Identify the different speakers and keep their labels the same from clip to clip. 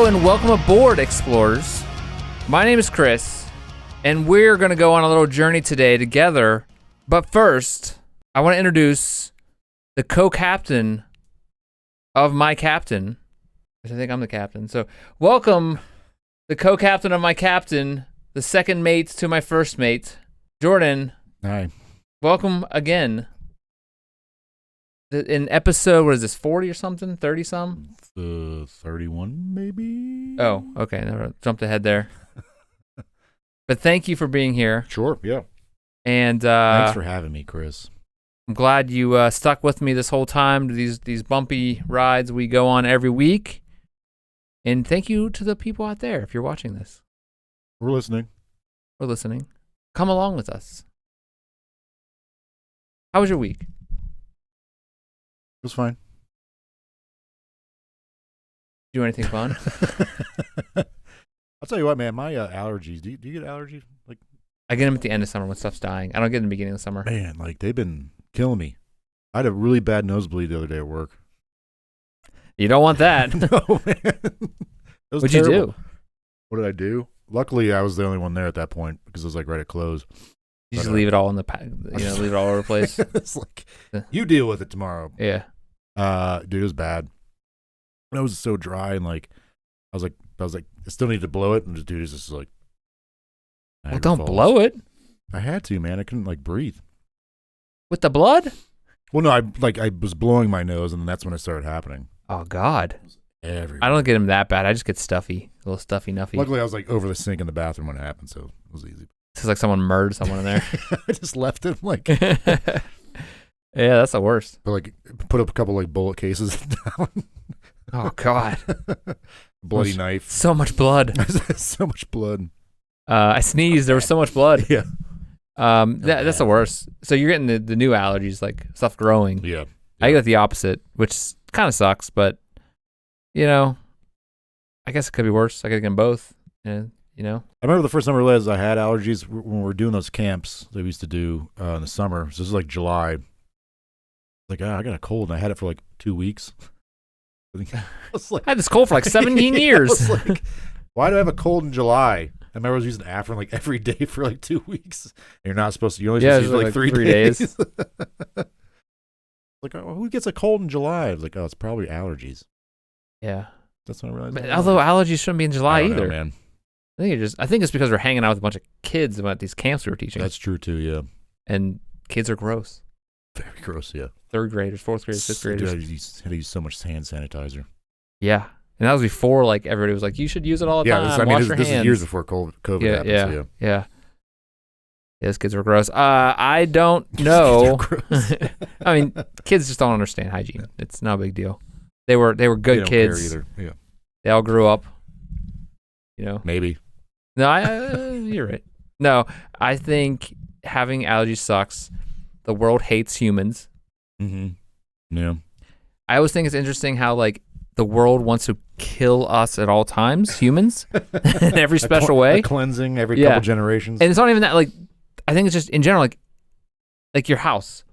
Speaker 1: and welcome aboard, explorers. My name is Chris, and we're going to go on a little journey today together. But first, I want to introduce the co-captain of my captain. I think I'm the captain. So, welcome the co-captain of my captain, the second mate to my first mate, Jordan.
Speaker 2: Hi.
Speaker 1: Welcome again. In episode, what is this, 40 or something? 30-some?
Speaker 2: 31, maybe?
Speaker 1: Oh, okay. Never jumped ahead there. But thank you for being here.
Speaker 2: Sure, yeah.
Speaker 1: And
Speaker 2: thanks for having me, Chris.
Speaker 1: I'm glad you stuck with me this whole time, these bumpy rides we go on every week. And thank you to the people out there if you're watching this.
Speaker 2: We're listening.
Speaker 1: Or listening. Come along with us. How was your week?
Speaker 2: It was fine.
Speaker 1: Do anything fun?
Speaker 2: I'll tell you what, man, my allergies, do you get allergies? Like,
Speaker 1: I get them at the end of summer when stuff's dying. I don't get them in the beginning of summer.
Speaker 2: Man, like, they've been killing me. I had a really bad nosebleed the other day at work.
Speaker 1: You don't want that.
Speaker 2: No, man. It was
Speaker 1: What'd
Speaker 2: terrible.
Speaker 1: you do?
Speaker 2: What did I do? Luckily, I was the only one there at that point because it was like right at close.
Speaker 1: You just leave it all in the leave it all over the place.
Speaker 2: It's like, you deal with it tomorrow.
Speaker 1: Yeah.
Speaker 2: Dude, it was bad. It was so dry and like, I was like, I still need to blow it, and the dude is just like,
Speaker 1: well, don't blow it.
Speaker 2: I had to, man. I couldn't like breathe
Speaker 1: with the blood.
Speaker 2: Well, no, I was blowing my nose, and that's when it started happening.
Speaker 1: Oh God.
Speaker 2: Everywhere.
Speaker 1: I don't get them that bad. I just get stuffy, a little stuffy nuffy.
Speaker 2: Luckily, I was like over the sink in the bathroom when it happened, so it was easy.
Speaker 1: It's like someone murdered someone in there.
Speaker 2: I just left it like.
Speaker 1: Yeah, that's the worst.
Speaker 2: But like, put up a couple like bullet cases down.
Speaker 1: Oh God.
Speaker 2: Bloody knife.
Speaker 1: So much blood.
Speaker 2: So much blood.
Speaker 1: I sneezed. There was so much blood.
Speaker 2: Yeah.
Speaker 1: That's the worst. So you're getting the new allergies, like stuff growing.
Speaker 2: Yeah.
Speaker 1: I get the opposite, which kind of sucks, but you know, I guess it could be worse. I could get them both. And you know,
Speaker 2: I remember the first time I realized I had allergies when we were doing those camps that we used to do in the summer. So this is like July. Like, I got a cold, and I had it for like 2 weeks. I
Speaker 1: had this cold for like 17 years.
Speaker 2: I was like, why do I have a cold in July? I remember I was using Afrin like every day for like 2 weeks. And you're not supposed to. You're only supposed to use it like 3 days. Like, oh, who gets a cold in July? I was like, oh, it's probably allergies.
Speaker 1: Yeah.
Speaker 2: That's what I realized.
Speaker 1: But although allergies shouldn't be in July either.
Speaker 2: Know, man.
Speaker 1: I think it's because we're hanging out with a bunch of kids about these camps we were teaching.
Speaker 2: That's true too, yeah.
Speaker 1: And kids are gross.
Speaker 2: Very gross, yeah.
Speaker 1: 3rd graders, 4th graders, 5th graders.
Speaker 2: Dude, I had to use so much hand sanitizer.
Speaker 1: Yeah. And that was before like everybody was like, you should use it all the time. Wash your hands.
Speaker 2: This is years before COVID happened.
Speaker 1: Yeah,
Speaker 2: so
Speaker 1: yeah. Yes, kids were gross. I don't know. I mean, kids just don't understand hygiene. It's not a big deal. They were good kids.
Speaker 2: Care either. Yeah.
Speaker 1: They all grew up. You know.
Speaker 2: Maybe.
Speaker 1: No, you're right. No, I think having allergies sucks. The world hates humans.
Speaker 2: Mm-hmm. Yeah.
Speaker 1: I always think it's interesting how like the world wants to kill us at all times, humans, in every special way.
Speaker 2: Cleansing every couple generations.
Speaker 1: And it's not even that, like, I think it's just in general, like your house.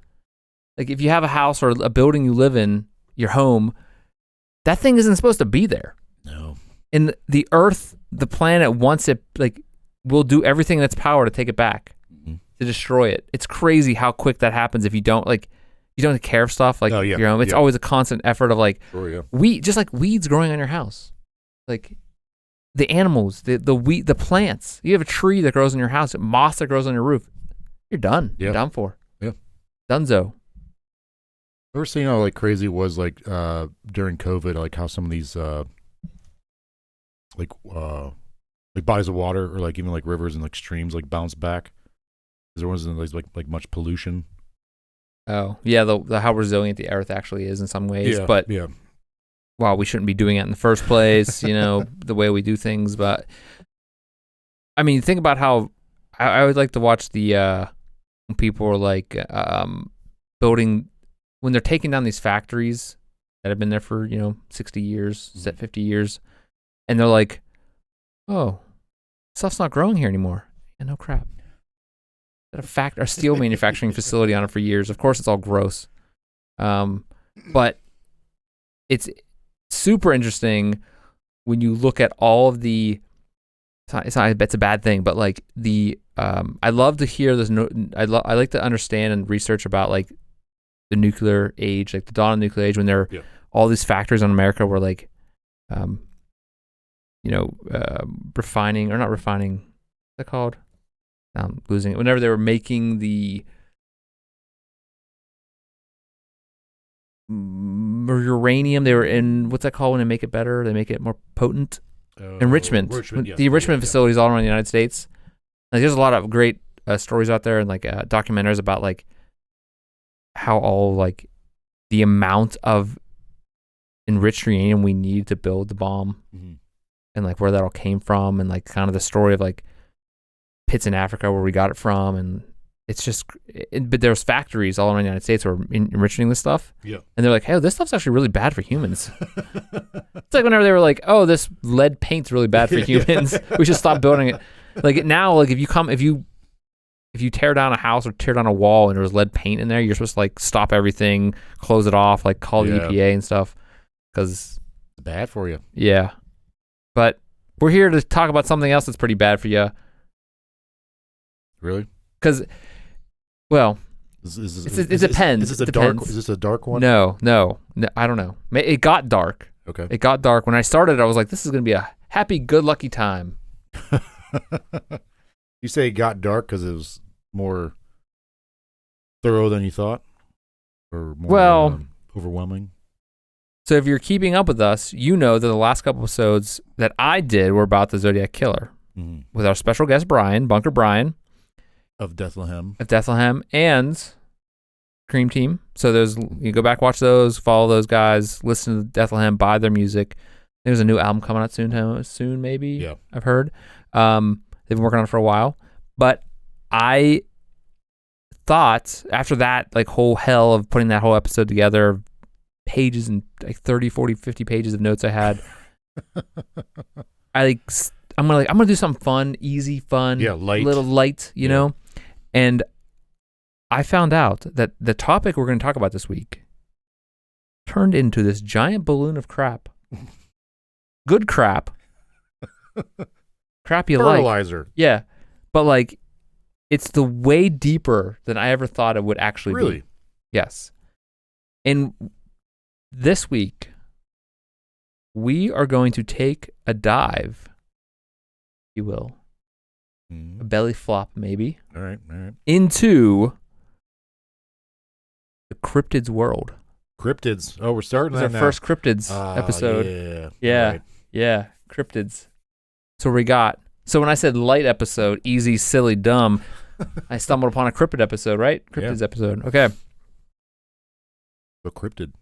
Speaker 1: Like if you have a house or a building you live in, your home, that thing isn't supposed to be there.
Speaker 2: No.
Speaker 1: And the earth, the planet wants it, like, will do everything in its power to take it back, to destroy it. It's crazy how quick that happens if you don't, like, you don't take care of stuff like your home. It's always a constant effort of like, just like weeds growing on your house. Like the animals, the plants. You have a tree that grows in your house, moss that grows on your roof. You're done. You're done for.
Speaker 2: Yeah.
Speaker 1: Dunzo.
Speaker 2: Ever seen how like crazy it was like during COVID, like how some of these like bodies of water or like even like rivers and like streams like bounce back because there wasn't like much pollution.
Speaker 1: Oh yeah, the how resilient the earth actually is in some ways, but wow, we shouldn't be doing it in the first place. You know, the way we do things. But I mean, think about how I would like to watch the when people are like building when they're taking down these factories that have been there for 60 years, 50 years, and they're like, oh, stuff's not growing here anymore. Yeah, no crap. A steel manufacturing facility on it for years. Of course, it's all gross. But it's super interesting when you look at all of the, it's a bad thing, but like I love to hear this. I like to understand and research about like the nuclear age, like the dawn of the nuclear age, when there are all these factories in America where like, refining or not refining, what's that called? I'm losing it. Whenever they were making the uranium, they were in, what's that called when they make it better? They make it more potent. Enrichment. The enrichment facilities all around the United States. Like, there's a lot of great stories out there and like documentaries about like how all like the amount of enriched uranium we need to build the bomb, and like where that all came from, and like kind of the story of like pits in Africa where we got it from, and it's just, but there's factories all around the United States who are enriching this stuff. Yeah. And they're like, hey, this stuff's actually really bad for humans. It's like whenever they were like, oh, this lead paint's really bad for humans. We should stop building it. Like now, like if you tear down a house or tear down a wall and there's lead paint in there, you're supposed to like stop everything, close it off, like call the EPA and stuff, because
Speaker 2: it's bad for you.
Speaker 1: Yeah. But we're here to talk about something else that's pretty bad for you.
Speaker 2: Really?
Speaker 1: Because, well, it depends.
Speaker 2: Is this a dark one?
Speaker 1: No, I don't know. It got dark.
Speaker 2: Okay.
Speaker 1: It got dark. When I started, I was like, this is going to be a happy, good, lucky time.
Speaker 2: You say it got dark because it was more thorough than you thought? Or more overwhelming?
Speaker 1: So if you're keeping up with us, you know that the last couple episodes that I did were about the Zodiac Killer with our special guest, Bunker Brian.
Speaker 2: Of Bethlehem,
Speaker 1: and Cream Team. So you go back, watch those, follow those guys, listen to Bethlehem, buy their music. There's a new album coming out soon maybe.
Speaker 2: Yeah,
Speaker 1: I've heard. They've been working on it for a while, but I thought after that like whole hell of putting that whole episode together, pages and like 30, 40, 50 pages of notes I had, I'm gonna do something fun, easy, fun, little light, you know. And I found out that the topic we're going to talk about this week turned into this giant balloon of crap. Good crap. Crap you
Speaker 2: Fertilizer.
Speaker 1: Like. Yeah. But like, it's the way deeper than I ever thought it would actually be. Yes. And this week, we are going to take a dive, if you will. A belly flop, maybe.
Speaker 2: All right.
Speaker 1: Into the cryptids world.
Speaker 2: Cryptids. Oh, we're starting that now.
Speaker 1: Our first cryptids episode. Yeah. Right. Yeah. Cryptids. So when I said light episode, easy, silly, dumb, I stumbled upon a cryptid episode, right? Cryptids episode. Okay.
Speaker 2: A cryptid.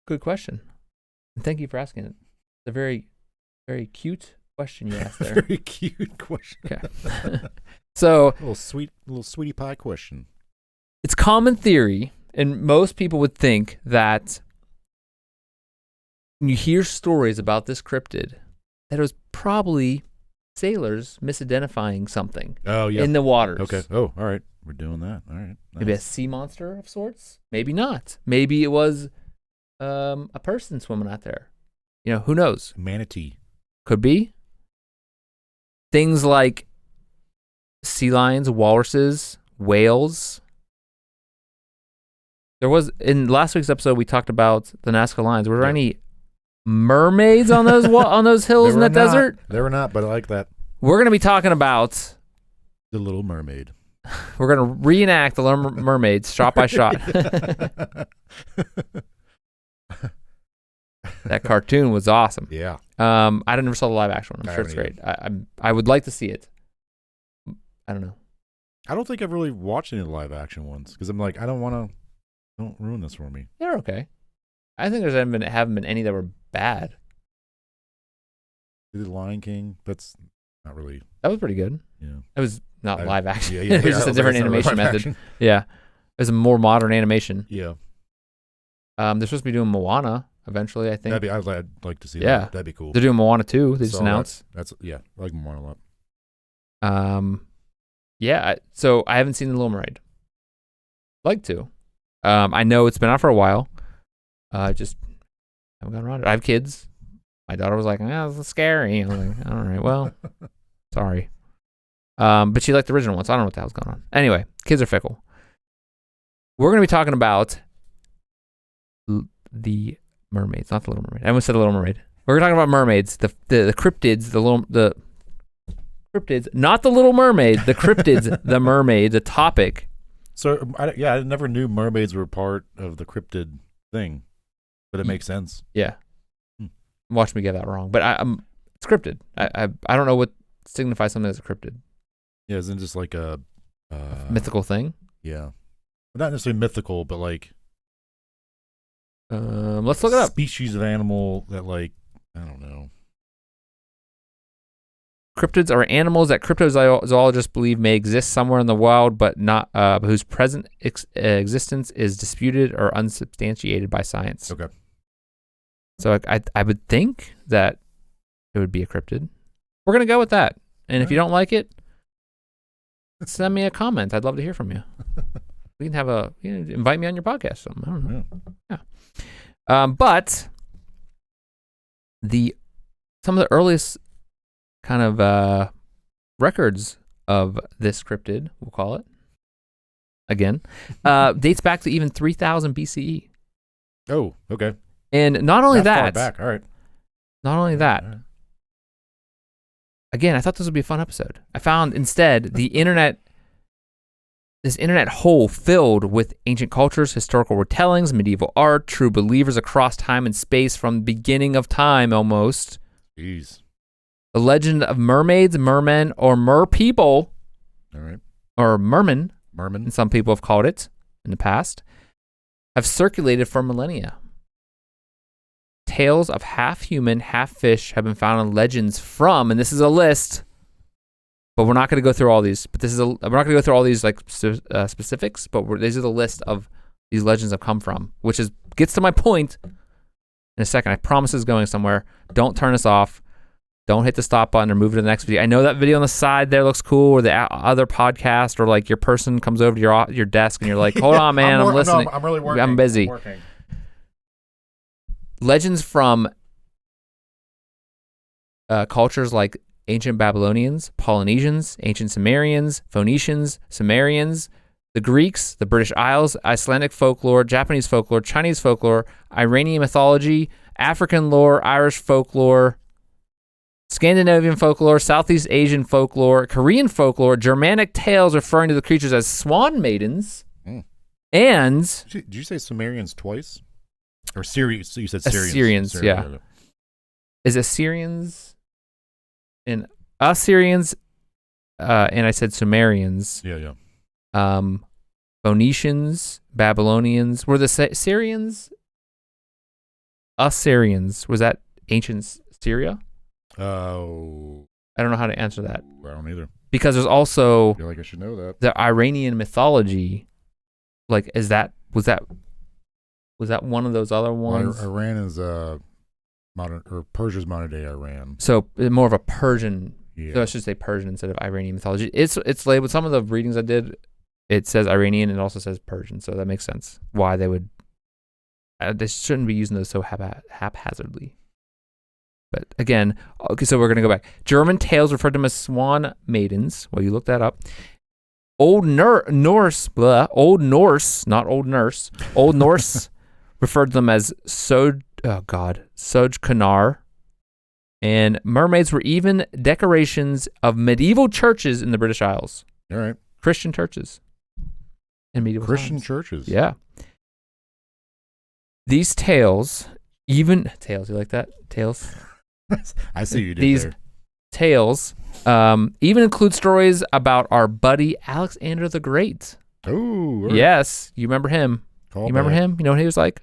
Speaker 2: Good
Speaker 1: question. And thank you for asking it. It's a very, very cute question you asked there.
Speaker 2: Very cute question.
Speaker 1: Okay. So
Speaker 2: little sweetie pie question.
Speaker 1: It's common theory, and most people would think that when you hear stories about this cryptid, that it was probably sailors misidentifying something in the waters.
Speaker 2: Okay. Oh, all right. We're doing that. All right. Nice.
Speaker 1: Maybe a sea monster of sorts? Maybe not. Maybe it was a person swimming out there. You know, who knows?
Speaker 2: Manatee.
Speaker 1: Could be. Things like sea lions, walruses, whales. There was, in last week's episode, we talked about the Nazca lions. Were there any mermaids on those on those hills in the desert?
Speaker 2: There were not, but I like that.
Speaker 1: We're going to be talking about
Speaker 2: The Little Mermaid.
Speaker 1: We're going to reenact the Little Mermaids shot by shot. That cartoon was awesome.
Speaker 2: Yeah.
Speaker 1: I never saw the live action one. I'm sure it's great. I would like to see it. I don't know.
Speaker 2: I don't think I've really watched any of the live action ones because I'm like, don't ruin this for me.
Speaker 1: They're okay. I think haven't been any that were bad.
Speaker 2: The Lion King, that's not really.
Speaker 1: That was pretty good.
Speaker 2: Yeah.
Speaker 1: It was not live action.
Speaker 2: Yeah,
Speaker 1: it was just a different animation method. Action. Yeah. It was a more modern animation.
Speaker 2: Yeah.
Speaker 1: They're supposed to be doing Moana eventually, I think.
Speaker 2: I'd like to see that. That'd be cool.
Speaker 1: They're doing Moana 2. They just announced.
Speaker 2: That's I like Moana a lot.
Speaker 1: Yeah. So I haven't seen The Little Mermaid. Like to. I know it's been out for a while. Just haven't gotten around to it. I have kids. My daughter was like, "Oh, this is scary." I was like, "All right, well, sorry." But she liked the original one, so I don't know what the hell's going on. Anyway, kids are fickle. We're going to be talking about the mermaids, not the Little Mermaid. I almost said the Little Mermaid. We're talking about mermaids, the cryptids, the cryptids, not the Little Mermaid, the cryptids, the mermaid, the topic.
Speaker 2: So, I never knew mermaids were part of the cryptid thing, but it makes sense.
Speaker 1: Yeah. Watch me get that wrong, but it's cryptid. I don't know what signifies something as a cryptid.
Speaker 2: Yeah, isn't it just like a
Speaker 1: mythical thing?
Speaker 2: Yeah, not necessarily mythical, but like
Speaker 1: let's look it up.
Speaker 2: Species of animal that, like, I don't know.
Speaker 1: Cryptids are animals that cryptozoologists believe may exist somewhere in the wild, but not whose present existence is disputed or unsubstantiated by science.
Speaker 2: Okay.
Speaker 1: So I would think that it would be a cryptid. We're gonna go with that. And if you don't like it, send me a comment. I'd love to hear from you. We can invite me on your podcast. Something. I don't know. Yeah. But some of the earliest kind of records of this cryptid, we'll call it, again, dates back to even 3000 BCE.
Speaker 2: Oh, okay.
Speaker 1: And not only that,
Speaker 2: far back. All right.
Speaker 1: Not only that, again, I thought this would be a fun episode. I found instead this internet hole filled with ancient cultures, historical retellings, medieval art, true believers across time and space from the beginning of time almost.
Speaker 2: Jeez.
Speaker 1: The legend of mermaids, mermen, or merpeople,
Speaker 2: all right,
Speaker 1: or mermen,
Speaker 2: and
Speaker 1: some people have called it in the past, have circulated for millennia. Tales of half human, half fish have been found in legends from, and this is a list, but we're not going to go through all these. But we're not going to go through all these like specifics. But these are the list of these legends have come from, which gets to my point in a second. I promise it's going somewhere. Don't turn us off. Don't hit the stop button or move to the next video. I know that video on the side there looks cool, or the other podcast, or like your person comes over to your desk and you're like, "Hold on, man, I'm listening.
Speaker 2: No, I'm really working.
Speaker 1: I'm busy." Legends from cultures like ancient Babylonians, Polynesians, ancient Sumerians, Phoenicians, Sumerians, the Greeks, the British Isles, Icelandic folklore, Japanese folklore, Chinese folklore, Iranian mythology, African lore, Irish folklore, Scandinavian folklore, Southeast Asian folklore, Korean folklore, Germanic tales referring to the creatures as swan maidens, and...
Speaker 2: Did you say Sumerians twice? Or Syrians? You said Syrians.
Speaker 1: Assyrians, yeah. Is Assyrians and Assyrians, and I said Sumerians.
Speaker 2: Yeah.
Speaker 1: Phoenicians, Babylonians. Were the Syrians? Assyrians. Was that ancient Syria?
Speaker 2: Oh.
Speaker 1: I don't know how to answer that.
Speaker 2: I don't either.
Speaker 1: Because there's also...
Speaker 2: I feel like I should know that.
Speaker 1: The Iranian mythology. Like, was that one of those other ones?
Speaker 2: Well, Iran is Persia's modern day Iran.
Speaker 1: So more of a Persian.
Speaker 2: Yeah.
Speaker 1: So I should say Persian instead of Iranian mythology. It's labeled. Some of the readings I did, it says Iranian and it also says Persian. So that makes sense why they would. They shouldn't be using those so haphazardly. But again, okay, so we're gonna go back. German tales referred to them as swan maidens. Well, you look that up. Old Norse, not Old Nurse. Old Norse referred to them as Sojkanar. And mermaids were even decorations of medieval churches in the British Isles.
Speaker 2: All right.
Speaker 1: Christian churches. In medieval times.
Speaker 2: Churches.
Speaker 1: Yeah. These tales, you like that? Tales?
Speaker 2: I see you did
Speaker 1: These
Speaker 2: there.
Speaker 1: Tales even include stories about our buddy Alexander the Great.
Speaker 2: Oh, right.
Speaker 1: Yes, you remember him. You remember him? You know what he was like?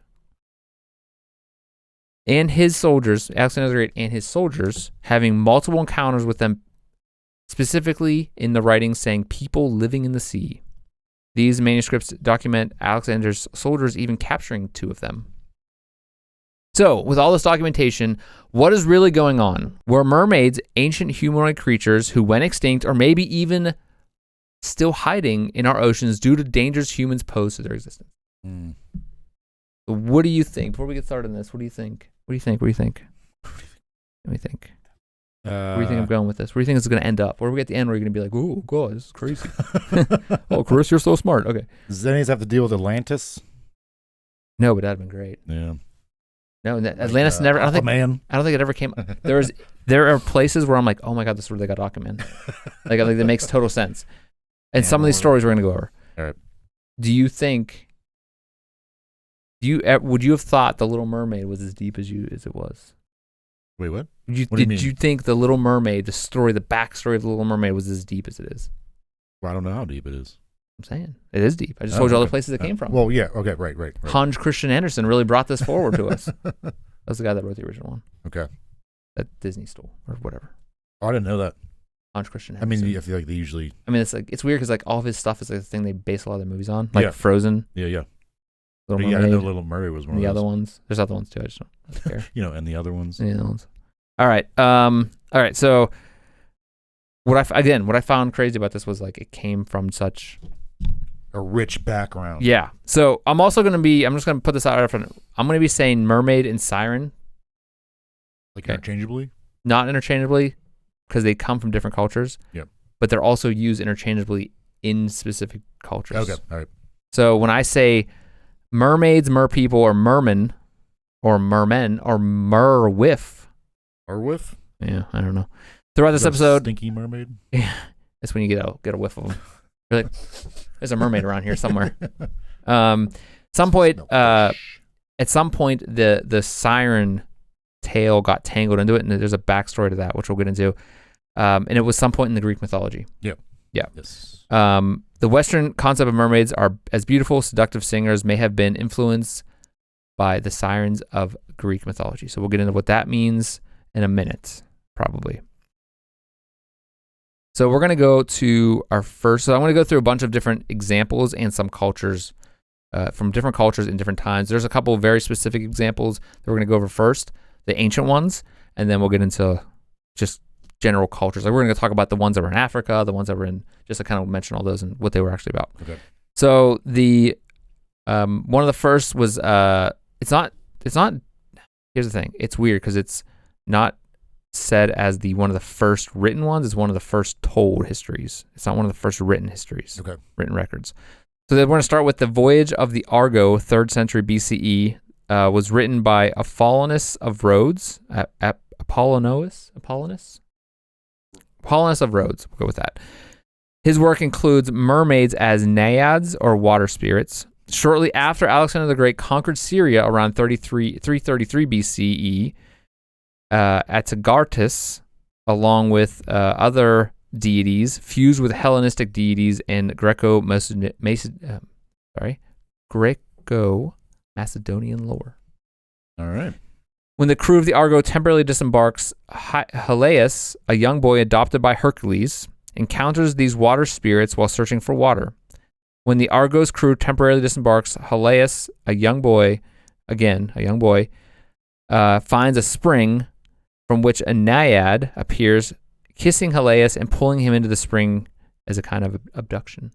Speaker 1: And his soldiers, Alexander the Great and his soldiers, having multiple encounters with them, specifically in the writings saying people living in the sea. These manuscripts document Alexander's soldiers even capturing 2 of them. So, with all this documentation, what is really going on? Were mermaids ancient humanoid creatures who went extinct or maybe even still hiding in our oceans due to dangers humans pose to their existence? What do you think? Before we get started on this, what do you think? What do you think? Let me think. Where do you think I'm going with this? Where do you think it's going to end up? Where are we at the end where you're going to be like, oh, God, this is crazy. Oh, Chris, you're so smart. Okay.
Speaker 2: Does any have to deal with Atlantis?
Speaker 1: No, but that'd have been great.
Speaker 2: Yeah.
Speaker 1: No, Atlantis never. I don't think it ever came. There are places where I'm like, oh my God, this is where they got Aquaman. like that makes total sense. And some of these stories we're going to go over.
Speaker 2: All right.
Speaker 1: Do you think? Would you have thought the Little Mermaid was as deep as it was?
Speaker 2: Wait, what?
Speaker 1: Did you think the Little Mermaid, the backstory of the Little Mermaid, was as deep as it is?
Speaker 2: Well, I don't know how deep it is.
Speaker 1: I'm saying it is deep. I just told you all the places it came from.
Speaker 2: Well, yeah, okay, right.
Speaker 1: Hans Christian Andersen really brought this forward to us. That's the guy that wrote the original one.
Speaker 2: Okay.
Speaker 1: That Disney stole or whatever.
Speaker 2: Oh, I didn't know that.
Speaker 1: Hans Christian Andersen.
Speaker 2: I mean, I feel like they usually.
Speaker 1: I mean, it's weird because like all of his stuff is like the thing they base a lot of their movies on, like Frozen.
Speaker 2: Yeah.
Speaker 1: Little Mermaid.
Speaker 2: I didn't know Little Mermaid was one of
Speaker 1: the
Speaker 2: those.
Speaker 1: Other ones. There's other ones too. I just don't care.
Speaker 2: And the other ones.
Speaker 1: Yeah, the other ones. All right. All right. So what I found crazy about this was like it came from such
Speaker 2: a rich background.
Speaker 1: Yeah. So I'm just going to put this out right front. I'm going to be saying mermaid and siren.
Speaker 2: Like interchangeably?
Speaker 1: Not interchangeably because they come from different cultures.
Speaker 2: Yep.
Speaker 1: But they're also used interchangeably in specific cultures.
Speaker 2: Okay. All right.
Speaker 1: So when I say mermaids, merpeople, or mermen, or mermen, or merwiff.
Speaker 2: Merwiff?
Speaker 1: Yeah, I don't know. Throughout this episode.
Speaker 2: Stinky mermaid?
Speaker 1: Yeah. That's when you get a whiff of them. You're like, there's a mermaid around here somewhere. At some point, the siren tale got tangled into it, and there's a backstory to that, which we'll get into. And it was some point in the Greek mythology.
Speaker 2: Yep.
Speaker 1: Yeah.
Speaker 2: Yes.
Speaker 1: The Western concept of mermaids are as beautiful, seductive singers may have been influenced by the sirens of Greek mythology. So we'll get into what that means in a minute, probably. So we're going to go to our first. So I'm going to go through a bunch of different examples and some cultures from different cultures in different times. There's a couple of very specific examples that we're going to go over first, the ancient ones, and then we'll get into just general cultures. Like we're going to talk about the ones that were in Africa, the ones that were in, just to kind of mention all those and what they were actually about.
Speaker 2: Okay.
Speaker 1: So the one of the first was it's not. Here's the thing. It's weird because it's not said as one of the first written ones. It's one of the first told histories. It's not one of the first written histories.
Speaker 2: Okay.
Speaker 1: Written records. So then we're going to start with the Voyage of the Argo, 3rd century BCE. Was written by Apollonius of Rhodes. Apollonius of Rhodes. We'll go with that. His work includes mermaids as naiads or water spirits. Shortly after Alexander the Great conquered Syria around 333 BCE, Atagartis, along with other deities, fused with Hellenistic deities and Greco-Macedonian lore.
Speaker 2: All right.
Speaker 1: When the crew of the Argo temporarily disembarks, Helias, a young boy adopted by Hercules, encounters these water spirits while searching for water. When the Argo's crew temporarily disembarks, Helias, a young boy, finds a spring from which a naiad appears, kissing Helias and pulling him into the spring as a kind of abduction.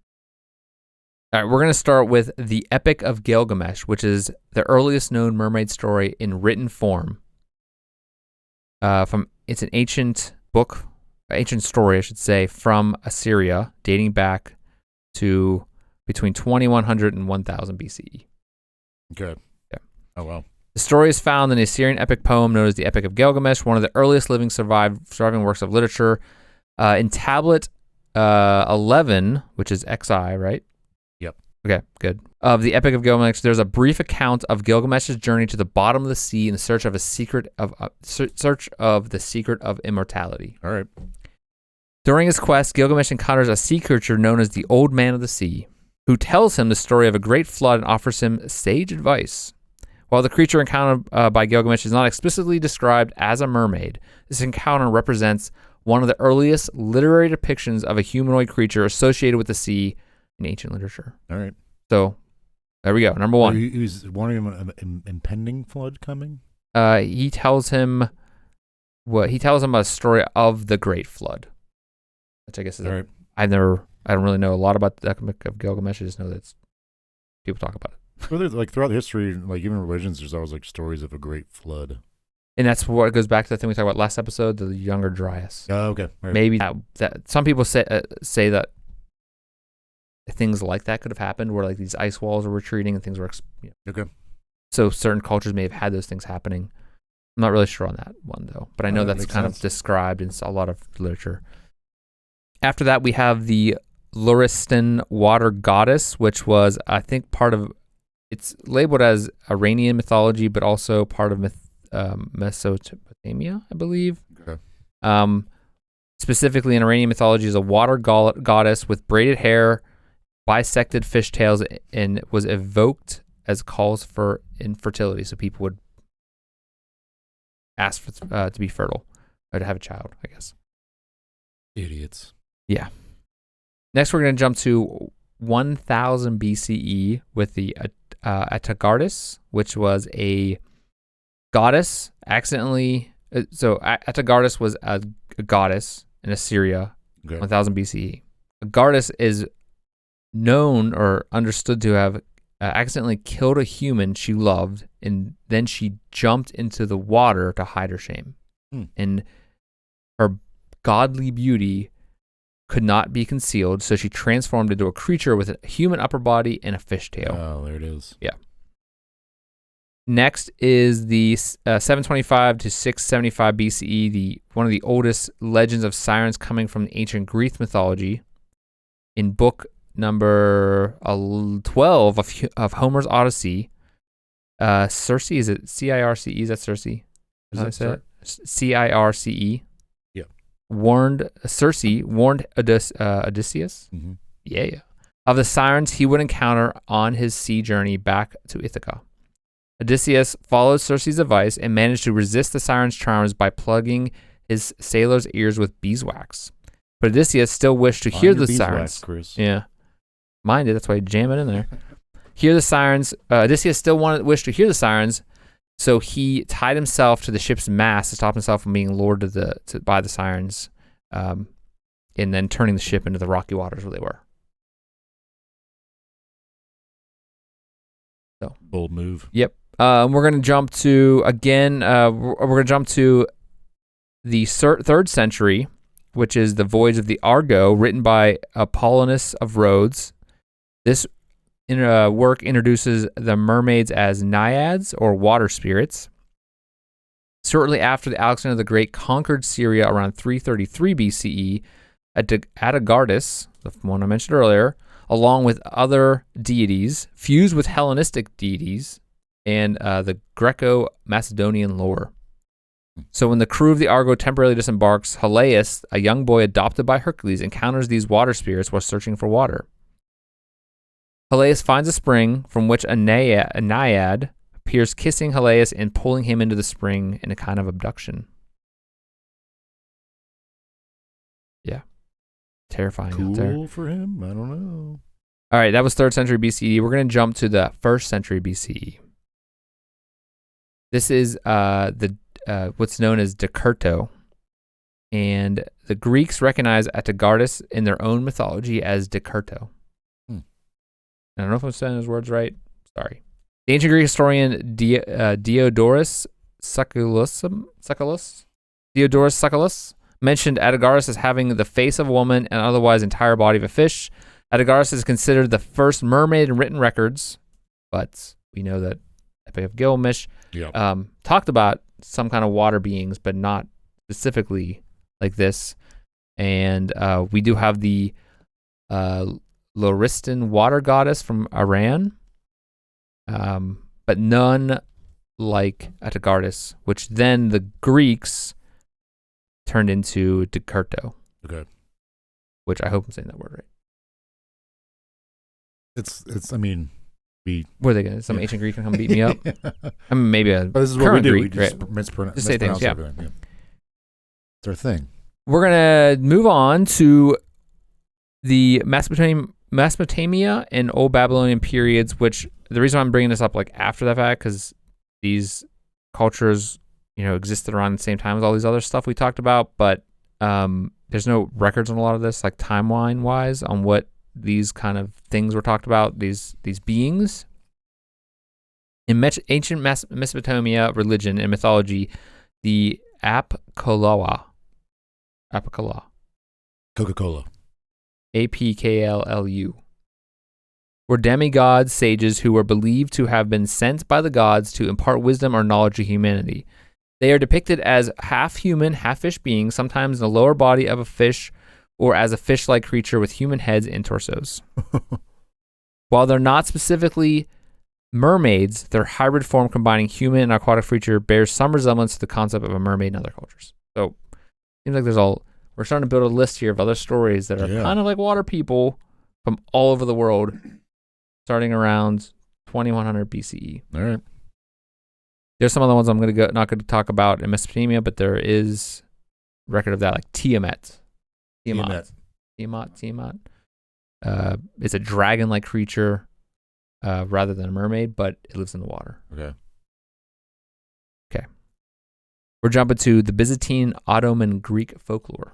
Speaker 1: All right, we're going to start with the Epic of Gilgamesh, which is the earliest known mermaid story in written form. It's an ancient story, I should say, from Assyria, dating back to between 2100 and 1000 BCE.
Speaker 2: Okay.
Speaker 1: Yeah.
Speaker 2: Oh, wow.
Speaker 1: The story is found in the Assyrian epic poem known as the Epic of Gilgamesh, one of the earliest living surviving works of literature. In tablet 11, which is XI, right?
Speaker 2: Yep.
Speaker 1: Okay, good. Of the Epic of Gilgamesh, there's a brief account of Gilgamesh's journey to the bottom of the sea in search of the secret of immortality.
Speaker 2: All right.
Speaker 1: During his quest, Gilgamesh encounters a sea creature known as the Old Man of the Sea, who tells him the story of a great flood and offers him sage advice. While the creature encountered by Gilgamesh is not explicitly described as a mermaid, this encounter represents one of the earliest literary depictions of a humanoid creature associated with the sea in ancient literature.
Speaker 2: All right.
Speaker 1: So, there we go. Number one.
Speaker 2: He was warning him of an impending flood coming?
Speaker 1: He tells him a story of the Great Flood, which I guess is
Speaker 2: right.
Speaker 1: I don't really know a lot about the Epic of Gilgamesh. I just know that people talk about it.
Speaker 2: Well, like throughout history, like even religions, there's always like stories of a great flood.
Speaker 1: And that's what it goes back to the thing we talked about last episode, the Younger Dryas.
Speaker 2: Oh, okay. Right.
Speaker 1: Maybe that some people say that things like that could have happened, where like these ice walls were retreating and things were.
Speaker 2: Okay.
Speaker 1: So certain cultures may have had those things happening. I'm not really sure on that one though, but I know that's kind of described in a lot of literature. After that, we have the Lauriston water goddess, which was, I think, part of. It's labeled as Iranian mythology, but also part of Mesopotamia, I believe. Okay. Specifically in Iranian mythology, is a water goddess with braided hair, bisected fishtails, and was evoked as calls for infertility. So people would ask for, to be fertile or to have a child, I guess.
Speaker 2: Idiots.
Speaker 1: Yeah. Next, we're going to jump to 1000 BCE with the Atagardis, which was a goddess accidentally. So Atagardis was a goddess in Assyria, 1000 BCE. A goddess is known or understood to have accidentally killed a human she loved, and then she jumped into the water to hide her shame. And her godly beauty could not be concealed, so she transformed into a creature with a human upper body and a fish tail.
Speaker 2: Oh, there it is.
Speaker 1: Yeah. Next is the 725 to 675 BCE, one of the oldest legends of sirens coming from the ancient Greek mythology. In book number 12 of Homer's Odyssey, Circe, is it Circe? Is that Circe? Circe. Circe warned Odysseus of the sirens he would encounter on his sea journey back to Ithaca. Odysseus followed Circe's advice and managed to resist the sirens' charms by plugging his sailor's ears with beeswax. But Odysseus still wished to hear the sirens.
Speaker 2: Chris.
Speaker 1: Yeah, mine did. That's why I jam it in there. Hear the sirens. Odysseus still wished to hear the sirens, so he tied himself to the ship's mast to stop himself from being lured by the sirens, and then turning the ship into the rocky waters where they were. So
Speaker 2: bold move.
Speaker 1: Yep. We're going to jump to we're going to jump to the 3rd century, which is the Voyage of the Argo, written by Apollonius of Rhodes. This work introduces the mermaids as naiads or water spirits. Shortly after Alexander the Great conquered Syria around 333 BCE, Atagardis, the one I mentioned earlier, along with other deities, fused with Hellenistic deities and the Greco-Macedonian lore. So when the crew of the Argo temporarily disembarks, Helios, a young boy adopted by Hercules, encounters these water spirits while searching for water. Helios finds a spring from which a naiad appears kissing Helios and pulling him into the spring in a kind of abduction. Yeah. Terrifying out there.
Speaker 2: Cool for him? I don't know.
Speaker 1: All right, that was 3rd century BCE. We're going to jump to the 1st century BCE. This is what's known as Decurto, and the Greeks recognize Atagardis in their own mythology as Decurto. I don't know if I'm saying those words right. Sorry. The ancient Greek historian Diodorus Siculus mentioned Atagardis as having the face of a woman and otherwise entire body of a fish. Atagardis is considered the first mermaid in written records, but we know that Epic of Gilgamesh talked about some kind of water beings, but not specifically like this. And we do have the Lauriston water goddess from Iran, but none like Atagardis, which then the Greeks turned into Decurto.
Speaker 2: Okay.
Speaker 1: Which I hope I'm saying that word right.
Speaker 2: It's. I mean,
Speaker 1: what are they gonna? Some ancient Greek can come beat me up. I mean, maybe a.
Speaker 2: But this is what we do.
Speaker 1: Greek,
Speaker 2: we just mispronounce
Speaker 1: say things. Yeah.
Speaker 2: Everything. It's our thing.
Speaker 1: We're gonna move on to the Mesopotamia and Old Babylonian periods. Which the reason I'm bringing this up like after the fact, because these cultures, existed around the same time as all these other stuff we talked about, but there's no records on a lot of this, like timeline wise, on what these kind of things were talked about, these beings. In ancient Mesopotamia religion and mythology, the Apkallu.
Speaker 2: Coca-Cola.
Speaker 1: Apkallu. Were demigods, sages who were believed to have been sent by the gods to impart wisdom or knowledge to humanity. They are depicted as half human, half fish beings, sometimes in the lower body of a fish or as a fish-like creature with human heads and torsos. While they're not specifically mermaids, their hybrid form combining human and aquatic creature bears some resemblance to the concept of a mermaid in other cultures. So, seems like we're starting to build a list here of other stories that are kind of like water people from all over the world, starting around 2100 BCE.
Speaker 2: All right.
Speaker 1: There's some other ones I'm not going to talk about in Mesopotamia, but there is record of that, like Tiamat. It's a dragon-like creature rather than a mermaid, but it lives in the water.
Speaker 2: Okay.
Speaker 1: We're jumping to the Byzantine, Ottoman, Greek folklore.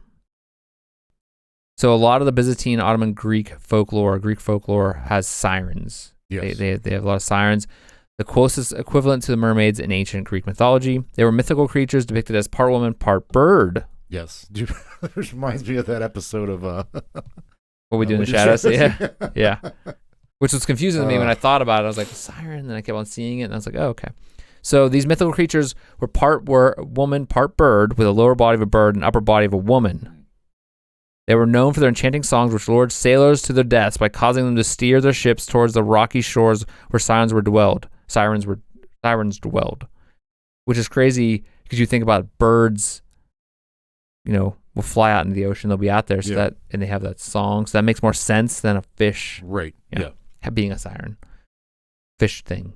Speaker 1: So a lot of the Byzantine, Ottoman, Greek folklore has sirens.
Speaker 2: Yes.
Speaker 1: They have a lot of sirens. The closest equivalent to the mermaids in ancient Greek mythology. They were mythical creatures depicted as part woman, part bird.
Speaker 2: Yes. This reminds me of that episode of
Speaker 1: What We Do in the Shadows. Yeah. Which was confusing to me when I thought about it. I was like, siren, and then I kept on seeing it, and I was like, oh, okay. So these mythical creatures were part woman, part bird, with a lower body of a bird and upper body of a woman. They were known for their enchanting songs, which lured sailors to their deaths by causing them to steer their ships towards the rocky shores where sirens dwelled, which is crazy because you think about birds, will fly out into the ocean. They'll be out there, and they have that song, so that makes more sense than a fish,
Speaker 2: right?
Speaker 1: Being a siren, fish thing,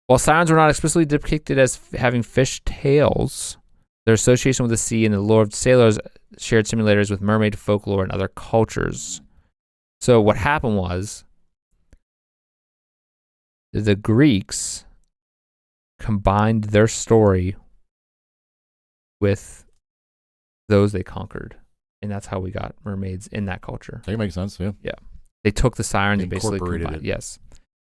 Speaker 1: While sirens were not explicitly depicted as having fish tails, their association with the sea and the lore of sailors shared simulators with mermaid folklore and other cultures. So what happened was the Greeks combined their story with those they conquered, and that's how we got mermaids in that culture.
Speaker 2: That makes sense, yeah.
Speaker 1: Yeah. They took the sirens and basically
Speaker 2: incorporated
Speaker 1: combined.
Speaker 2: it.
Speaker 1: Yes.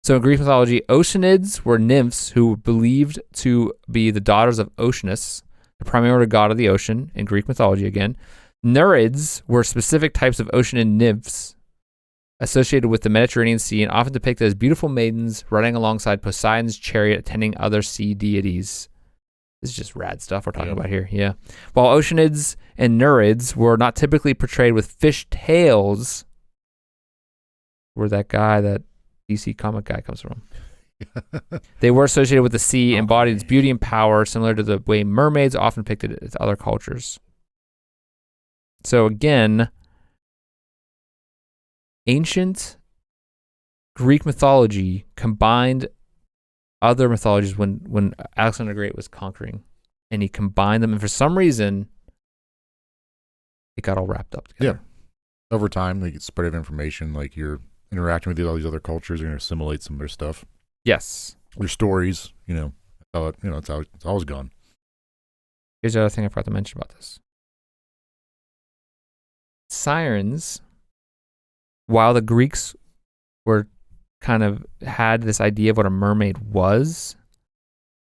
Speaker 1: So in Greek mythology, Oceanids were nymphs who were believed to be the daughters of Oceanus, the primordial god of the ocean in Greek mythology again. Nereids were specific types of Oceanid nymphs associated with the Mediterranean Sea and often depicted as beautiful maidens riding alongside Poseidon's chariot attending other sea deities. This is just rad stuff we're talking about here, yeah. While Oceanids and Nereids were not typically portrayed with fish tails, where that DC comic guy comes from. They were associated with the sea, embodied its beauty and power, similar to the way mermaids often depicted it in other cultures. So again, ancient Greek mythology combined other mythologies when Alexander the Great was conquering, and he combined them, and for some reason, it got all wrapped up together.
Speaker 2: Yeah. Over time, they get spread of information, like you're interacting with all these other cultures, you're going to assimilate some of their stuff.
Speaker 1: Yes.
Speaker 2: Their stories, it's how it's always gone.
Speaker 1: Here's the other thing I forgot to mention about this. Sirens, while the Greeks were kind of had this idea of what a mermaid was,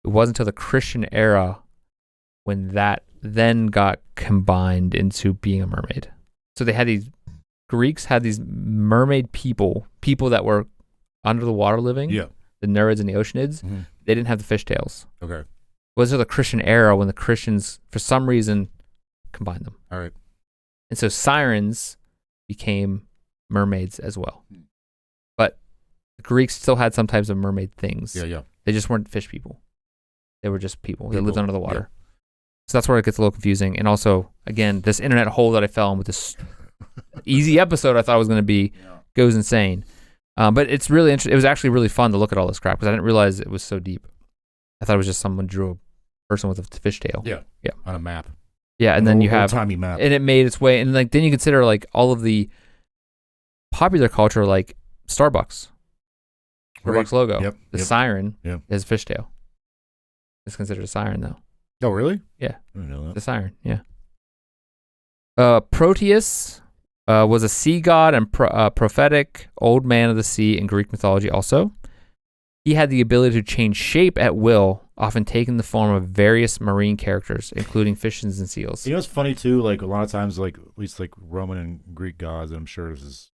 Speaker 1: it wasn't until the Christian era when that then got combined into being a mermaid. So Greeks had these mermaid people that were under the water living.
Speaker 2: Yeah.
Speaker 1: The Nereids and the Oceanids, they didn't have the fishtails.
Speaker 2: Okay.
Speaker 1: It was the Christian era when the Christians, for some reason, combined them.
Speaker 2: All right.
Speaker 1: And so sirens became mermaids as well. But the Greeks still had some types of mermaid things.
Speaker 2: Yeah.
Speaker 1: They just weren't fish people. They were just people that lived under the water. Yeah. So that's where it gets a little confusing. And also, again, this internet hole that I fell in with this easy episode I thought it was going to be goes insane. But it's really interesting. It was actually really fun to look at all this crap because I didn't realize it was so deep. I thought it was just someone drew a person with a fishtail.
Speaker 2: Yeah. On a map.
Speaker 1: Yeah, and then you have
Speaker 2: old-timey map,
Speaker 1: and it made its way, and then you consider all of the popular culture, like Starbucks logo, the siren is fishtail. It's considered a siren though.
Speaker 2: Oh, really?
Speaker 1: Yeah,
Speaker 2: I didn't know that.
Speaker 1: The siren. Yeah. Proteus was a sea god and prophetic old man of the sea in Greek mythology also. He had the ability to change shape at will, often taking the form of various marine characters, including fishes and seals.
Speaker 2: You know, it's funny too. Like a lot of times, like at least like Roman and Greek gods, and I'm sure this is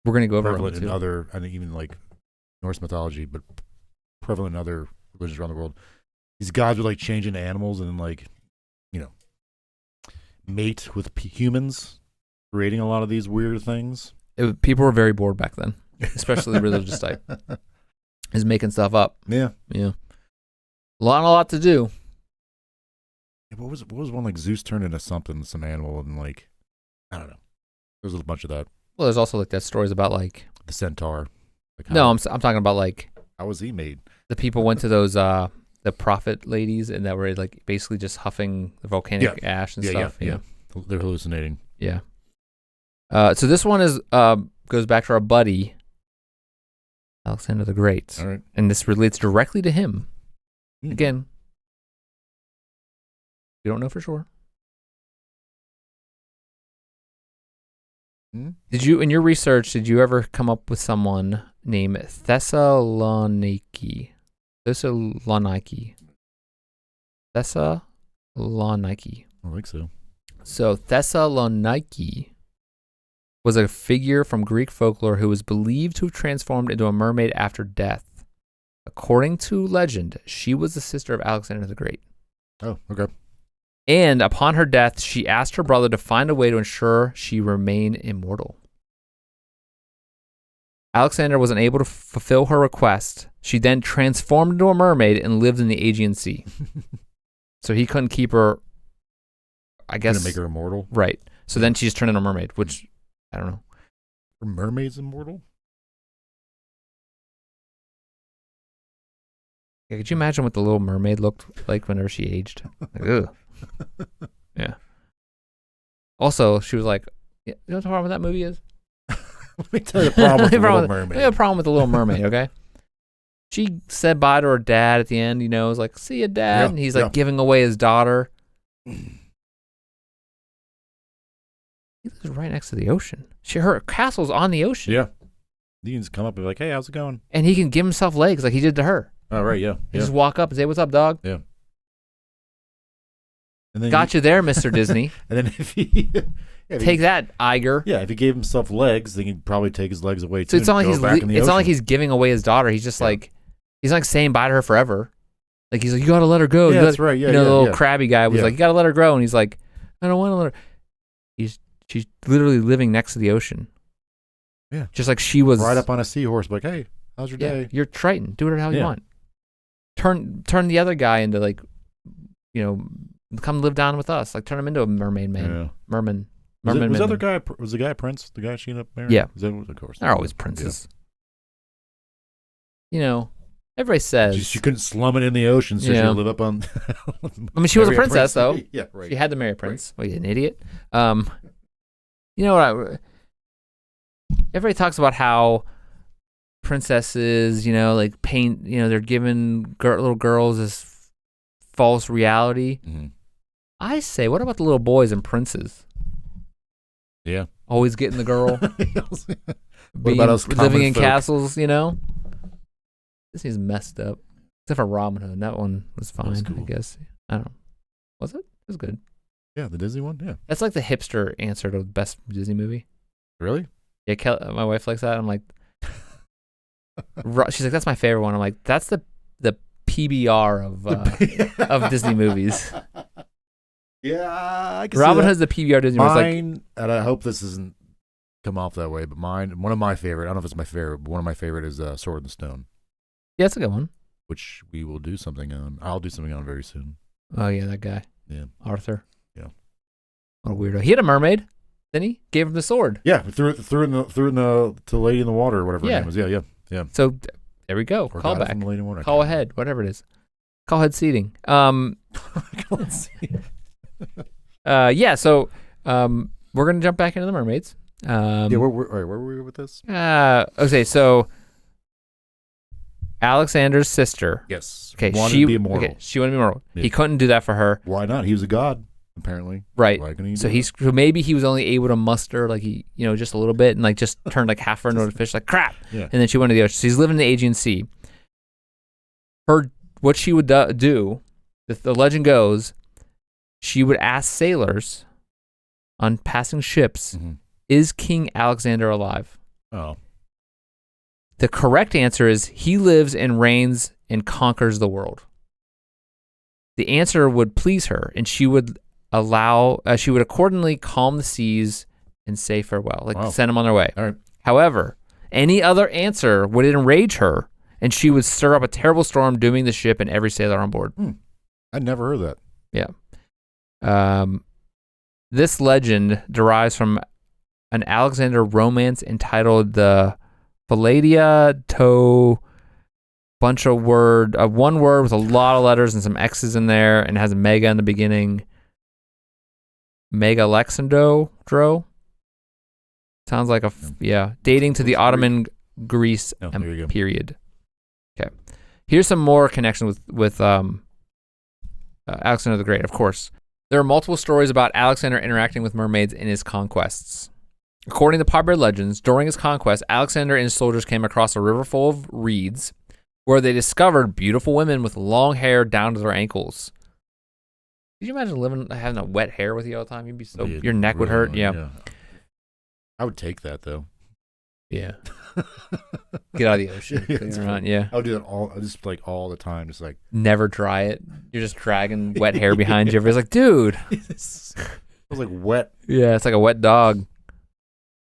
Speaker 1: we're gonna go over
Speaker 2: prevalent in other, I think even like Norse mythology, but prevalent in other religions around the world. These gods would like change into animals and like, you know, mate with humans, creating a lot of these weird things.
Speaker 1: People were very bored back then, especially the religious type. Is making stuff up.
Speaker 2: Yeah.
Speaker 1: A lot to do.
Speaker 2: Yeah, what was one like Zeus turned into something, some animal, and like, I don't know. There's a bunch of that.
Speaker 1: Well, there's also like that stories about like
Speaker 2: the centaur. Like
Speaker 1: no, I'm talking about like
Speaker 2: how was he made?
Speaker 1: The people went to those the prophet ladies and that were like basically just huffing the volcanic ash and stuff.
Speaker 2: Yeah. They're hallucinating.
Speaker 1: Yeah. So this one is goes back to our buddy Alexander the Great.
Speaker 2: All right.
Speaker 1: And this relates directly to him. Again, we don't know for sure. Did you, in your research, did you ever come up with someone named Thessaloniki? Thessaloniki.
Speaker 2: I think so.
Speaker 1: So Thessaloniki was a figure from Greek folklore who was believed to have transformed into a mermaid after death. According to legend, she was the sister of Alexander the Great.
Speaker 2: Oh, okay.
Speaker 1: And upon her death, she asked her brother to find a way to ensure she remain immortal. Alexander was unable to fulfill her request. She then transformed into a mermaid and lived in the Aegean Sea. So he couldn't keep her, I guess.
Speaker 2: Couldn't make her immortal?
Speaker 1: Right. So then she just turned into a mermaid, which, I don't know.
Speaker 2: Are mermaids immortal?
Speaker 1: Yeah, could you imagine what the little mermaid looked like whenever she aged? Like, ugh. Yeah. Also, she was like, you know what the problem with that movie is?
Speaker 2: Let me tell you the problem with the Little Mermaid.
Speaker 1: I have a problem with the Little Mermaid, okay? She said bye to her dad at the end, you know, was like, see ya, Dad.
Speaker 2: Yeah,
Speaker 1: and he's like giving away his daughter. He lives right next to the ocean. Her castle's on the ocean.
Speaker 2: Yeah. You can just come up and be like, hey, how's it going?
Speaker 1: And he can give himself legs like he did to her.
Speaker 2: Oh, right, yeah.
Speaker 1: He just walk up and say, what's up, dog?
Speaker 2: Yeah. And then
Speaker 1: Got you there, Mr. Disney.
Speaker 2: And then if he...
Speaker 1: Take that, Iger.
Speaker 2: Yeah, if he gave himself legs, then he'd probably take his legs away too.
Speaker 1: So it's not like he's giving away his daughter. He's just like, he's not saying bye to her forever. Like he's like, you gotta let her go.
Speaker 2: Yeah, that's right. Yeah,
Speaker 1: you know, the little crabby guy was like, you gotta let her go, and he's like, I don't want to let her. She's literally living next to the ocean.
Speaker 2: Yeah,
Speaker 1: just like she was
Speaker 2: right up on a seahorse. Like, hey, how's your day?
Speaker 1: You're Triton. Do it how you want. Turn the other guy into like, you know, come live down with us. Like turn him into a mermaid man. Yeah. Merman.
Speaker 2: Was the other guy? Was the guy a prince? The guy she ended up marrying?
Speaker 1: Yeah,
Speaker 2: of course.
Speaker 1: They're always princes. Yeah. You know, everybody says
Speaker 2: she couldn't slum it in the ocean, so she would live up on.
Speaker 1: I mean, she was a princess, though.
Speaker 2: Yeah, right.
Speaker 1: She had to marry a prince. Right. Well, you an idiot. You know what? Everybody talks about how princesses, you know, like paint. You know, they're giving little girls this false reality. Mm-hmm. I say, what about the little boys and princes?
Speaker 2: Yeah.
Speaker 1: Always getting the girl.
Speaker 2: What about us
Speaker 1: living in castles, you know? Disney's messed up. Except for Robin Hood. That one was fine, cool. I guess. I don't know. Was it? It was good.
Speaker 2: Yeah, the Disney one? Yeah.
Speaker 1: That's like the hipster answer to the best Disney movie.
Speaker 2: Really?
Speaker 1: Yeah, my wife likes that. I'm like... She's like, that's my favorite one. I'm like, that's the PBR of Disney movies.
Speaker 2: Yeah, I can
Speaker 1: Robin Hood's the PBR Disney.
Speaker 2: Mine, and I hope this doesn't come off that way, but mine, one of my favorite, I don't know if it's my favorite, but one of my favorite is Sword in the Stone.
Speaker 1: Yeah, that's a good one.
Speaker 2: Which we will do something on. I'll do something on very soon.
Speaker 1: Oh, yeah, that guy.
Speaker 2: Yeah.
Speaker 1: Arthur.
Speaker 2: Yeah.
Speaker 1: What a weirdo. He had a mermaid, didn't he? Gave him the sword.
Speaker 2: Yeah, threw it in the to Lady in the Water or whatever her name was. Yeah.
Speaker 1: So there we go. Call back. Call ahead, whatever it is. Call ahead seating. Yeah, so we're going to jump back into the mermaids.
Speaker 2: Where were we with this?
Speaker 1: Okay, so Alexander's sister.
Speaker 2: Yes.
Speaker 1: Okay,
Speaker 2: wanted to be immortal.
Speaker 1: Okay, she wanted to be immortal. Yeah. He couldn't do that for her.
Speaker 2: Why not? He was a god, apparently.
Speaker 1: Right. So maybe he was only able to muster like just a little bit and like just turned like half her into a fish, like crap.
Speaker 2: Yeah.
Speaker 1: And then she went to the ocean. So he's living in the Aegean Sea. what she would do, the legend goes, she would ask sailors on passing ships, is King Alexander alive?
Speaker 2: Oh.
Speaker 1: The correct answer is he lives and reigns and conquers the world. The answer would please her, and she would accordingly calm the seas and say farewell, send them on their way.
Speaker 2: All right.
Speaker 1: However, any other answer would enrage her, and she would stir up a terrible storm, dooming the ship and every sailor on board.
Speaker 2: I'd never heard that.
Speaker 1: Yeah. This legend derives from an Alexander romance entitled the Philadia to one word with a lot of letters and some X's in there, and has a mega in the beginning. Mega Alexandro. Sounds like dating to the Ottoman Greece period. Okay. Here's some more connection with Alexander the Great, of course. There are multiple stories about Alexander interacting with mermaids in his conquests. According to popular legends, during his conquest, Alexander and his soldiers came across a river full of reeds where they discovered beautiful women with long hair down to their ankles. Could you imagine having a wet hair with you all the time? You'd be your neck would hurt. Yeah.
Speaker 2: I would take that though.
Speaker 1: Yeah. Get out of the ocean.
Speaker 2: I would do that all the time. Just like
Speaker 1: never dry it. You're just dragging wet hair behind you. Everybody's like, dude.
Speaker 2: It was like wet.
Speaker 1: Yeah, it's like a wet dog.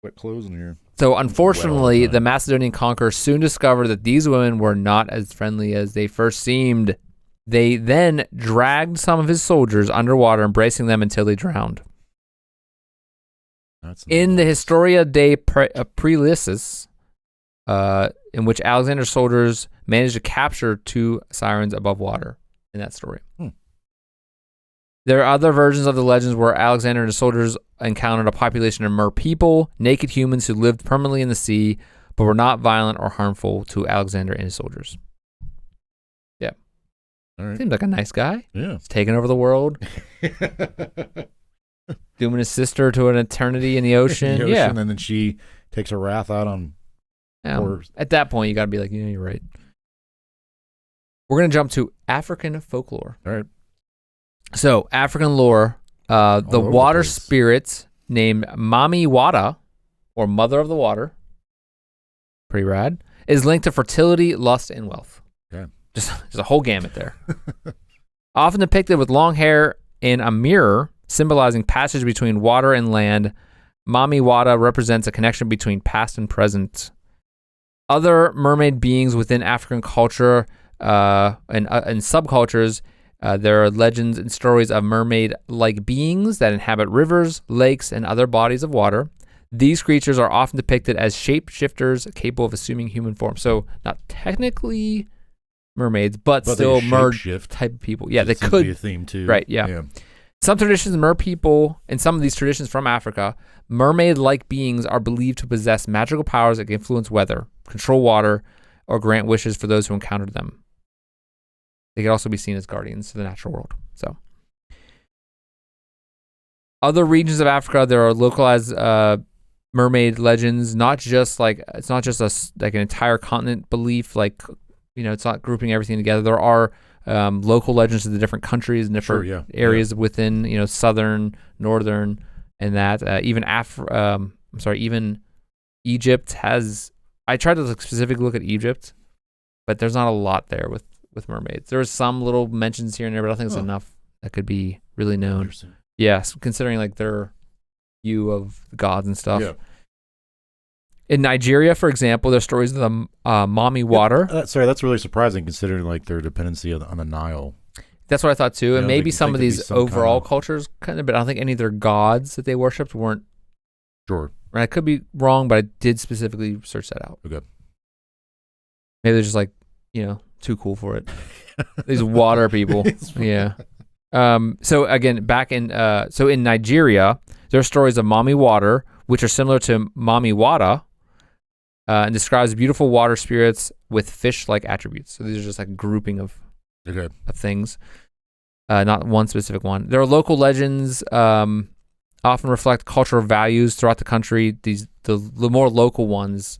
Speaker 2: Wet clothes in here.
Speaker 1: So unfortunately, the Macedonian conquerors soon discovered that these women were not as friendly as they first seemed. They then dragged some of his soldiers underwater, embracing them until they drowned. In the Historia de Prelisis, in which Alexander's soldiers managed to capture 2 sirens above water in that story. There are other versions of the legends where Alexander and his soldiers encountered a population of mer people, naked humans who lived permanently in the sea, but were not violent or harmful to Alexander and his soldiers. Yeah.
Speaker 2: All right.
Speaker 1: Seems like a nice guy.
Speaker 2: Yeah.
Speaker 1: He's taking over the world. Dooming his sister to an eternity in the ocean. Yeah.
Speaker 2: And then she takes her wrath out on...
Speaker 1: At that point, you got to be like, you're right. We're going to jump to African folklore.
Speaker 2: All right.
Speaker 1: So, African lore, the water spirit named Mami Wata, or Mother of the Water, pretty rad, is linked to fertility, lust, and wealth.
Speaker 2: Okay.
Speaker 1: Just a whole gamut there. Often depicted with long hair and a mirror symbolizing passage between water and land, Mami Wata represents a connection between past and present. Other mermaid beings within African culture and subcultures, there are legends and stories of mermaid-like beings that inhabit rivers, lakes, and other bodies of water. These creatures are often depicted as shapeshifters capable of assuming human form. So not technically mermaids, but still mer type of people. Yeah, they could
Speaker 2: be a theme too.
Speaker 1: Right, yeah. Some traditions, mer people, and some of these traditions from Africa, mermaid-like beings are believed to possess magical powers that can influence weather, control water, or grant wishes for those who encountered them. They could also be seen as guardians to the natural world. So, other regions of Africa, there are localized mermaid legends. It's not just an entire continent belief. It's not grouping everything together. There are local legends of the different countries and different areas within, southern, northern, and that. Even Egypt has. I tried to specifically look at Egypt, but there's not a lot there with mermaids. There's some little mentions here and there, but I think it's enough that could be really known. Yes, considering their view of gods and stuff. Yeah. In Nigeria, for example, there's stories of the Mami Water.
Speaker 2: That's really surprising considering their dependency on the Nile.
Speaker 1: That's what I thought too. And maybe some of these overall cultures but I don't think any of their gods that they worshipped weren't.
Speaker 2: Sure.
Speaker 1: And I could be wrong, but I did specifically search that out.
Speaker 2: Okay.
Speaker 1: Maybe they're just too cool for it. These water people. Yeah. So again, in Nigeria, there are stories of Mami Water, which are similar to Mami Wata, and describes beautiful water spirits with fish-like attributes. So these are just a grouping of things, not one specific one. There are local legends, often reflect cultural values throughout the country. The more local ones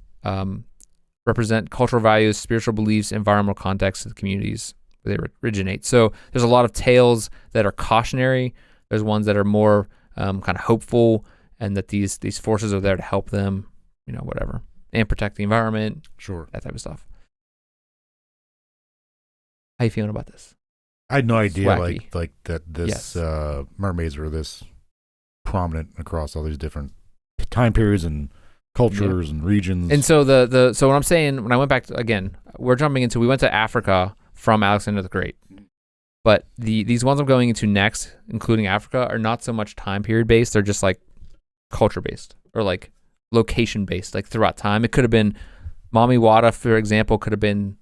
Speaker 1: represent cultural values, spiritual beliefs, environmental contexts of the communities where they originate. So there's a lot of tales that are cautionary. There's ones that are more kind of hopeful, and that these forces are there to help them, whatever, and protect the environment.
Speaker 2: Sure.
Speaker 1: That type of stuff. How you feeling about this?
Speaker 2: I had no idea like that this mermaids were this prominent across all these different time periods and cultures and regions.
Speaker 1: And so so what I'm saying, when I went back to, again, we went to Africa from Alexander the Great. But these ones I'm going into next, including Africa, are not so much time period based. They're just like culture based or like location based, like throughout time. It could have been Mami Wata, for example, could have been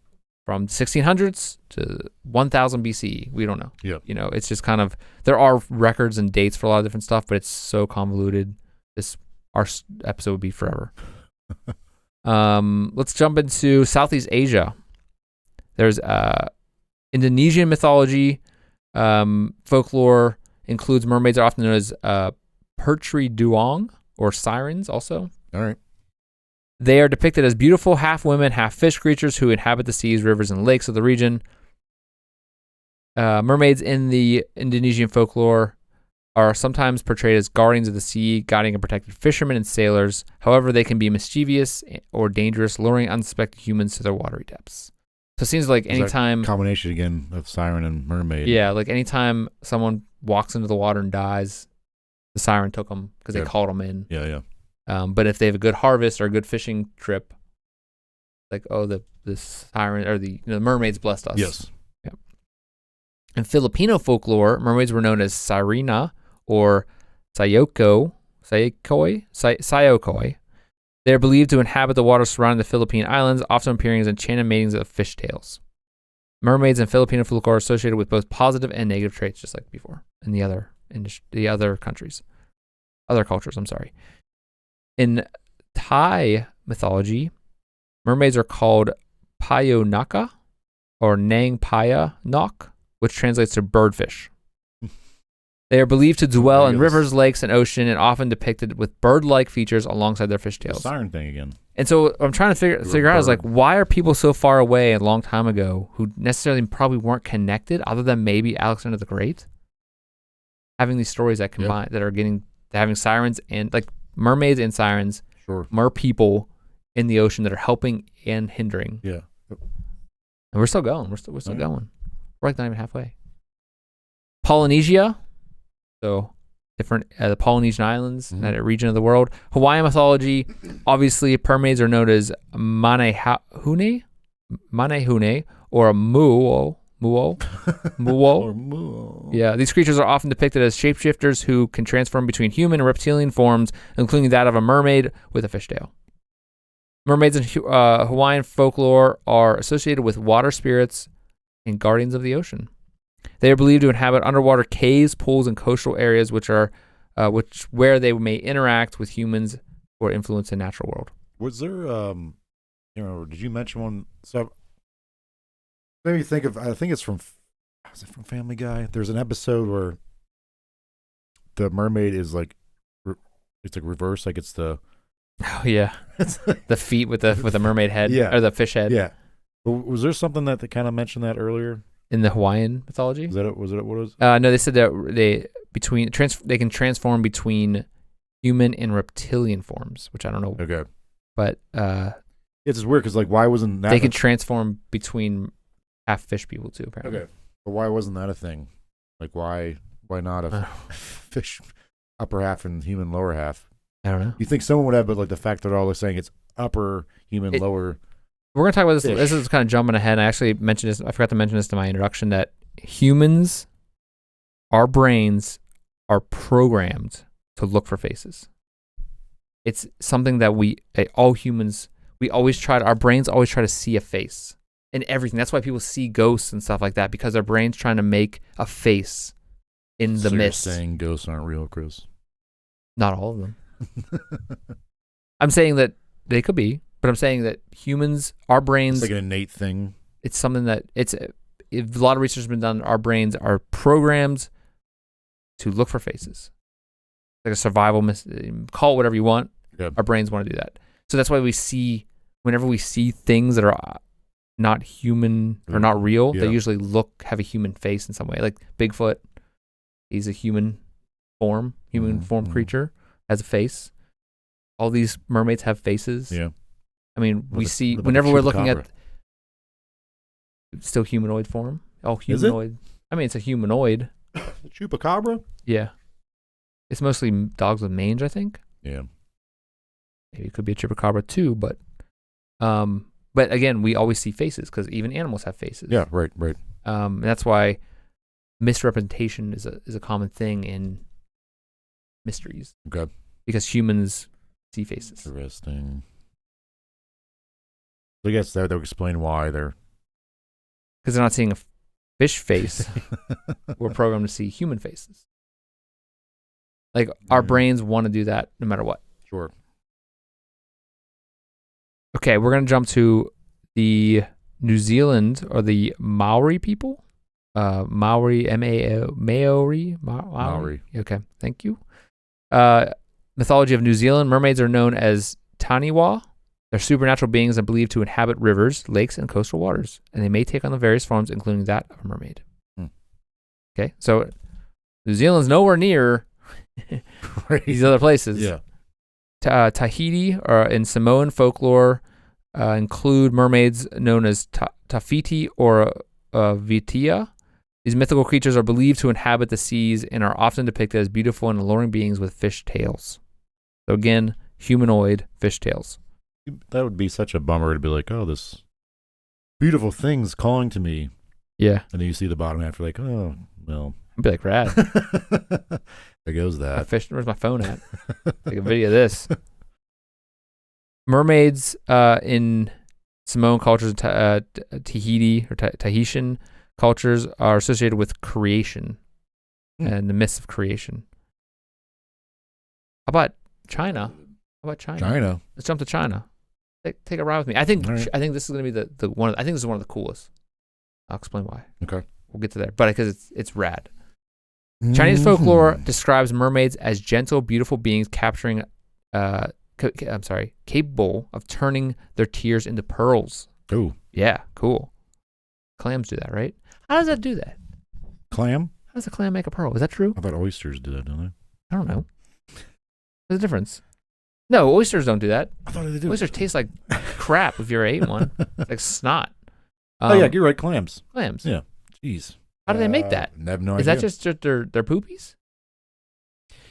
Speaker 1: from 1600s to 1000 BC. We don't know.
Speaker 2: Yeah.
Speaker 1: It's just kind of, there are records and dates for a lot of different stuff, but it's so convoluted. Our episode would be forever. Let's jump into Southeast Asia. There's Indonesian mythology, folklore includes mermaids are often known as Putri Duong or sirens also.
Speaker 2: All right.
Speaker 1: They are depicted as beautiful half women, half fish creatures who inhabit the seas, rivers, and lakes of the region. Mermaids in the Indonesian folklore are sometimes portrayed as guardians of the sea, guiding and protecting fishermen and sailors. However, they can be mischievous or dangerous, luring unsuspecting humans to their watery depths. So it seems like anytime...
Speaker 2: combination again of siren and mermaid.
Speaker 1: Yeah, like anytime someone walks into the water and dies, the siren took them because they called them in.
Speaker 2: Yeah.
Speaker 1: But if they have a good harvest or a good fishing trip, like, the siren or the mermaids blessed us.
Speaker 2: Yes.
Speaker 1: Yeah. In Filipino folklore, mermaids were known as Sirena or Sayokoi. They are believed to inhabit the waters surrounding the Philippine Islands, often appearing as enchanted maidens of fishtails. Mermaids in Filipino folklore are associated with both positive and negative traits, just like before in the other cultures. In Thai mythology, mermaids are called Payonaka or Nang Paya Nok, which translates to birdfish. They are believed to dwell in rivers, lakes, and ocean, and often depicted with bird-like features alongside their fishtails.
Speaker 2: The siren thing again.
Speaker 1: And so what I'm trying to figure out is like, why are people so far away a long time ago who necessarily probably weren't connected, other than maybe Alexander the Great, having these stories that combine that are having sirens and like mermaids and sirens, mer people in the ocean that are helping and hindering.
Speaker 2: Yeah.
Speaker 1: And we're still going. We're still going. We're like not even halfway. Polynesia. So different, the Polynesian Islands, that region of the world. Hawaiian mythology, obviously, mermaids are known as manehune, or a muo. Yeah, these creatures are often depicted as shapeshifters who can transform between human and reptilian forms, including that of a mermaid with a fishtail. Mermaids in Hawaiian folklore are associated with water spirits and guardians of the ocean. They are believed to inhabit underwater caves, pools, and coastal areas, where they may interact with humans or influence the natural world.
Speaker 2: Was there, did you mention one? So, maybe think of, I think it's from Family Guy? There's an episode where the mermaid is like, it's like reverse, like it's the...
Speaker 1: Oh, yeah. The feet with the mermaid head, or the fish head.
Speaker 2: Yeah. Was there something that kind of mentioned that earlier?
Speaker 1: In the Hawaiian mythology?
Speaker 2: Was it what it was?
Speaker 1: No, they said that they can transform between human and reptilian forms, which I don't know.
Speaker 2: Okay.
Speaker 1: But
Speaker 2: it's just weird because like why wasn't that
Speaker 1: they could transform between half fish people too, apparently.
Speaker 2: Okay. But why wasn't that a thing? Like why not a fish upper half and human lower half?
Speaker 1: I don't know.
Speaker 2: You think someone would have, but like the fact that they're all saying it's upper human, lower.
Speaker 1: We're going to talk about this. Fish. This is kind of jumping ahead. I actually mentioned this. I forgot to mention this in my introduction that humans, our brains are programmed to look for faces. It's something that all humans, our brains always try to see a face in everything. That's why people see ghosts and stuff like that, because their brain's trying to make a face in the mist.
Speaker 2: You're saying ghosts aren't real, Chris?
Speaker 1: Not all of them. I'm saying that they could be. But I'm saying that humans, our brains...
Speaker 2: It's like an innate thing.
Speaker 1: It's something that... a lot of research has been done. Our brains are programmed to look for faces. Like a survival... Call it whatever you want.
Speaker 2: Yeah.
Speaker 1: Our brains want to do that. So that's why we see whenever we see things that are not human or not real, they usually have a human face in some way. Like Bigfoot, he's a human form creature, has a face. All these mermaids have faces.
Speaker 2: Yeah.
Speaker 1: I mean, we see whenever we're looking at still humanoid form. Oh, humanoid. I mean, it's a humanoid.
Speaker 2: Chupacabra?
Speaker 1: Yeah. It's mostly dogs with mange, I think.
Speaker 2: Yeah.
Speaker 1: Maybe it could be a chupacabra too, but again, we always see faces because even animals have faces.
Speaker 2: Yeah, right.
Speaker 1: And that's why misrepresentation is a common thing in mysteries.
Speaker 2: Okay.
Speaker 1: Because humans see faces.
Speaker 2: Interesting. I guess that would explain why they're...
Speaker 1: Because they're not seeing a fish face. We're programmed to see human faces. Like, our brains want to do that no matter what.
Speaker 2: Sure.
Speaker 1: Okay, we're going to jump to the New Zealand or the Maori people. Maori, Maori. Okay, thank you. Mythology of New Zealand. Mermaids are known as Taniwha. They're supernatural beings and believed to inhabit rivers, lakes, and coastal waters, and they may take on the various forms, including that of a mermaid. Okay, so New Zealand's nowhere near these other places.
Speaker 2: Yeah.
Speaker 1: Tahiti in Samoan folklore include mermaids known as Tafiti or Vitia. These mythical creatures are believed to inhabit the seas and are often depicted as beautiful and alluring beings with fish tails. So again, humanoid fish tails.
Speaker 2: That would be such a bummer to be like, oh, this beautiful thing's calling to me.
Speaker 1: Yeah.
Speaker 2: And then you see the bottom half, you're like, oh, well.
Speaker 1: I'd be like, rad.
Speaker 2: There goes that.
Speaker 1: Where's my phone at? Take a video of this. Mermaids in Samoan cultures, Tahiti or Tahitian cultures are associated with creation and the myths of creation. How about China?
Speaker 2: China.
Speaker 1: Let's jump to China. Take a ride with me. I think this is going to be the one. I think this is one of the coolest. I'll explain why.
Speaker 2: Okay.
Speaker 1: We'll get to there, but because it's rad. Chinese folklore describes mermaids as gentle, beautiful beings capable of turning their tears into pearls.
Speaker 2: Oh.
Speaker 1: Yeah, cool. Clams do that, right? How does that do that?
Speaker 2: Clam?
Speaker 1: How does a clam make a pearl? Is that true?
Speaker 2: I thought oysters do that, don't they?
Speaker 1: I don't know. There's a difference. No, oysters don't do that.
Speaker 2: I thought they do.
Speaker 1: Oysters taste like crap if you ever ate one. It's like snot.
Speaker 2: Yeah, you're right. Clams.
Speaker 1: Yeah.
Speaker 2: Jeez.
Speaker 1: How do they make that?
Speaker 2: I have no idea.
Speaker 1: Is that just their poopies?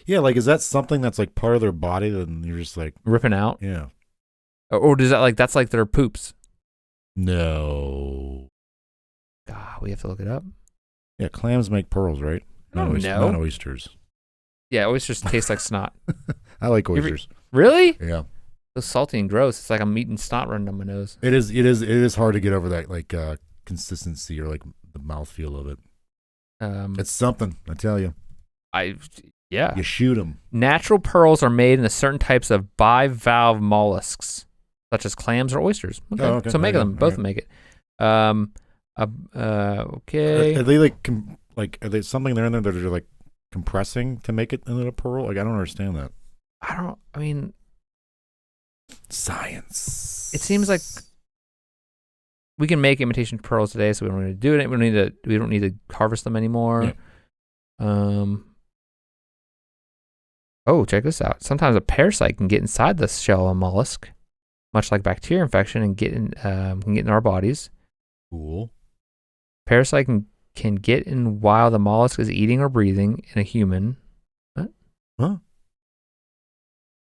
Speaker 2: Yeah, like, is that something that's like part of their body that you're just like
Speaker 1: ripping out?
Speaker 2: Yeah.
Speaker 1: Or does that that's like their poops?
Speaker 2: No.
Speaker 1: God, we have to look it up.
Speaker 2: Yeah, clams make pearls, right?
Speaker 1: No.
Speaker 2: Not oysters.
Speaker 1: Yeah, oysters taste like snot.
Speaker 2: I like oysters.
Speaker 1: Really?
Speaker 2: Yeah.
Speaker 1: It's salty and gross. It's like I'm eating snot running down my nose.
Speaker 2: It is hard to get over that like consistency or like the mouthfeel of it. It's something, I tell you.
Speaker 1: Yeah.
Speaker 2: You shoot them.
Speaker 1: Natural pearls are made in certain types of bivalve mollusks, such as clams or oysters. Okay.
Speaker 2: Oh, okay.
Speaker 1: So make them. Both make it. Okay.
Speaker 2: Are they are they something there in there that are like compressing to make it into a pearl? Like, I don't understand that.
Speaker 1: I mean,
Speaker 2: science.
Speaker 1: It seems like we can make imitation pearls today, so we don't need to do it. We don't need to harvest them anymore. Yeah. Oh, check this out. Sometimes a parasite can get inside the shell of a mollusk, much like bacteria infection, and can get in our bodies.
Speaker 2: Cool.
Speaker 1: Parasite can get in while the mollusk is eating or breathing in a human. What?
Speaker 2: Huh?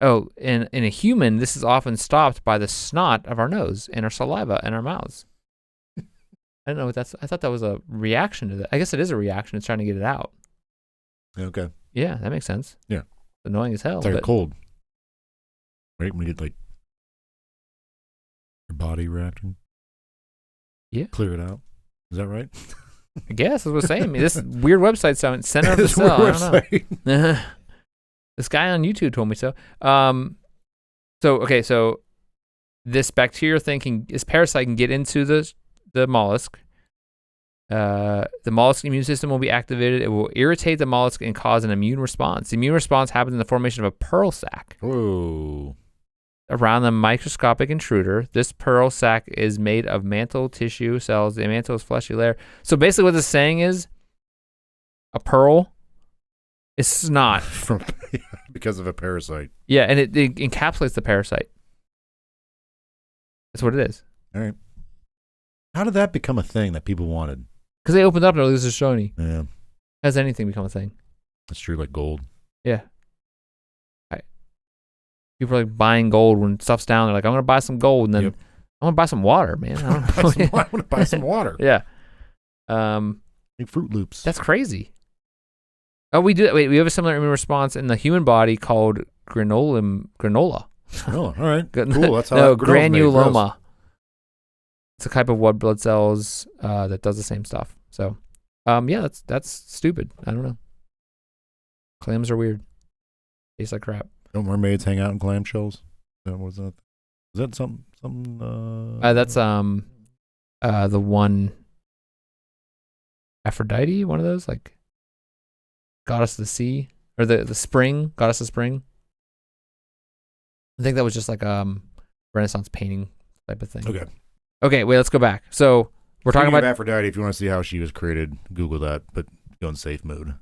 Speaker 1: Oh, in a human, this is often stopped by the snot of our nose and our saliva and our mouths. I don't know what that's. I thought that was a reaction to that. I guess it is a reaction. It's trying to get it out.
Speaker 2: Okay.
Speaker 1: Yeah, that makes sense.
Speaker 2: Yeah.
Speaker 1: It's annoying as hell.
Speaker 2: It's like cold. Right? When you get like your body reacting.
Speaker 1: Yeah.
Speaker 2: Clear it out. Is that right?
Speaker 1: I guess that's what I'm saying. I mean, this weird website sound center of the cell. I don't know. This guy on YouTube told me so. So this bacteria this parasite can get into the mollusk. The mollusk immune system will be activated. It will irritate the mollusk and cause an immune response. The immune response happens in the formation of a pearl sac.
Speaker 2: Whoa.
Speaker 1: around the microscopic intruder. This pearl sac is made of mantle tissue cells. The mantle is fleshy layer. So basically what this is saying is a pearl is snot.
Speaker 2: Because of a parasite.
Speaker 1: Yeah, and it encapsulates the parasite. That's what it is.
Speaker 2: All right. How did that become a thing that people wanted?
Speaker 1: Because they opened up and this is shiny.
Speaker 2: Yeah.
Speaker 1: Has anything become a thing?
Speaker 2: That's true, like gold.
Speaker 1: Yeah. People are like buying gold when stuff's down. They're like, I'm going to buy some gold, and then I want to buy some water, man. I want
Speaker 2: to buy some water.
Speaker 1: Yeah.
Speaker 2: Like Fruit Loops.
Speaker 1: That's crazy. Oh, we do. Wait, we have a similar immune response in the human body called granola.
Speaker 2: Oh, all right. Cool. That's how
Speaker 1: granuloma. It's a type of white blood cells that does the same stuff. So, yeah, that's stupid. I don't know. Clams are weird. Taste like crap.
Speaker 2: Don't mermaids hang out in clamshells? Was that something?
Speaker 1: That's the one Aphrodite, one of those, like goddess of the sea, or the spring, goddess of spring. I think that was just like Renaissance painting type of thing. Okay, wait, let's go back. So we're talking about
Speaker 2: Aphrodite. If you want to see how she was created, Google that, but go in safe mode.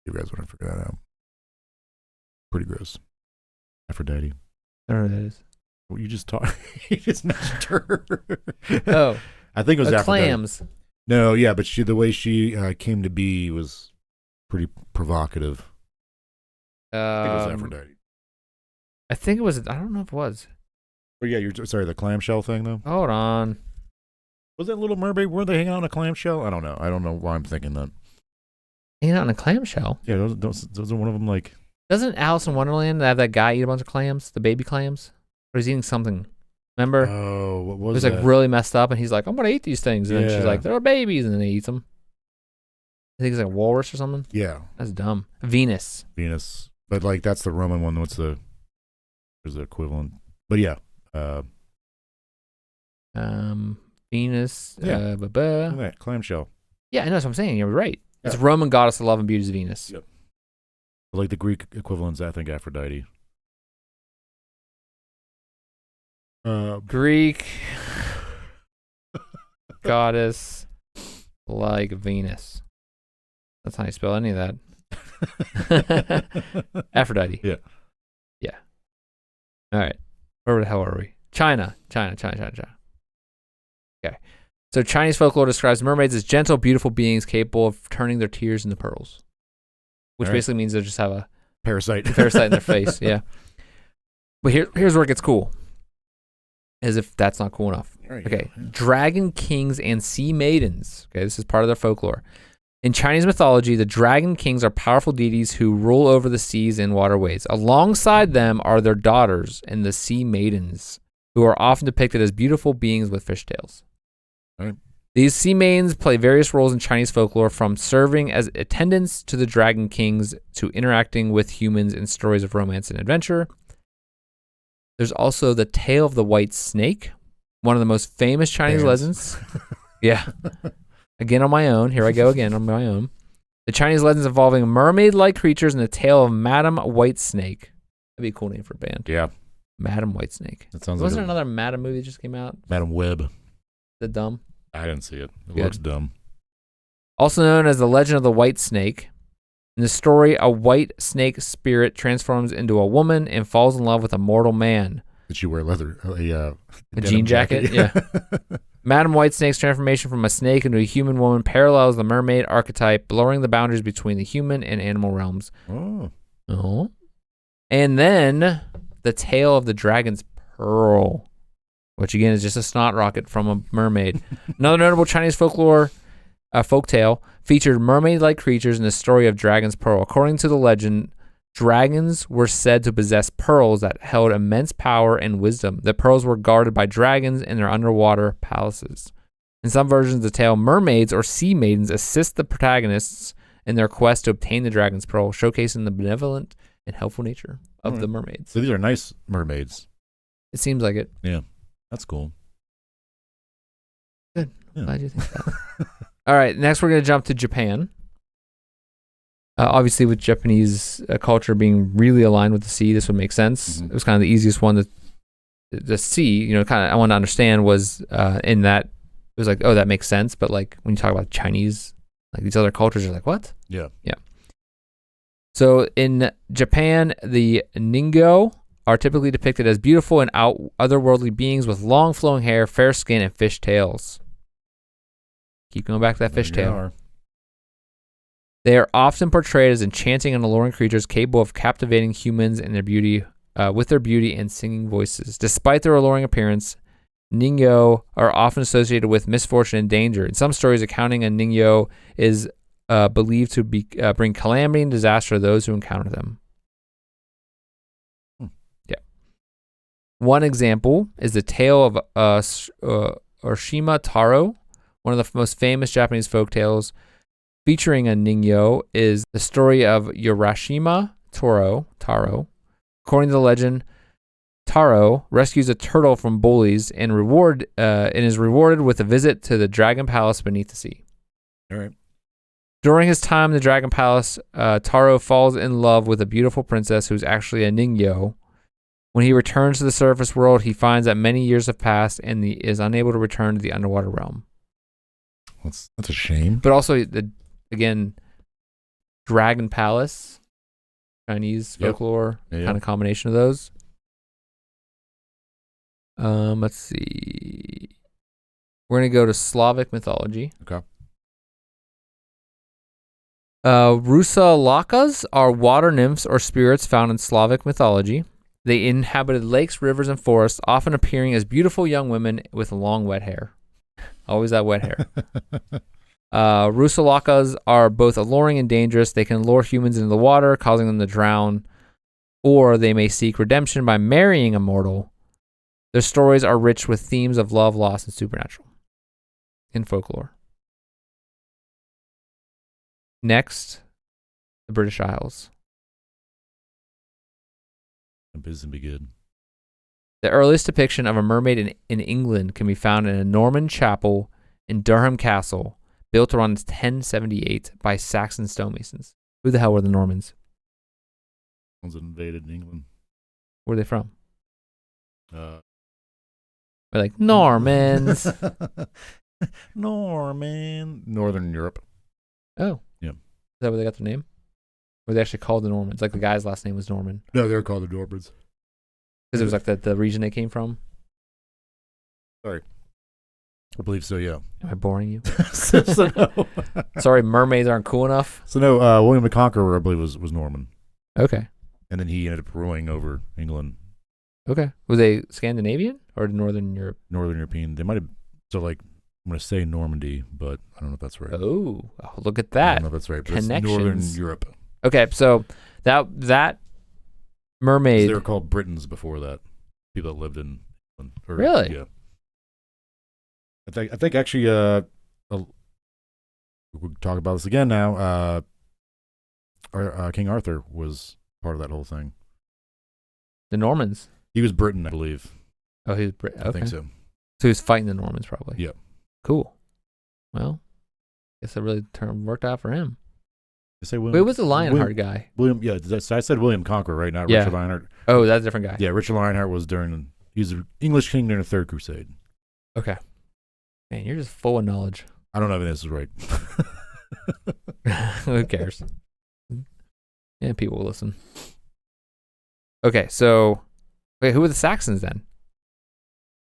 Speaker 2: You guys want to figure that out. Pretty gross. Aphrodite.
Speaker 1: I don't know who that is.
Speaker 2: Well, you just mentioned her.
Speaker 1: Oh.
Speaker 2: I think it was Aphrodite.
Speaker 1: Clams.
Speaker 2: No, yeah, but the way she came to be was pretty provocative. I think it was Aphrodite.
Speaker 1: I think it was. I don't know if it was.
Speaker 2: Oh yeah, you're sorry. The clamshell thing though.
Speaker 1: Hold on.
Speaker 2: Was that Little Mermaid? Were they hanging out on a clamshell? I don't know. I don't know why I'm thinking that.
Speaker 1: Hanging out on a clamshell.
Speaker 2: Yeah, those are one of them. Like,
Speaker 1: doesn't Alice in Wonderland have that guy eat a bunch of clams, the baby clams? Or he's eating something. Remember?
Speaker 2: Oh, what was
Speaker 1: it? Was
Speaker 2: that?
Speaker 1: Like really messed up, and he's like, "I'm gonna eat these things," and then she's like, "They're babies," and then he eats them. I think it's like a walrus or something.
Speaker 2: Yeah,
Speaker 1: that's dumb. Venus,
Speaker 2: but like that's the Roman one. There's the equivalent, but yeah.
Speaker 1: Venus.
Speaker 2: Yeah. Look at that clamshell.
Speaker 1: Yeah, I know what I'm saying. You're right. It's Roman goddess of love and beauty is Venus.
Speaker 2: Yep. Like the Greek equivalent's, I think, Aphrodite.
Speaker 1: Greek goddess like Venus. That's how you spell any of that. Aphrodite.
Speaker 2: Yeah.
Speaker 1: Yeah. All right. Where the hell are we? China. Okay. So Chinese folklore describes mermaids as gentle, beautiful beings capable of turning their tears into pearls. Which basically means they just have a
Speaker 2: parasite
Speaker 1: in their face. Yeah. But here's where it gets cool. As if that's not cool enough. Okay. Yeah. Dragon kings and sea maidens. Okay, this is part of their folklore. In Chinese mythology, the dragon kings are powerful deities who rule over the seas and waterways. Alongside them are their daughters and the sea maidens, who are often depicted as beautiful beings with fishtails.
Speaker 2: Right.
Speaker 1: These sea maidens play various roles in Chinese folklore, from serving as attendants to the dragon kings to interacting with humans in stories of romance and adventure. There's also the tale of the white snake, one of the most famous Chinese legends. Yeah. Again on my own. Here I go again on my own. The Chinese legends involving mermaid-like creatures and the tale of Madam White Snake. That'd be a cool name for a band.
Speaker 2: Yeah.
Speaker 1: Madam White Snake.
Speaker 2: That sounds
Speaker 1: Wasn't there another Madam movie that just came out?
Speaker 2: Madam Web.
Speaker 1: Is it dumb?
Speaker 2: I didn't see it. It looks dumb.
Speaker 1: Also known as the Legend of the White Snake. In the story, a white snake spirit transforms into a woman and falls in love with a mortal man.
Speaker 2: Did she wear a
Speaker 1: jean jacket? Yeah. Madam White Snake's transformation from a snake into a human woman parallels the mermaid archetype, blurring the boundaries between the human and animal realms. Oh. And then the tale of the dragon's pearl, which again is just a snot rocket from a mermaid. Another notable Chinese folklore folktale featured mermaid-like creatures in the story of Dragon's Pearl. According to the legend, dragons were said to possess pearls that held immense power and wisdom. The pearls were guarded by dragons in their underwater palaces. In some versions of the tale, mermaids or sea maidens assist the protagonists in their quest to obtain the dragon's pearl, showcasing the benevolent and helpful nature of the mermaids.
Speaker 2: So these are nice mermaids.
Speaker 1: It seems like it.
Speaker 2: Yeah, that's cool.
Speaker 1: Good. Yeah. Glad you think that. All right, next we're going to jump to Japan. Obviously, with Japanese culture being really aligned with the sea, this would make sense. It was kind of the easiest one to see. Kind of I want to understand was in that it was like, oh, that makes sense. But like when you talk about Chinese, like these other cultures, you're like, what?
Speaker 2: Yeah.
Speaker 1: So in Japan, the Ningyo are typically depicted as beautiful and otherworldly beings with long flowing hair, fair skin, and fish tails. Keep going back to that fish tail. They are often portrayed as enchanting and alluring creatures capable of captivating humans in their beauty, with their beauty and singing voices. Despite their alluring appearance, Ningyo are often associated with misfortune and danger. In some stories, accounting a Ningyo is believed to bring calamity and disaster to those who encounter them. Yeah. One example is the tale of Urashima Taro, one of the most famous Japanese folk tales. Featuring a Ningyo is the story of Urashima Taro. According to the legend, Taro rescues a turtle from bullies and is rewarded with a visit to the Dragon Palace beneath the sea.
Speaker 2: All right.
Speaker 1: During his time in the Dragon Palace, Taro falls in love with a beautiful princess who's actually a Ningyo. When he returns to the surface world, he finds that many years have passed and he is unable to return to the underwater realm.
Speaker 2: That's a shame.
Speaker 1: But also, again, Dragon Palace, Chinese folklore, kind of combination of those. Let's see. We're going to go to Slavic mythology.
Speaker 2: Okay.
Speaker 1: Rusalakas are water nymphs or spirits found in Slavic mythology. They inhabited lakes, rivers, and forests, often appearing as beautiful young women with long wet hair. Always that wet hair. Rusalakas are both alluring and dangerous. They can lure humans into the water, causing them to drown, or they may seek redemption by marrying a mortal. Their stories are rich with themes of love, loss, and supernatural in folklore. Next, the British Isles.
Speaker 2: This will be good.
Speaker 1: The earliest depiction of a mermaid in England can be found in a Norman chapel in Durham Castle, built around 1078 by Saxon stonemasons. Who the hell were the Normans?
Speaker 2: Ones that invaded England.
Speaker 1: Where are they from? We're like, Normans.
Speaker 2: Northern Europe.
Speaker 1: Oh.
Speaker 2: Yeah.
Speaker 1: Is that where they got their name? Or they actually called the Normans? Like the guy's last name was Norman.
Speaker 2: No, they were called the Normans.
Speaker 1: Because it was like the region they came from?
Speaker 2: Sorry. I believe so, yeah.
Speaker 1: Am I boring you?
Speaker 2: so no.
Speaker 1: Sorry, mermaids aren't cool enough?
Speaker 2: So no, William the Conqueror, I believe, was Norman.
Speaker 1: Okay.
Speaker 2: And then he ended up ruling over England.
Speaker 1: Okay. Were they Scandinavian or Northern Europe?
Speaker 2: Northern European. They might have, so like, I'm going to say Normandy, but I don't know if that's right.
Speaker 1: Oh, look at that.
Speaker 2: I don't know if that's right, but
Speaker 1: Connections.
Speaker 2: it's Northern Europe.
Speaker 1: Okay, so that mermaid.
Speaker 2: They were called Britons before that. People that lived in England.
Speaker 1: Really?
Speaker 2: Yeah. I think actually, we'll talk about this again now. King Arthur was part of that whole thing.
Speaker 1: The Normans.
Speaker 2: He was Britain, I believe.
Speaker 1: Oh, he was Britain. Okay.
Speaker 2: I think so.
Speaker 1: So he was fighting the Normans, probably.
Speaker 2: Yeah.
Speaker 1: Cool. Well, guess that really worked out for him.
Speaker 2: William,
Speaker 1: Wait, who was the Lionheart guy?
Speaker 2: William, yeah, I said William Conqueror, right? Not Richard Lionheart.
Speaker 1: Oh, that's a different guy.
Speaker 2: Yeah, Richard Lionheart was he was the English king during the Third Crusade.
Speaker 1: Okay. Man, you're just full of knowledge.
Speaker 2: I don't know if this is right.
Speaker 1: Who cares? Yeah, people will listen. Okay, so who were the Saxons then?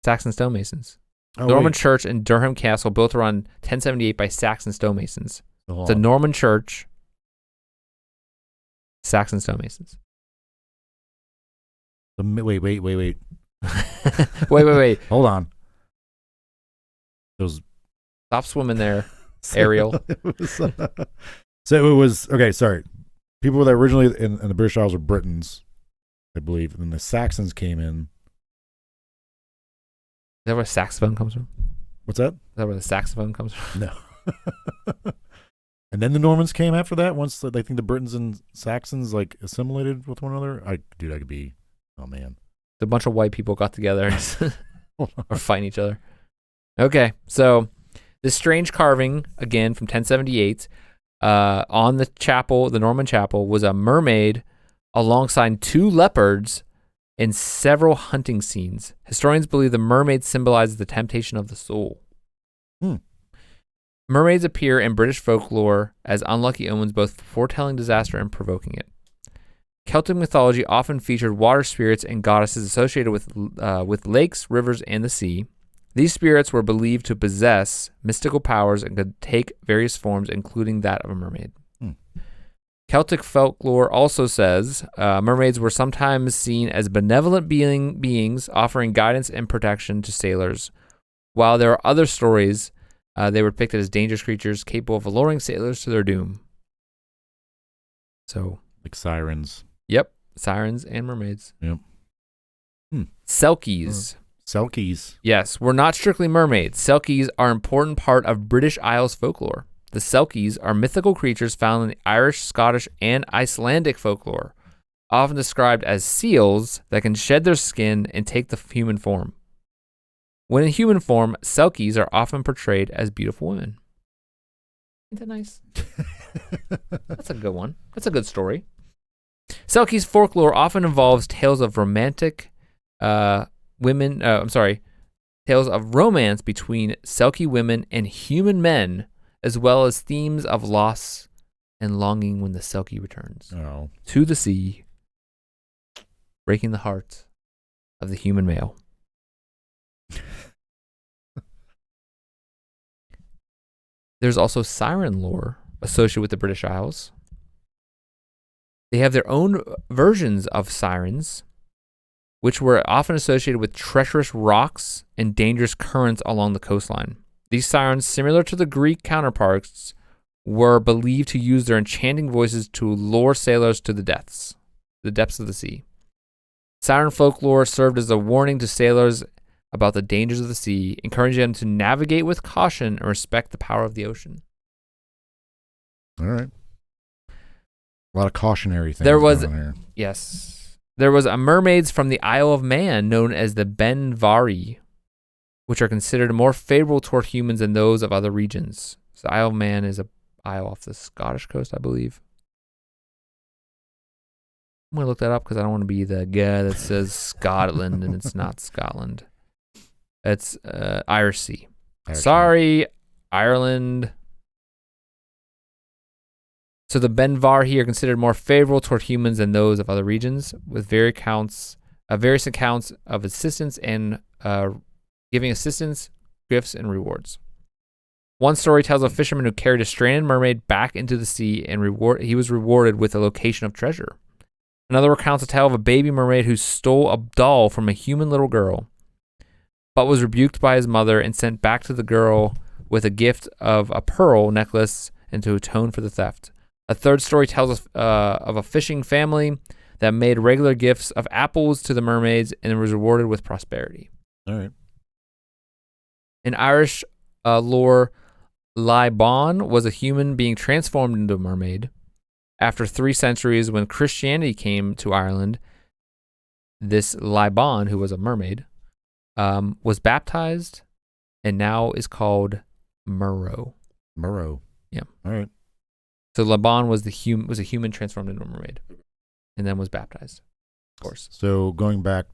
Speaker 1: Saxon stonemasons. Norman church in Durham Castle, built around 1078 by Saxon stonemasons. It's a Norman church. Saxon stonemasons.
Speaker 2: Wait.
Speaker 1: wait.
Speaker 2: Hold on.
Speaker 1: Stop swimming there, Ariel.
Speaker 2: So it was, okay, sorry. People that originally in the British Isles were Britons, I believe, and then the Saxons came in.
Speaker 1: Is that where saxophone comes from?
Speaker 2: What's that?
Speaker 1: Is that where the saxophone comes from?
Speaker 2: No. And then the Normans came after that. Once I think the Britons and Saxons like assimilated with one another. I could be. Oh man.
Speaker 1: A bunch of white people got together and or fighting each other. Okay, so this strange carving again from 1078 on the Norman chapel, was a mermaid alongside 2 leopards in several hunting scenes. Historians believe the mermaid symbolizes the temptation of the soul. Mermaids appear in British folklore as unlucky omens, both foretelling disaster and provoking it. Celtic mythology often featured water spirits and goddesses associated with lakes, rivers, and the sea. These spirits were believed to possess mystical powers and could take various forms, including that of a mermaid. Celtic folklore also says mermaids were sometimes seen as benevolent beings offering guidance and protection to sailors, while there are other stories they were depicted as dangerous creatures capable of alluring sailors to their doom. So,
Speaker 2: like sirens.
Speaker 1: Yep, sirens and mermaids.
Speaker 2: Yep.
Speaker 1: Selkies.
Speaker 2: Selkies.
Speaker 1: Yes, were not strictly mermaids. Selkies are an important part of British Isles folklore. The Selkies are mythical creatures found in the Irish, Scottish, and Icelandic folklore, often described as seals that can shed their skin and take the human form. When in human form, Selkies are often portrayed as beautiful women. Isn't that nice? That's a good one. That's a good story. Selkies folklore often involves tales of tales of romance between Selkie women and human men, as well as themes of loss and longing when the Selkie returns to the sea, breaking the heart of the human male. There's also siren lore associated with the British Isles. They have their own versions of sirens, which were often associated with treacherous rocks and dangerous currents along the coastline. These sirens, similar to the Greek counterparts, were believed to use their enchanting voices to lure sailors to the depths of the sea. Siren folklore served as a warning to sailors about the dangers of the sea, encouraging them to navigate with caution and respect the power of the ocean.
Speaker 2: All right. A lot of cautionary things going here.
Speaker 1: Yes. There was a mermaids from the Isle of Man known as the Benvari, which are considered more favorable toward humans than those of other regions. So the Isle of Man is an isle off the Scottish coast, I believe. I'm going to look that up because I don't want to be the guy that says Scotland and it's not Scotland. It's Irish Sea. Sorry, Ireland. So the Benvari are considered more favorable toward humans than those of other regions, with various accounts of assistance and giving assistance, gifts, and rewards. One story tells of a fisherman who carried a stranded mermaid back into the sea, and he was rewarded with a location of treasure. Another recounts a tale of a baby mermaid who stole a doll from a human little girl, but was rebuked by his mother and sent back to the girl with a gift of a pearl necklace and to atone for the theft. A third story tells of a fishing family that made regular gifts of apples to the mermaids and was rewarded with prosperity.
Speaker 2: All right.
Speaker 1: In Irish lore, Liban was a human being transformed into a mermaid. After 3 centuries, when Christianity came to Ireland, this Liban, who was a mermaid, was baptized and now is called Murrow.
Speaker 2: Murrow.
Speaker 1: Yeah.
Speaker 2: All right.
Speaker 1: So Laban was a human transformed into a mermaid, and then was baptized, of course.
Speaker 2: So going back,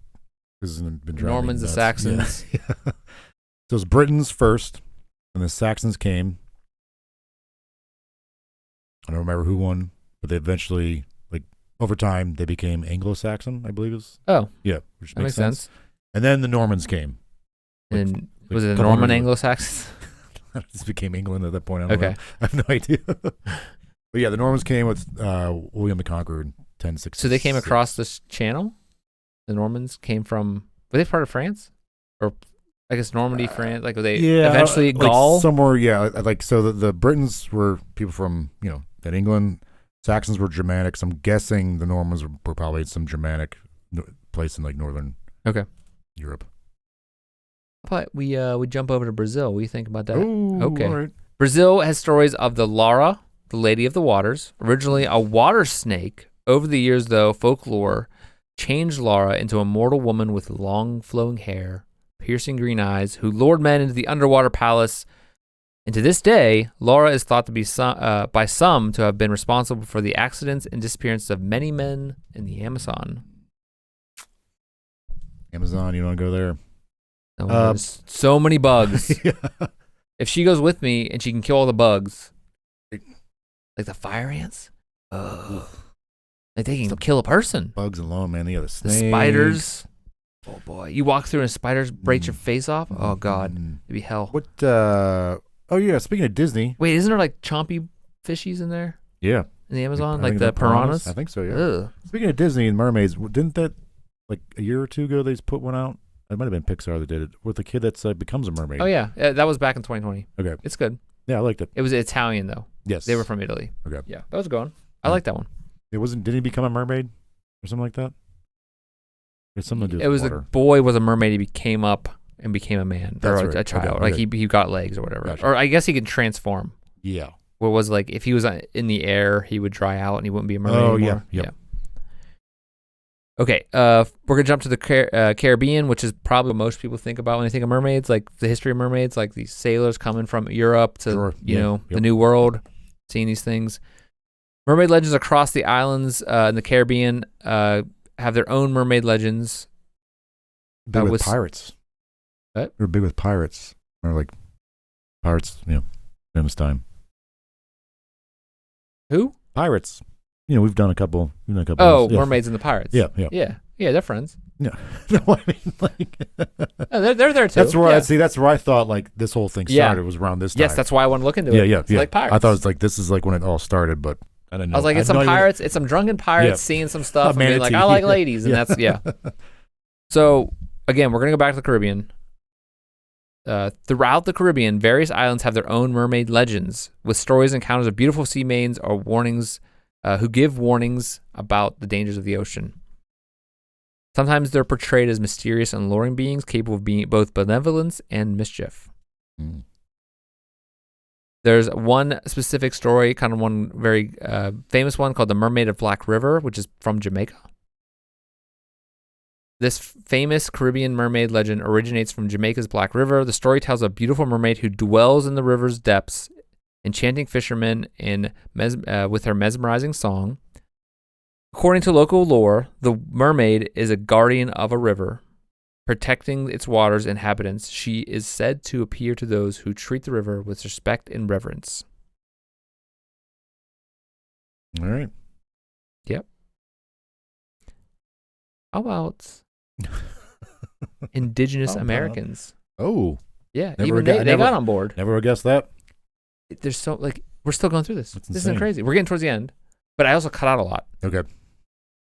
Speaker 2: this has been driving
Speaker 1: Normans, the
Speaker 2: nuts.
Speaker 1: Saxons.
Speaker 2: Yeah. So it was Britons first, and the Saxons came. I don't remember who won, but they eventually, over time, they became Anglo-Saxon, I believe is.
Speaker 1: Oh.
Speaker 2: Yeah, which
Speaker 1: that makes sense.
Speaker 2: And then the Normans came.
Speaker 1: And was it a Norman Anglo-Saxons?
Speaker 2: This became England at that point. I don't know.
Speaker 1: Okay.
Speaker 2: I have no idea. But yeah, the Normans came with William the Conqueror in 1066.
Speaker 1: So they came across this channel? The Normans came from, were they part of France? Or I guess Normandy, France? Were they eventually Gaul?
Speaker 2: Somewhere, yeah. So the Britons were people from, that England. Saxons were Germanic. So I'm guessing the Normans were probably some Germanic place in northern Europe.
Speaker 1: But we jump over to Brazil. What do you think about that?
Speaker 2: Ooh,
Speaker 1: okay.
Speaker 2: All right.
Speaker 1: Brazil has stories of the Lara, the Lady of the Waters, originally a water snake. Over the years, though, folklore changed Lara into a mortal woman with long flowing hair, piercing green eyes, who lured men into the underwater palace And to this day, Laura is thought to be by some to have been responsible for the accidents and disappearances of many men in the Amazon.
Speaker 2: Amazon, you want to go there?
Speaker 1: No, there's so many bugs. Yeah. If she goes with me and she can kill all the bugs, like the fire ants, like they can kill a person.
Speaker 2: Bugs alone, man. The
Speaker 1: spiders. Oh boy, you walk through and spiders break your face off. Oh god, it'd be hell.
Speaker 2: What? Oh yeah. Speaking of Disney,
Speaker 1: wait, isn't there like chompy fishies in there?
Speaker 2: Yeah,
Speaker 1: in the Amazon, like the piranhas.
Speaker 2: I think so. Yeah. Ugh. Speaking of Disney and mermaids, didn't that like a year or two ago they just put one out? It might have been Pixar that did it with the kid that becomes a mermaid.
Speaker 1: Oh yeah, that was back in 2020.
Speaker 2: Okay,
Speaker 1: it's good.
Speaker 2: Yeah, I liked it.
Speaker 1: It was Italian though.
Speaker 2: Yes,
Speaker 1: they were from Italy.
Speaker 2: Okay,
Speaker 1: yeah, that was a good one. I like that one.
Speaker 2: It wasn't. Did he become a mermaid or something like that? It's something to do with
Speaker 1: it was
Speaker 2: water.
Speaker 1: The boy was a mermaid. He became up and became a man.
Speaker 2: That's
Speaker 1: or
Speaker 2: right.
Speaker 1: a child.
Speaker 2: Okay.
Speaker 1: Like he got legs or whatever.
Speaker 2: Gotcha.
Speaker 1: Or I guess he could transform.
Speaker 2: Yeah.
Speaker 1: What was like if he was in the air, he would dry out and he wouldn't be a mermaid anymore.
Speaker 2: Yeah. Yep.
Speaker 1: Yeah. Okay, we're gonna jump to the Caribbean, which is probably what most people think about when they think of mermaids, like the history of mermaids, like these sailors coming from Europe to the New World, seeing these things. Mermaid legends across the islands in the Caribbean have their own mermaid legends.
Speaker 2: Big with pirates.
Speaker 1: What?
Speaker 2: They're big with pirates, or like pirates, in this time.
Speaker 1: Who?
Speaker 2: Pirates. We've done a couple.
Speaker 1: Oh, mermaids and the pirates.
Speaker 2: Yeah,
Speaker 1: they're friends.
Speaker 2: No, I mean, like,
Speaker 1: they're there too.
Speaker 2: That's where that's where I thought like this whole thing started was around this time.
Speaker 1: Yes, that's why I want to look into it.
Speaker 2: Yeah.
Speaker 1: It's like pirates.
Speaker 2: I thought it was like this is like when it all started, but I didn't know.
Speaker 1: I was like, it's some pirates, it's some drunken pirates seeing some stuff and being like, I like ladies, and that's So again, we're gonna go back to the Caribbean. Throughout the Caribbean, various islands have their own mermaid legends, with stories and encounters of beautiful sea maids or warnings. Who give warnings about the dangers of the ocean. Sometimes they're portrayed as mysterious and alluring beings capable of being both benevolence and mischief. Mm. There's one specific story, kind of one very famous one called the Mermaid of Black River, which is from Jamaica. This famous Caribbean mermaid legend originates from Jamaica's Black River. The story tells of a beautiful mermaid who dwells in the river's depths, enchanting fishermen with her mesmerizing song. According to local lore, the mermaid is a guardian of a river, protecting its waters and inhabitants. She is said to appear to those who treat the river with respect and reverence.
Speaker 2: All right.
Speaker 1: Yep. How about Indigenous Americans?
Speaker 2: Oh.
Speaker 1: Yeah, even they got on board.
Speaker 2: Never would guess that.
Speaker 1: There's so we're still going through this. This isn't crazy. We're getting towards the end, but I also cut out a lot.
Speaker 2: Okay.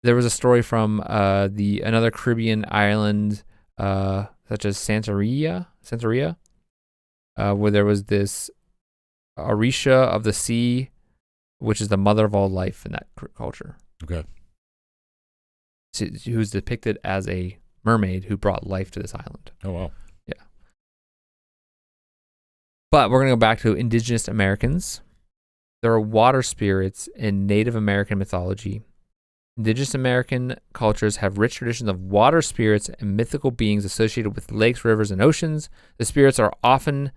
Speaker 1: There was a story from another Caribbean island, such as Santeria, where there was this Orisha of the sea, which is the mother of all life in that culture.
Speaker 2: Okay.
Speaker 1: Who's depicted as a mermaid who brought life to this island.
Speaker 2: Oh wow.
Speaker 1: But we're going to go back to Indigenous Americans. There are water spirits in Native American mythology. Indigenous American cultures have rich traditions of water spirits and mythical beings associated with lakes, rivers, and oceans. The spirits often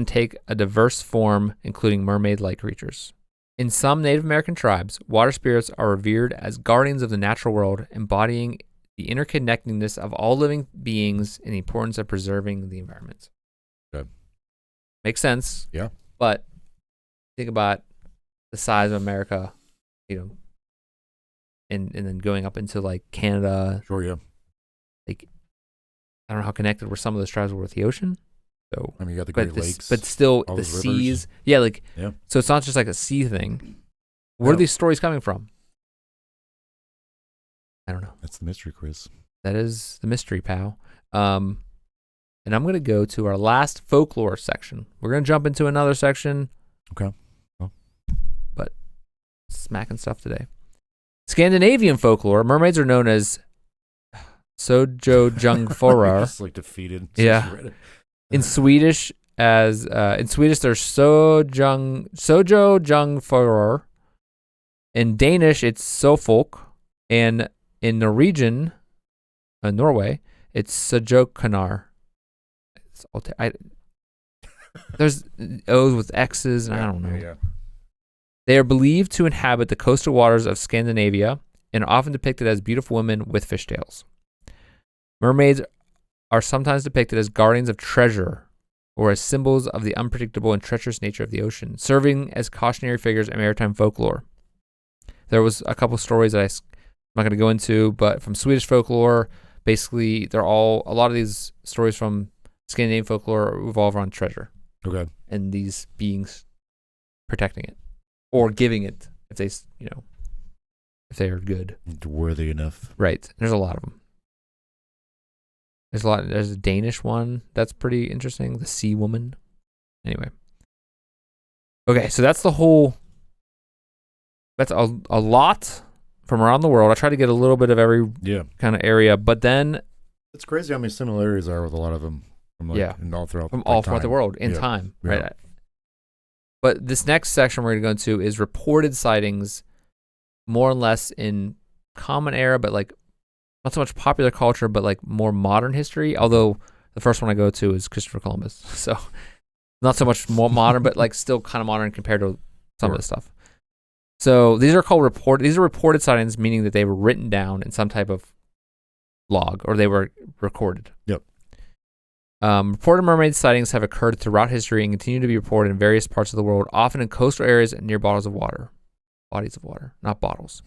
Speaker 1: take a diverse form, including mermaid-like creatures. In some Native American tribes, water spirits are revered as guardians of the natural world, embodying the interconnectedness of all living beings and the importance of preserving the environment.
Speaker 2: Okay.
Speaker 1: Makes sense.
Speaker 2: Yeah.
Speaker 1: But think about the size of America, and then going up into like Canada.
Speaker 2: Sure, yeah.
Speaker 1: Like, I don't know how connected were some of those tribes were with the ocean. So
Speaker 2: I mean, you got the Great Lakes,
Speaker 1: but still the seas. Yeah, so it's not just like a sea thing. Where are these stories coming from? I don't know.
Speaker 2: That's the mystery quiz.
Speaker 1: That is the mystery, pal. And I'm going to go to our last folklore section. We're going to jump into another section.
Speaker 2: Okay. Well.
Speaker 1: But smacking stuff today. Scandinavian folklore. Mermaids are known as Sojojungforar.
Speaker 2: Just like defeated.
Speaker 1: Yeah. In Swedish they're Sojojungforar. In Danish, it's Sofolk. And in Norwegian, Norway, it's Sajokanar. There's O's with X's, and I don't know.
Speaker 2: Yeah.
Speaker 1: They are believed to inhabit the coastal waters of Scandinavia and are often depicted as beautiful women with fishtails. Mermaids are sometimes depicted as guardians of treasure or as symbols of the unpredictable and treacherous nature of the ocean, serving as cautionary figures in maritime folklore. There was a couple stories that I'm not going to go into, but from Swedish folklore, basically a lot of these stories from Scandinavian folklore revolve around treasure.
Speaker 2: Okay.
Speaker 1: And these beings protecting it or giving it if they, if they are good.
Speaker 2: Worthy enough.
Speaker 1: Right. There's a lot of them. There's a Danish one that's pretty interesting. The Sea Woman. Anyway. Okay, so that's a lot from around the world. I try to get a little bit of every kind of area, but then
Speaker 2: it's crazy how many similarities are with a lot of them from all throughout
Speaker 1: the world in time, right? But this next section we're going to go into is reported sightings, more or less in common era, but like not so much popular culture, but like more modern history. Although the first one I go to is Christopher Columbus, so not so much more modern, but like still kind of modern compared to some of the stuff. So these are called reported sightings, meaning that they were written down in some type of log or they were recorded.
Speaker 2: Yep.
Speaker 1: Reported mermaid sightings have occurred throughout history and continue to be reported in various parts of the world, often in coastal areas and near bodies of water, not bottles.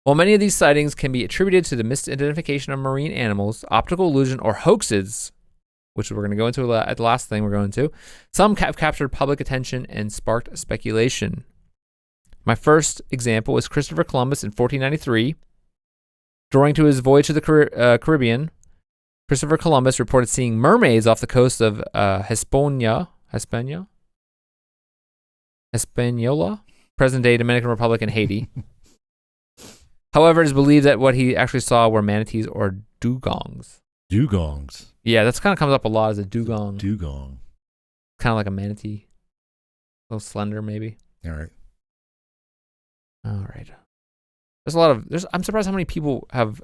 Speaker 1: While many of these sightings can be attributed to the misidentification of marine animals, optical illusion, or hoaxes, which we're going to go into at the last thing we're going to, some have captured public attention and sparked speculation. My first example is Christopher Columbus in 1493. During to his voyage to the Caribbean, Christopher Columbus reported seeing mermaids off the coast of Hispaniola, present-day Dominican Republic and Haiti. However, it is believed that what he actually saw were manatees or dugongs.
Speaker 2: Dugongs?
Speaker 1: Yeah, that's kind of comes up a lot as a dugong.
Speaker 2: Dugong.
Speaker 1: Kind of like a manatee. A little slender, maybe.
Speaker 2: All right.
Speaker 1: There's a lot of... I'm surprised how many people have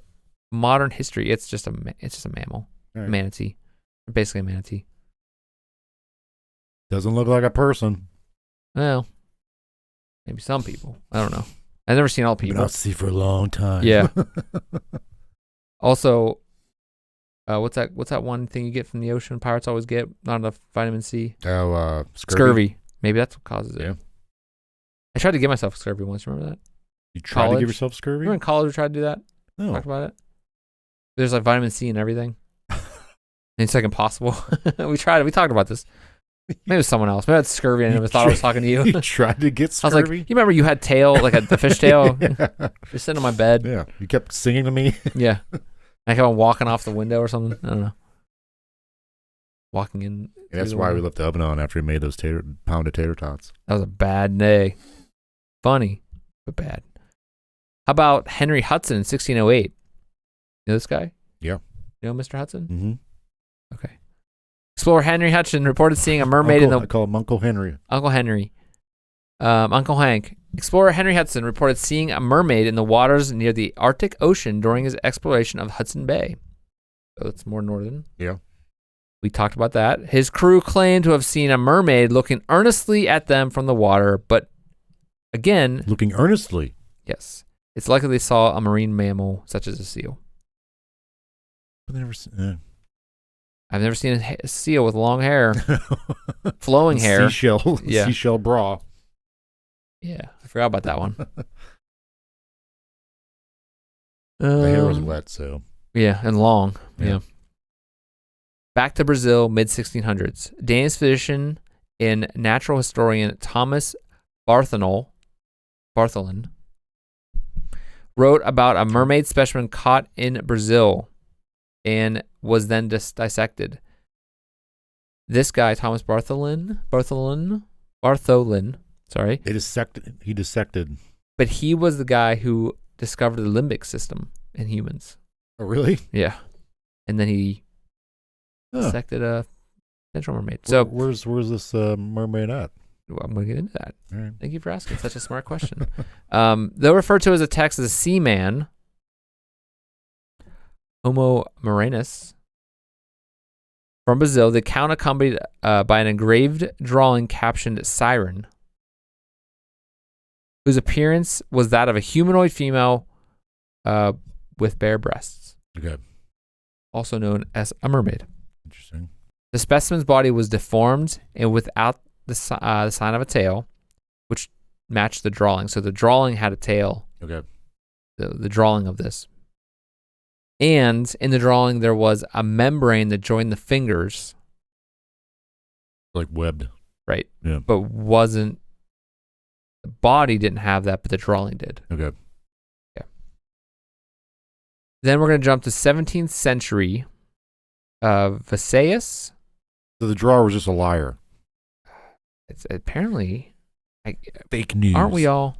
Speaker 1: modern history. It's just a mammal. Right. Manatee. Basically a manatee.
Speaker 2: Doesn't look like a person.
Speaker 1: Well, maybe some people. I don't know. I've never seen all people.
Speaker 2: Been out to sea for a long time.
Speaker 1: Yeah. Also, what's that one thing you get from the ocean? Pirates always get not enough vitamin C.
Speaker 2: Oh,
Speaker 1: scurvy. Maybe that's what causes it.
Speaker 2: Yeah.
Speaker 1: I tried to give myself scurvy once. Remember that?
Speaker 2: You tried to give yourself scurvy?
Speaker 1: Remember in college we tried to do that?
Speaker 2: No.
Speaker 1: Talked about it. There's like vitamin C and everything. And it's like impossible. We tried it. We talked about this. Maybe it was someone else. Maybe that's scurvy. I never thought I was talking to you.
Speaker 2: You tried to get scurvy?
Speaker 1: I was like, you remember you had tail, like the fish tail?
Speaker 2: Yeah.
Speaker 1: You're sitting on my bed.
Speaker 2: Yeah. You kept singing to me.
Speaker 1: Yeah. I kept on walking off the window or something. I don't know. Walking in.
Speaker 2: Yeah, that's why we left the oven on after we made those pounded tater tots.
Speaker 1: That was a bad day. Funny, but bad. How about Henry Hudson in 1608? You know this guy?
Speaker 2: Yeah.
Speaker 1: You know Mr. Hudson?
Speaker 2: Mm-hmm.
Speaker 1: Okay. Explorer Henry Hudson reported seeing a mermaid in the...
Speaker 2: I call him Uncle Henry.
Speaker 1: Uncle Henry. Uncle Hank. Explorer Henry Hudson reported seeing a mermaid in the waters near the Arctic Ocean during his exploration of Hudson Bay. So it's more northern.
Speaker 2: Yeah.
Speaker 1: We talked about that. His crew claimed to have seen a mermaid looking earnestly at them from the water, but again...
Speaker 2: Looking earnestly?
Speaker 1: Yes. It's likely they saw a marine mammal such as a seal.
Speaker 2: But they never seen...
Speaker 1: I've never seen a seal with long hair, flowing hair.
Speaker 2: Seashell bra.
Speaker 1: Yeah, I forgot about that one.
Speaker 2: The hair was wet, so.
Speaker 1: Yeah, and long. Yeah. Back to Brazil, mid-1600s. Danish physician and natural historian Thomas Bartholin wrote about a mermaid specimen caught in Brazil and was then dissected. This guy, Thomas Bartholin, sorry.
Speaker 2: He dissected.
Speaker 1: But he was the guy who discovered the limbic system in humans.
Speaker 2: Oh, really?
Speaker 1: Yeah. And then he dissected a potential mermaid. So
Speaker 2: where's this mermaid at?
Speaker 1: Well, I'm going to get into that.
Speaker 2: All right.
Speaker 1: Thank you for asking such a smart question. They'll refer to as a text as a seaman, Homo marinus, from Brazil. The account accompanied by an engraved drawing captioned "Siren," whose appearance was that of a humanoid female with bare breasts.
Speaker 2: Okay.
Speaker 1: Also known as a mermaid.
Speaker 2: Interesting.
Speaker 1: The specimen's body was deformed and without the sign of a tail, which matched the drawing. So the drawing had a tail.
Speaker 2: Okay.
Speaker 1: The drawing of this. And in the drawing, there was a membrane that joined the fingers.
Speaker 2: Like webbed.
Speaker 1: Right.
Speaker 2: Yeah.
Speaker 1: But wasn't. The body didn't have that, but the drawing did.
Speaker 2: Okay.
Speaker 1: Yeah. Then we're going to jump to 17th century. Visayas.
Speaker 2: So the drawer was just a liar.
Speaker 1: It's apparently
Speaker 2: fake news.
Speaker 1: Aren't we all?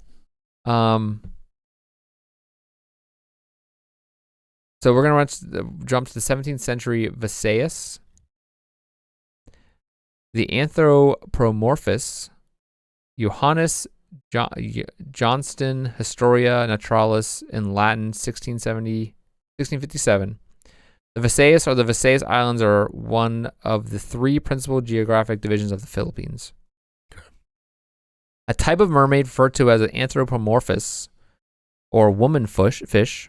Speaker 1: So we're going to jump to the 17th century Visayas. The anthropomorphous Johannes Johnston Historia Naturalis in Latin 1657. The Visayas or the Visayas Islands are one of the three principal geographic divisions of the Philippines. Okay. A type of mermaid referred to as an anthropomorphous or woman fish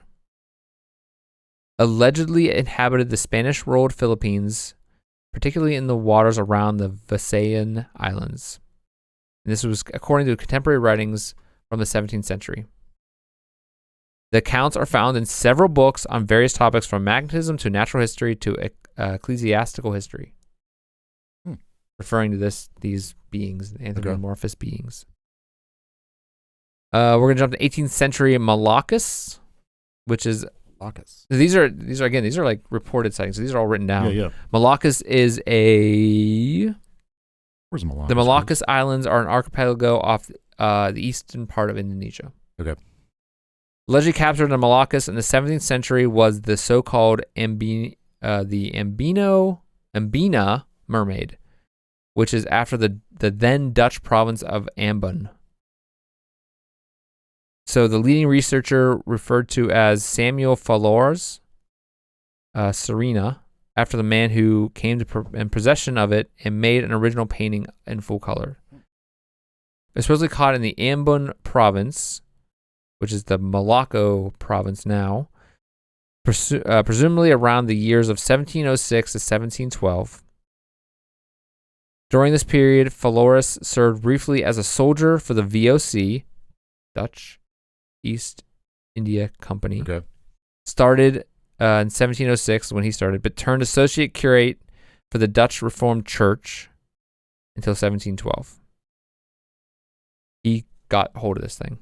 Speaker 1: allegedly inhabited the Spanish-ruled Philippines, particularly in the waters around the Visayan Islands. And this was according to contemporary writings from the 17th century. The accounts are found in several books on various topics from magnetism to natural history to ecclesiastical history, referring to these beings, anthropomorphous beings. We're going to jump to 18th century Malakas, which is These are like reported sightings. So these are all written down.
Speaker 2: Yeah.
Speaker 1: Malakas is
Speaker 2: Where's Malakas?
Speaker 1: The Malakas Islands are an archipelago off the eastern part of Indonesia.
Speaker 2: Okay.
Speaker 1: Allegedly captured in the Malakas in the 17th century was the so-called Ambina mermaid, which is after the then Dutch province of Ambon. So the leading researcher referred to as Samuel Fallours Serena, after the man who came in possession of it and made an original painting in full color. It was supposedly caught in the Ambon province, which is the Malacca province now, presumably around the years of 1706 to 1712. During this period, Fallours served briefly as a soldier for the VOC, Dutch East India Company.
Speaker 2: Okay.
Speaker 1: Started in 1706 when he started, but turned associate curate for the Dutch Reformed Church until 1712. He got hold of this thing.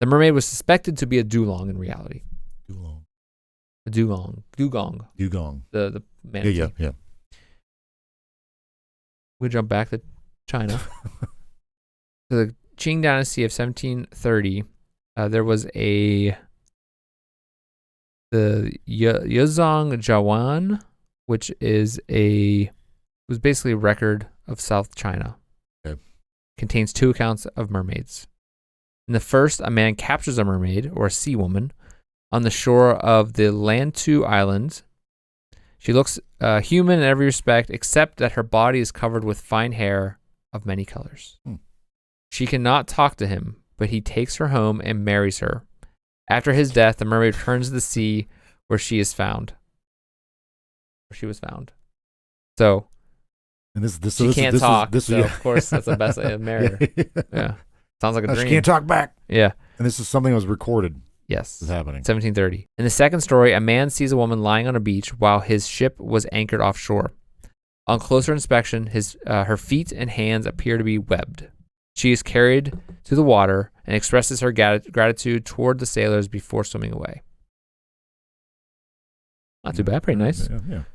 Speaker 1: The mermaid was suspected to be a dugong in reality. A dugong. The manatee.
Speaker 2: Yeah.
Speaker 1: We jump back to China. So the Qing Dynasty of 1730, there was the Yuzhong Jawan, which was basically a record of South China.
Speaker 2: Okay.
Speaker 1: Contains two accounts of mermaids. In the first, a man captures a mermaid, or a sea woman, on the shore of the Lantu Island. She looks human in every respect, except that her body is covered with fine hair of many colors. She cannot talk to him, but he takes her home and marries her. After his death, the mermaid returns to the sea where she was found. So,
Speaker 2: and
Speaker 1: she can't talk. Of course, that's the best. Marry her. Yeah. Sounds like a dream.
Speaker 2: She can't talk back.
Speaker 1: Yeah.
Speaker 2: And this is something that was recorded.
Speaker 1: Yes.
Speaker 2: It's happening.
Speaker 1: 1730. In the second story, a man sees a woman lying on a beach while his ship was anchored offshore. On closer inspection, her feet and hands appear to be webbed. She is carried to the water and expresses her gratitude toward the sailors before swimming away. Not too bad. Pretty nice.
Speaker 2: Yeah.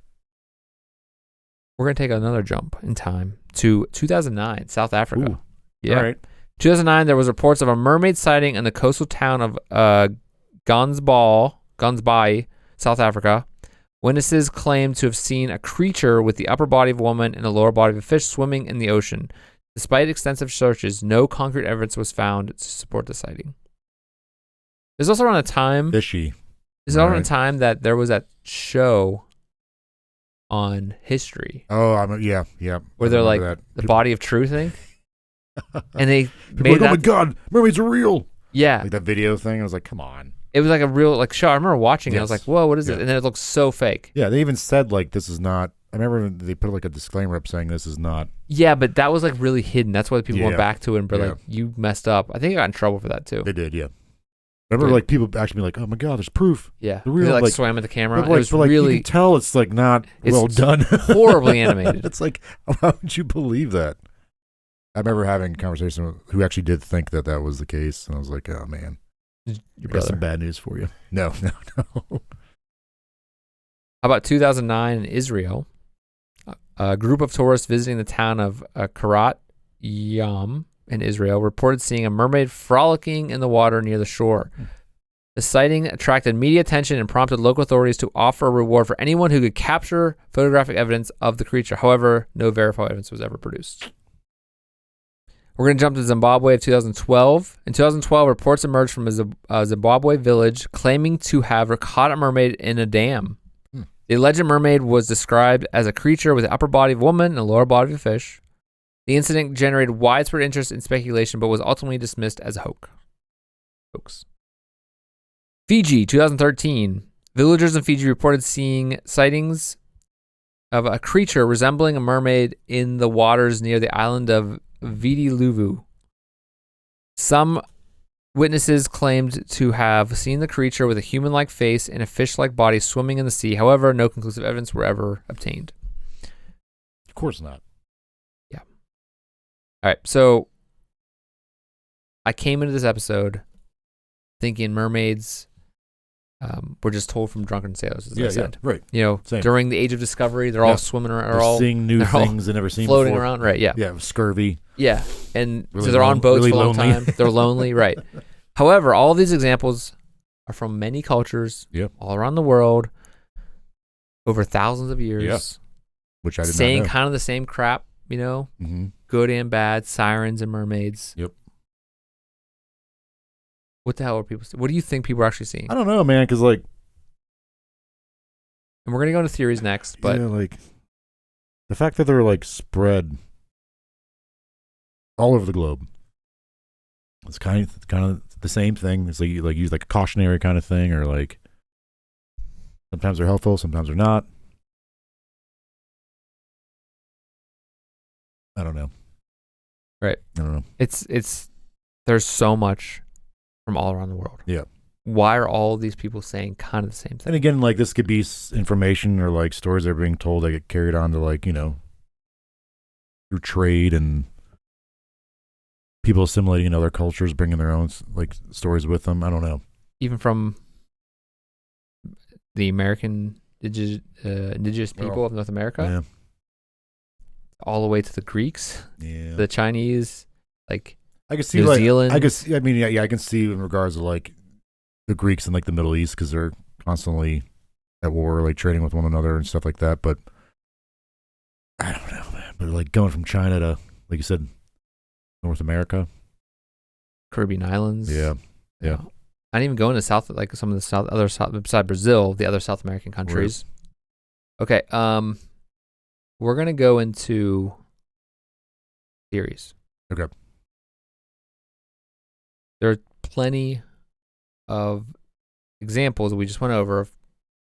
Speaker 1: We're going to take another jump in time to 2009, South Africa.
Speaker 2: Ooh.
Speaker 1: Yeah.
Speaker 2: All right.
Speaker 1: 2009, there was reports of a mermaid sighting in the coastal town of Gansbaai, South Africa. Witnesses claimed to have seen a creature with the upper body of a woman and the lower body of a fish swimming in the ocean. Despite extensive searches, no concrete evidence was found to support the sighting. There's also around a time...
Speaker 2: Fishy.
Speaker 1: There's around a time that there was that show on history.
Speaker 2: Oh, yeah.
Speaker 1: Where they're like the body of truth, I think. And they made
Speaker 2: like, oh my God, mermaids are real.
Speaker 1: Yeah.
Speaker 2: Like that video thing. I was like, come on.
Speaker 1: It was like a real show. I remember watching it. I was like, whoa, what is it? And then it looked so fake.
Speaker 2: Yeah, they even said like this is not. I remember they put like a disclaimer up saying this is not.
Speaker 1: Yeah, but that was like really hidden. That's why people went back to it and were like, you messed up. I think I got in trouble for that too.
Speaker 2: They did, yeah. Remember like people actually be like, oh my God, there's proof.
Speaker 1: Yeah.
Speaker 2: They're real.
Speaker 1: They like swam at the camera.
Speaker 2: But, like,
Speaker 1: it was really.
Speaker 2: You can tell it's like not well done.
Speaker 1: Horribly animated.
Speaker 2: It's like, how would you believe that? I remember having a conversation with who actually did think that was the case. And I was like, oh man.
Speaker 1: Your
Speaker 2: got some bad news for you. No.
Speaker 1: How about 2009 in Israel? A group of tourists visiting the town of Karat Yam in Israel reported seeing a mermaid frolicking in the water near the shore. The sighting attracted media attention and prompted local authorities to offer a reward for anyone who could capture photographic evidence of the creature. However, no verifiable evidence was ever produced. We're going to jump to Zimbabwe of 2012. In 2012, reports emerged from a Zimbabwe village claiming to have caught a mermaid in a dam. The alleged mermaid was described as a creature with the upper body of a woman and a lower body of a fish. The incident generated widespread interest and speculation, but was ultimately dismissed as a hoax. Fiji, 2013. Villagers in Fiji reported seeing sightings of a creature resembling a mermaid in the waters near the island of Viti-Levu. Some witnesses claimed to have seen the creature with a human-like face and a fish-like body swimming in the sea. However, no conclusive evidence were ever obtained.
Speaker 2: Of course not.
Speaker 1: Yeah. All right, so I came into this episode thinking mermaids were just told from drunken sailors, as I said.
Speaker 2: Yeah, right.
Speaker 1: You know,
Speaker 2: Same.
Speaker 1: during the Age of Discovery, they're all swimming around.
Speaker 2: They're all seeing new things they never seen
Speaker 1: floating
Speaker 2: before.
Speaker 1: around, right? Yeah.
Speaker 2: Yeah, scurvy.
Speaker 1: Yeah, and
Speaker 2: really
Speaker 1: so they're on boats
Speaker 2: really
Speaker 1: for a long time. They're lonely, right? However, all of these examples are from many cultures all around the world over thousands of years.
Speaker 2: Yeah. Which I did
Speaker 1: saying
Speaker 2: not know.
Speaker 1: kind of the same crap, you know, good and bad, sirens and mermaids.
Speaker 2: Yep.
Speaker 1: What the hell are people? What do you think people are actually seeing?
Speaker 2: I don't know, man, because like,
Speaker 1: and we're gonna go into theories next, but
Speaker 2: like the fact that they're like spread all over the globe. It's kind of the same thing. It's like use like a cautionary kind of thing, or like sometimes they're helpful, sometimes they're not. I don't know.
Speaker 1: Right.
Speaker 2: I don't know.
Speaker 1: It's there's so much from all around the world.
Speaker 2: Yeah.
Speaker 1: Why are all these people saying kind of the same thing?
Speaker 2: And again, like this could be information or like stories that are being told that get carried on to like, you know, through trade and people assimilating in other cultures, bringing their own like stories with them. I don't know.
Speaker 1: Even from the American indigenous people of North America, all the way to the Greeks, the Chinese, like
Speaker 2: I can see
Speaker 1: New Zealand.
Speaker 2: I can see in regards to like the Greeks in like the Middle East because they're constantly at war, like trading with one another and stuff like that. But I don't know, man. But like going from China to, like you said, North America,
Speaker 1: Caribbean islands.
Speaker 2: Yeah.
Speaker 1: I didn't even go into South, like some of the other beside Brazil, the other South American countries. Right. Okay. We're gonna go into theories.
Speaker 2: Okay.
Speaker 1: There are plenty of examples that we just went over of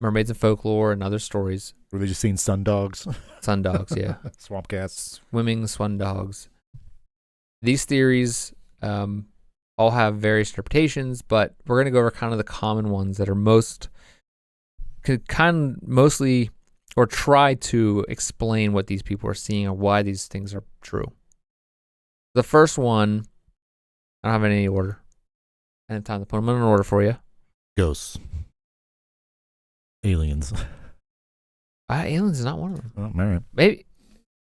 Speaker 1: mermaids and folklore and other stories.
Speaker 2: Were they just seeing sun dogs?
Speaker 1: Sun dogs, yeah.
Speaker 2: Swamp cats.
Speaker 1: Swimming sun dogs. These theories all have various interpretations, but we're going to go over kind of the common ones that are mostly or try to explain what these people are seeing or why these things are true. The first one, I don't have any order. I have time to put them in an order for you.
Speaker 2: Ghosts. Aliens.
Speaker 1: Aliens is not one of them.
Speaker 2: Oh, all right.
Speaker 1: Maybe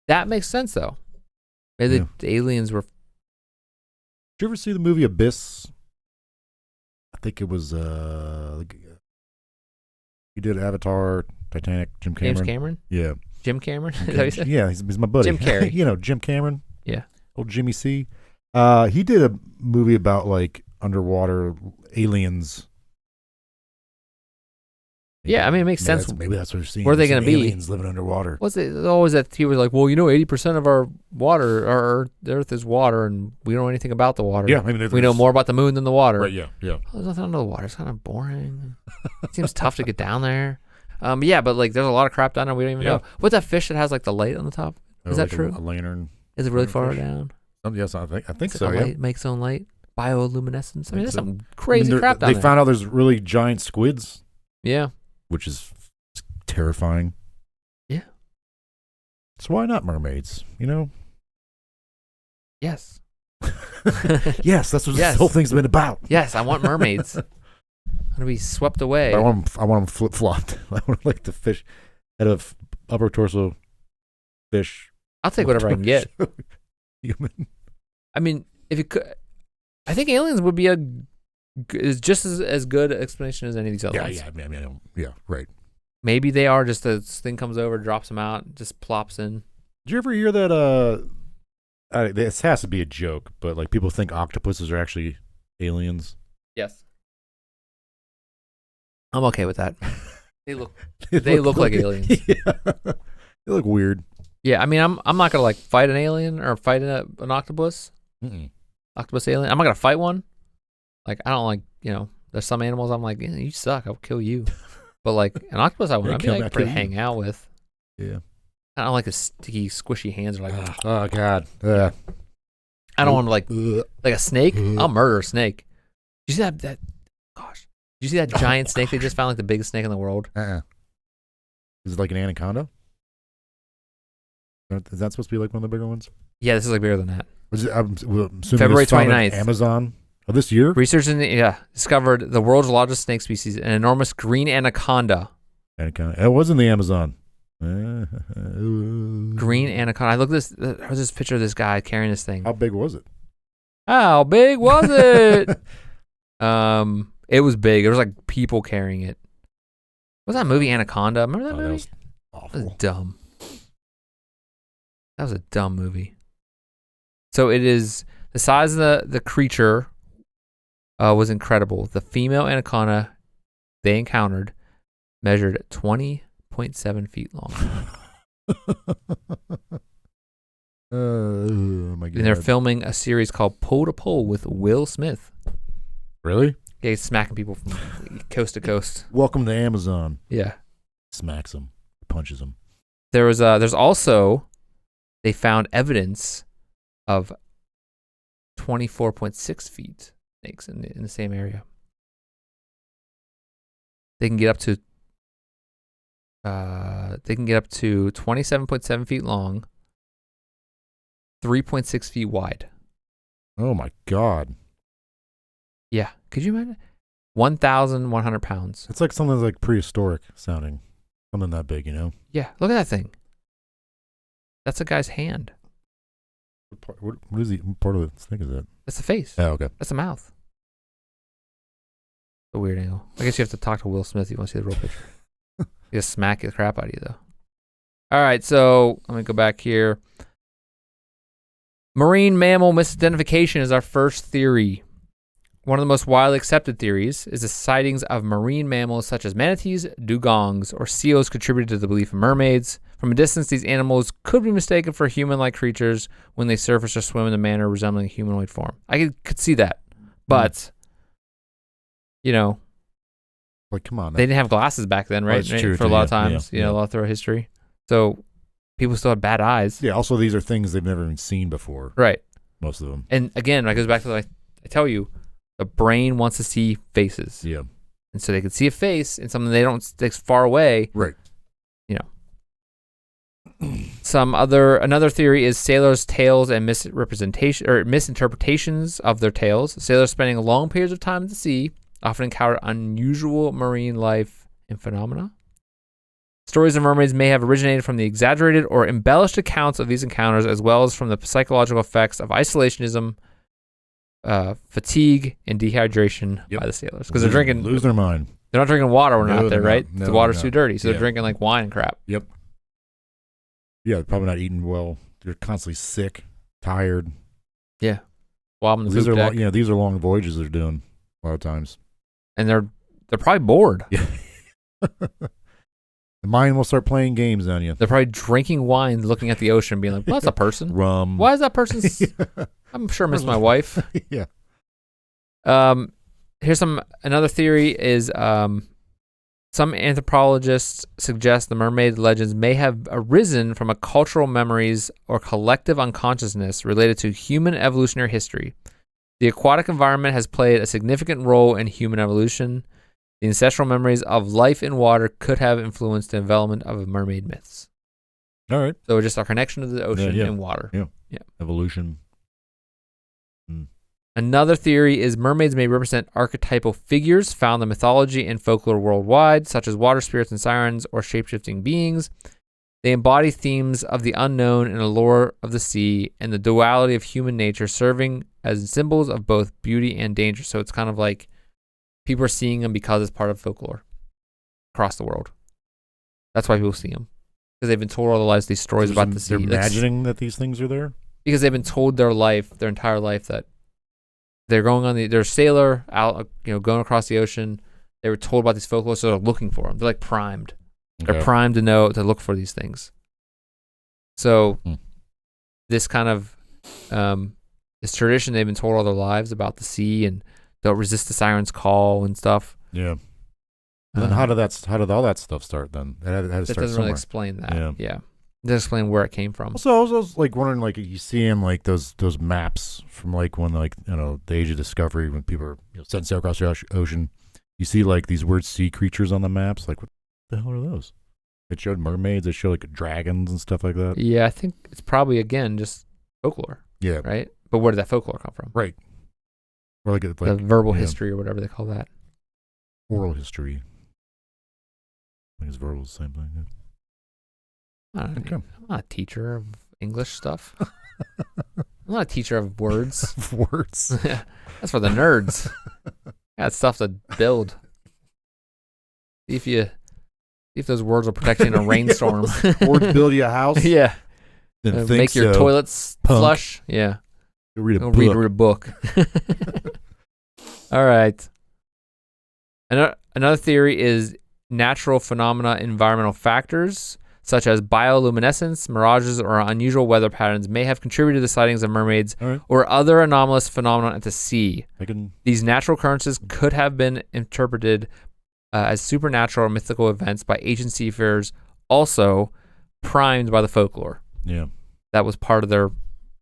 Speaker 1: that makes sense though. Maybe the aliens were.
Speaker 2: Did you ever see the movie Abyss? I think it was he did Avatar, Titanic, Jim Cameron.
Speaker 1: James Cameron?
Speaker 2: Yeah.
Speaker 1: Jim Cameron? Is that what you said?
Speaker 2: Yeah, he's my buddy.
Speaker 1: Jim Carrey.
Speaker 2: You know, Jim Cameron.
Speaker 1: Yeah.
Speaker 2: Old Jimmy C. He did a movie about like underwater aliens
Speaker 1: Yeah, I mean, it makes sense.
Speaker 2: Maybe that's what we're seeing.
Speaker 1: Where are they going to be?
Speaker 2: Aliens living underwater.
Speaker 1: What's it? Always that he was like, well, 80% of our water, our Earth is water, and we don't know anything about the water.
Speaker 2: Yeah, I mean,
Speaker 1: we know more about the moon than the water.
Speaker 2: Right? Yeah.
Speaker 1: Well, there's nothing under the water. It's kind of boring. It seems tough to get down there. Yeah, but like, there's a lot of crap down there we don't even know. What's that fish that has like the light on the top? Is that true?
Speaker 2: A lantern.
Speaker 1: Is it really far down?
Speaker 2: Yes, I think so.
Speaker 1: Yeah. Light, makes its own light. Bioluminescence. I mean, there's some crazy crap down there.
Speaker 2: They found out there's really giant squids.
Speaker 1: Yeah.
Speaker 2: Which is terrifying.
Speaker 1: Yeah.
Speaker 2: So why not mermaids?
Speaker 1: Yes.
Speaker 2: Yes, that's what this whole thing's been about.
Speaker 1: Yes, I want mermaids. I'm gonna be swept away.
Speaker 2: I want them flip flopped. I want like the fish head of upper torso fish.
Speaker 1: I'll take whatever I can get.
Speaker 2: Human.
Speaker 1: I mean, if it could, I think aliens would be is just as good an explanation as any of these other ones.
Speaker 2: Yeah, right.
Speaker 1: Maybe they are just this thing comes over, drops them out, just plops in.
Speaker 2: Did you ever hear that? This has to be a joke, but like people think octopuses are actually aliens.
Speaker 1: Yes. I'm okay with that. They look like aliens.
Speaker 2: Yeah. They look weird.
Speaker 1: Yeah, I mean, I'm not gonna like fight an alien or fight an octopus. Octopus alien. I'm not gonna fight one. Like, I don't like, there's some animals I'm like, you suck, I'll kill you. But like an octopus, I'd be like pretty hang out with.
Speaker 2: Yeah.
Speaker 1: I don't like his sticky, squishy hands. Are like,
Speaker 2: oh god.
Speaker 1: I don't want to like a snake. I'll murder a snake. Did you see that? Gosh, did you see that giant snake they just found? Like the biggest snake in the world.
Speaker 2: Is it like an anaconda? Is that supposed to be like one of the bigger ones?
Speaker 1: Yeah, this is like bigger than that.
Speaker 2: I'm assuming
Speaker 1: February 29th.
Speaker 2: Amazon of this year?
Speaker 1: Researchers discovered the world's largest snake species, an enormous green anaconda.
Speaker 2: It wasn't the Amazon.
Speaker 1: Green anaconda. I look at this. There was this picture of this guy carrying this thing.
Speaker 2: How big was it?
Speaker 1: How big was it? It was big. It was like people carrying it. What was that movie Anaconda? Remember that movie?
Speaker 2: That was awful.
Speaker 1: That was dumb. That was a dumb movie. So it is the size of the creature was incredible. The female anaconda they encountered measured 20.7 feet long.
Speaker 2: Oh my god!
Speaker 1: And they're filming a series called Pole to Pole with Will Smith.
Speaker 2: Really?
Speaker 1: Yeah, he's smacking people from coast to coast.
Speaker 2: Welcome to Amazon.
Speaker 1: Yeah.
Speaker 2: Smacks them, punches them.
Speaker 1: There's also, they found evidence of 24.6 feet snakes in the same area. They can get up to 27.7 feet long, 3.6 feet wide.
Speaker 2: Oh my god.
Speaker 1: Yeah. Could you imagine? 1,100 pounds.
Speaker 2: It's like something like prehistoric sounding. Something that big,
Speaker 1: Yeah. Look at that thing. That's a guy's hand.
Speaker 2: What is what part of the snake is that?
Speaker 1: That's the face.
Speaker 2: Oh, okay.
Speaker 1: That's the mouth. A weird angle. I guess you have to talk to Will Smith if you want to see the real picture. He'll smack the crap out of you, though. All right, so let me go back here. Marine mammal misidentification is our first theory. One of the most widely accepted theories is the sightings of marine mammals such as manatees, dugongs, or seals contributed to the belief of mermaids. From a distance, these animals could be mistaken for human-like creatures when they surface or swim in a manner resembling a humanoid form. I could see that, but
Speaker 2: like, come on,
Speaker 1: they didn't have glasses back then, right?
Speaker 2: True,
Speaker 1: for a lot of times, a lot throughout history. So people still had bad eyes.
Speaker 2: Yeah. Also, these are things they've never even seen before.
Speaker 1: Right.
Speaker 2: Most of them.
Speaker 1: And again, it goes back to I tell you, the brain wants to see faces.
Speaker 2: Yeah.
Speaker 1: And so they could see a face in something they don't stick far away.
Speaker 2: Right.
Speaker 1: Another theory is sailors' tales and misinterpretations of their tales. Sailors spending long periods of time at the sea often encounter unusual marine life and phenomena. Stories of mermaids may have originated from the exaggerated or embellished accounts of these encounters, as well as from the psychological effects of isolationism, fatigue, and dehydration by the sailors. Because they're
Speaker 2: lose their mind.
Speaker 1: They're not drinking water when they're out there, right?
Speaker 2: No,
Speaker 1: the water's too dirty, so they're drinking like wine and crap.
Speaker 2: Yep. Yeah, they're probably not eating well. They're constantly sick, tired.
Speaker 1: Yeah. While I'm in the poop deck.
Speaker 2: These are long voyages they're doing a lot of times.
Speaker 1: And they're probably bored.
Speaker 2: Yeah. The mind will start playing games on you.
Speaker 1: They're probably drinking wine, looking at the ocean, being like, well, that's a person.
Speaker 2: Rum.
Speaker 1: Why is that person's... I'm sure I miss my wife.
Speaker 2: Yeah.
Speaker 1: Here's another theory is some anthropologists suggest the mermaid legends may have arisen from a cultural memories or collective unconsciousness related to human evolutionary history. The aquatic environment has played a significant role in human evolution. The ancestral memories of life in water could have influenced the development of mermaid myths.
Speaker 2: All right.
Speaker 1: So just our connection to the ocean and water.
Speaker 2: Yeah. Evolution.
Speaker 1: Another theory is mermaids may represent archetypal figures found in mythology and folklore worldwide, such as water spirits and sirens or shapeshifting beings. They embody themes of the unknown and allure of the sea and the duality of human nature, serving as symbols of both beauty and danger. So it's kind of like people are seeing them because it's part of folklore across the world. That's why people see them. Because they've been told all their lives these stories about the sea.
Speaker 2: They're imagining that these things are there?
Speaker 1: Because they've been told their entire life, that they're going on they're a sailor out, going across the ocean. They were told about these folklore, so they're looking for them. They're like primed. Okay. They're primed to look for these things. So this kind of this tradition they've been told all their lives about the sea, and they'll resist the siren's call and stuff.
Speaker 2: Yeah. And then how did all that stuff start then? It had to start
Speaker 1: doesn't
Speaker 2: somewhere.
Speaker 1: Really explain that. Yeah. It doesn't explain where it came from.
Speaker 2: Also, I was like wondering, like, you see in like those maps from like when the age of discovery, when people are setting sail across the ocean, you see like these weird sea creatures on the maps. Like, what the hell are those? It showed mermaids. It showed like dragons and stuff like that.
Speaker 1: Yeah, I think it's probably again just folklore.
Speaker 2: Yeah.
Speaker 1: Right. But where did that folklore come from?
Speaker 2: Right. Or like
Speaker 1: the verbal history or whatever they call that.
Speaker 2: Oral history. I think it's verbal, the same thing. Yeah.
Speaker 1: I'm not a teacher of English stuff. I'm not a teacher of words.
Speaker 2: Words?
Speaker 1: That's for the nerds. Got stuff to build. See if those words will protect you in a rainstorm.
Speaker 2: Words build you a house?
Speaker 1: Yeah.
Speaker 2: Then
Speaker 1: make your toilets flush. Yeah.
Speaker 2: You'll read
Speaker 1: a book. All right. Another theory is natural phenomena, environmental factors, such as bioluminescence, mirages, or unusual weather patterns may have contributed to the sightings of mermaids or other anomalous phenomena at the sea. These natural occurrences could have been interpreted as supernatural or mythical events by ancient seafarers, also primed by the folklore.
Speaker 2: Yeah.
Speaker 1: That was part of their,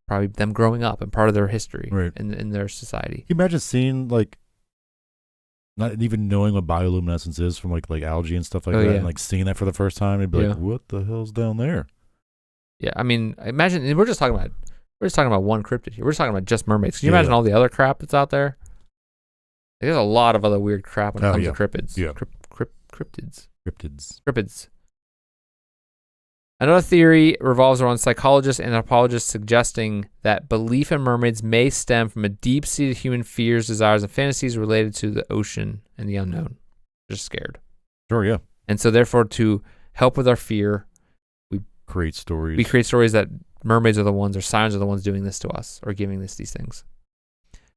Speaker 1: probably them growing up and part of their history in their society.
Speaker 2: Can you imagine seeing, like, not even knowing what bioluminescence is from like algae and stuff like that, and like seeing that for the first time, and be like, "What the hell's down there?" Yeah,
Speaker 1: I mean, imagine we're just talking about one cryptid here. We're just talking about just mermaids. Can you imagine all the other crap that's out there? There's a lot of other weird crap when it comes to cryptids.
Speaker 2: Yeah,
Speaker 1: cryptids. Another theory revolves around psychologists and anthropologists suggesting that belief in mermaids may stem from a deep-seated human fears, desires, and fantasies related to the ocean and the unknown. They're just scared.
Speaker 2: Sure, yeah.
Speaker 1: And so therefore, to help with our fear, we
Speaker 2: create stories.
Speaker 1: We create stories that mermaids are the ones, or sirens are the ones doing this to us, or giving us these things.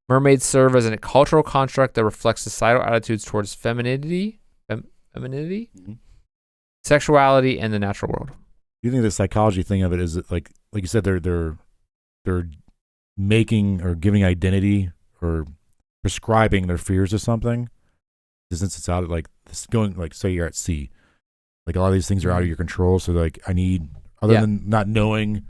Speaker 1: Mermaids serve as a cultural construct that reflects societal attitudes towards femininity, sexuality, and the natural world.
Speaker 2: Do you think the psychology thing of it is that, like you said, they're making or giving identity or prescribing their fears to something? Since it's out of like this going, like say you're at sea, like a lot of these things are out of your control. So like I need, other than not knowing,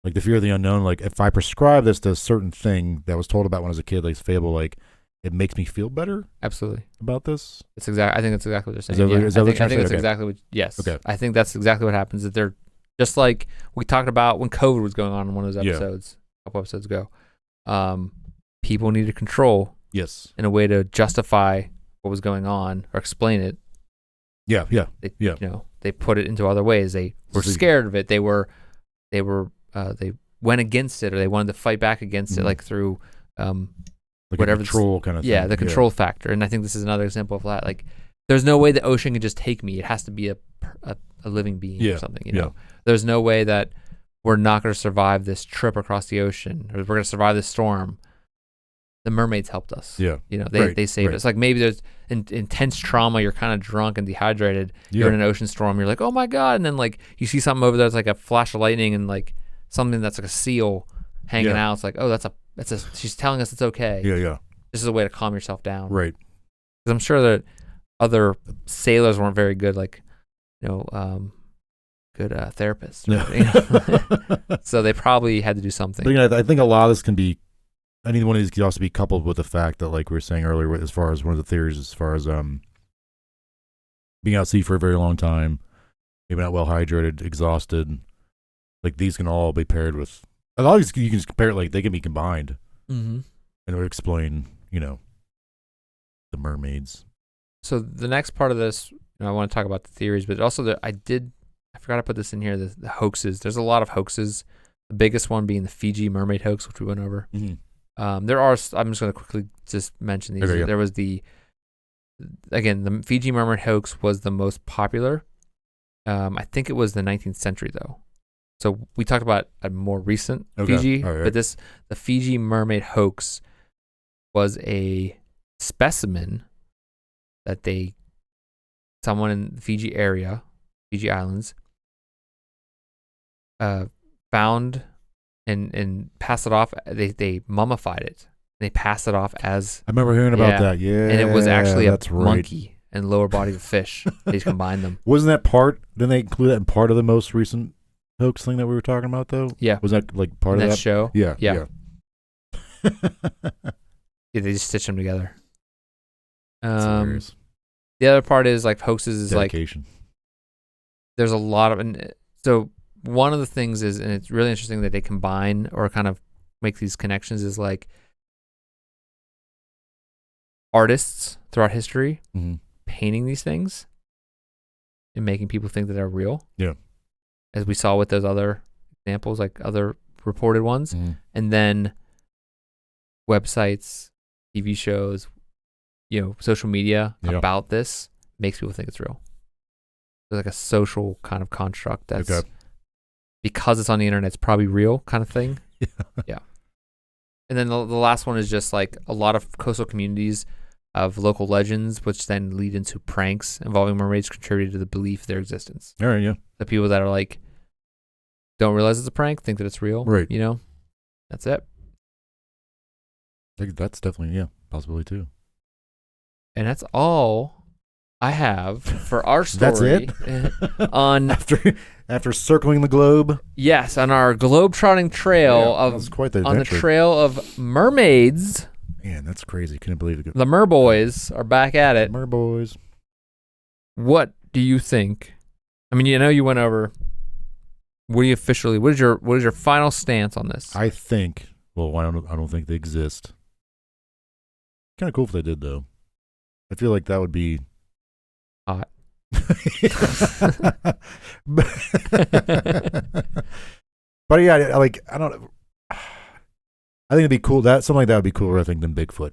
Speaker 2: like the fear of the unknown. Like if I prescribe this to a certain thing that was told about when I was a kid, like fable, like it makes me feel better.
Speaker 1: Absolutely
Speaker 2: about this.
Speaker 1: I think that's exactly what they're saying. I think that's exactly what. Yes. Okay. I think that's exactly what happens. That they're just like we talked about when COVID was going on in one of those episodes, a couple episodes ago. People needed control.
Speaker 2: Yes.
Speaker 1: In a way to justify what was going on or explain it.
Speaker 2: Yeah.
Speaker 1: They put it into other ways. They were scared of it. They went against it, or they wanted to fight back against it, like through
Speaker 2: like
Speaker 1: whatever
Speaker 2: control kind of thing.
Speaker 1: Yeah, the control factor. And I think this is another example of that. Like, there's no way the ocean can just take me. It has to be a living being or something. You know, there's no way that we're not going to survive this trip across the ocean, or we're going to survive this storm. the mermaids helped us.
Speaker 2: Yeah.
Speaker 1: They saved us. Like maybe there's intense trauma. You're kind of drunk and dehydrated. You're in an ocean storm. You're like, oh my God. And then like you see something over there. It's like a flash of lightning and like something that's like a seal hanging out. It's like, oh, she's telling us it's okay.
Speaker 2: Yeah.
Speaker 1: This is a way to calm yourself down.
Speaker 2: Right.
Speaker 1: Because I'm sure that other sailors weren't very good, like, good therapists. So they probably had to do something.
Speaker 2: But, I think a lot of this can be, any one of these could also be coupled with the fact that, like we were saying earlier, as far as one of the theories, as far as being out at sea for a very long time, maybe not well hydrated, exhausted, like these can all be paired with, a lot of these you can just compare it, like they can be combined.
Speaker 1: Mm-hmm.
Speaker 2: And it would explain, the mermaids.
Speaker 1: So the next part of this, I want to talk about the theories, but also I forgot to put this in here, the hoaxes. There's a lot of hoaxes. The biggest one being the Fiji mermaid hoax, which we went over.
Speaker 2: Mm-hmm.
Speaker 1: I'm just going to quickly just mention these.
Speaker 2: Okay,
Speaker 1: There was the Fiji mermaid hoax was the most popular. I think it was the 19th century though. So we talked about a more recent Fiji, but the Fiji mermaid hoax was a specimen that someone in the Fiji area, Fiji Islands, found and passed it off. They mummified it. They passed it off as.
Speaker 2: I remember hearing about that. Yeah,
Speaker 1: and it was actually a monkey and lower body of a fish. They combined them.
Speaker 2: Wasn't that part? Didn't they include that in part of the most recent hoax thing that we were talking about though?
Speaker 1: Yeah.
Speaker 2: Was that like part of that
Speaker 1: show?
Speaker 2: Yeah.
Speaker 1: They just stitched them together.
Speaker 2: The
Speaker 1: The other part is like hoaxes is
Speaker 2: dedication.
Speaker 1: like there's a lot of, and so one of the things is, and it's really interesting that they combine or kind of make these connections, is like artists throughout history painting these things and making people think that they're real.
Speaker 2: Yeah.
Speaker 1: As we saw with those other examples, like other reported ones. And then websites, TV shows, social media about this makes people think it's real. It's like a social kind of construct that's because it's on the internet, it's probably real kind of thing. Yeah. And then the last one is just like a lot of coastal communities of local legends, which then lead into pranks involving mermaids, contributed to the belief of their existence.
Speaker 2: All right, yeah.
Speaker 1: The people that are like, don't realize it's a prank, think that it's real.
Speaker 2: Right.
Speaker 1: That's it.
Speaker 2: I think that's definitely, possibility too.
Speaker 1: And that's all I have for our
Speaker 2: That's
Speaker 1: story.
Speaker 2: it?
Speaker 1: On
Speaker 2: after circling the globe?
Speaker 1: Yes, on our globe-trotting trail
Speaker 2: that's quite the
Speaker 1: on the
Speaker 2: adventure.
Speaker 1: trail of mermaids.
Speaker 2: Man, that's crazy. Couldn't believe it.
Speaker 1: The Merboys are back at it.
Speaker 2: Merboys.
Speaker 1: What do you think? I mean, you went over. What is your final stance on this?
Speaker 2: I think. Well, I don't think they exist. Kind of cool if they did, though. I feel like that would be
Speaker 1: hot.
Speaker 2: But yeah, I don't. I think it'd be cool. Something like that would be cooler, I think, than Bigfoot.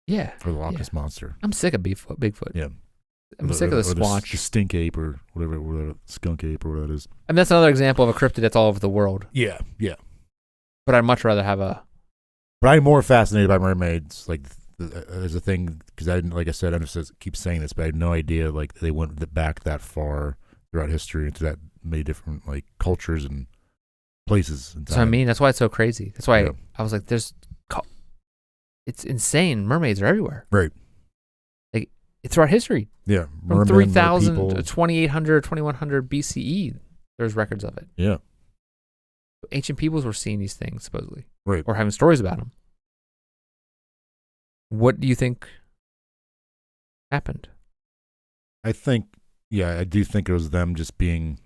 Speaker 1: Yeah.
Speaker 2: Or the Loch Ness Monster.
Speaker 1: I'm sick of Bigfoot.
Speaker 2: Yeah.
Speaker 1: I'm sick of the squatch.
Speaker 2: The stink ape or whatever, skunk ape or whatever that is.
Speaker 1: And that's another example of a cryptid that's all over the world.
Speaker 2: Yeah.
Speaker 1: But I'd much rather have a.
Speaker 2: But I'm more fascinated by mermaids. Like, there's a thing, because I didn't, like I said, I just keep saying this, but I had no idea, like, they went back that far throughout history into that many different, like, cultures and places.
Speaker 1: So I mean, that's why it's so crazy. That's why I was like, it's insane. Mermaids are everywhere.
Speaker 2: Right.
Speaker 1: Like, it's throughout history.
Speaker 2: Yeah.
Speaker 1: From 3000 to 2800, 2100 BCE, there's records of it.
Speaker 2: Yeah.
Speaker 1: Ancient peoples were seeing these things, supposedly.
Speaker 2: Right.
Speaker 1: Or having stories about them. What do you think happened?
Speaker 2: I do think it was them just being,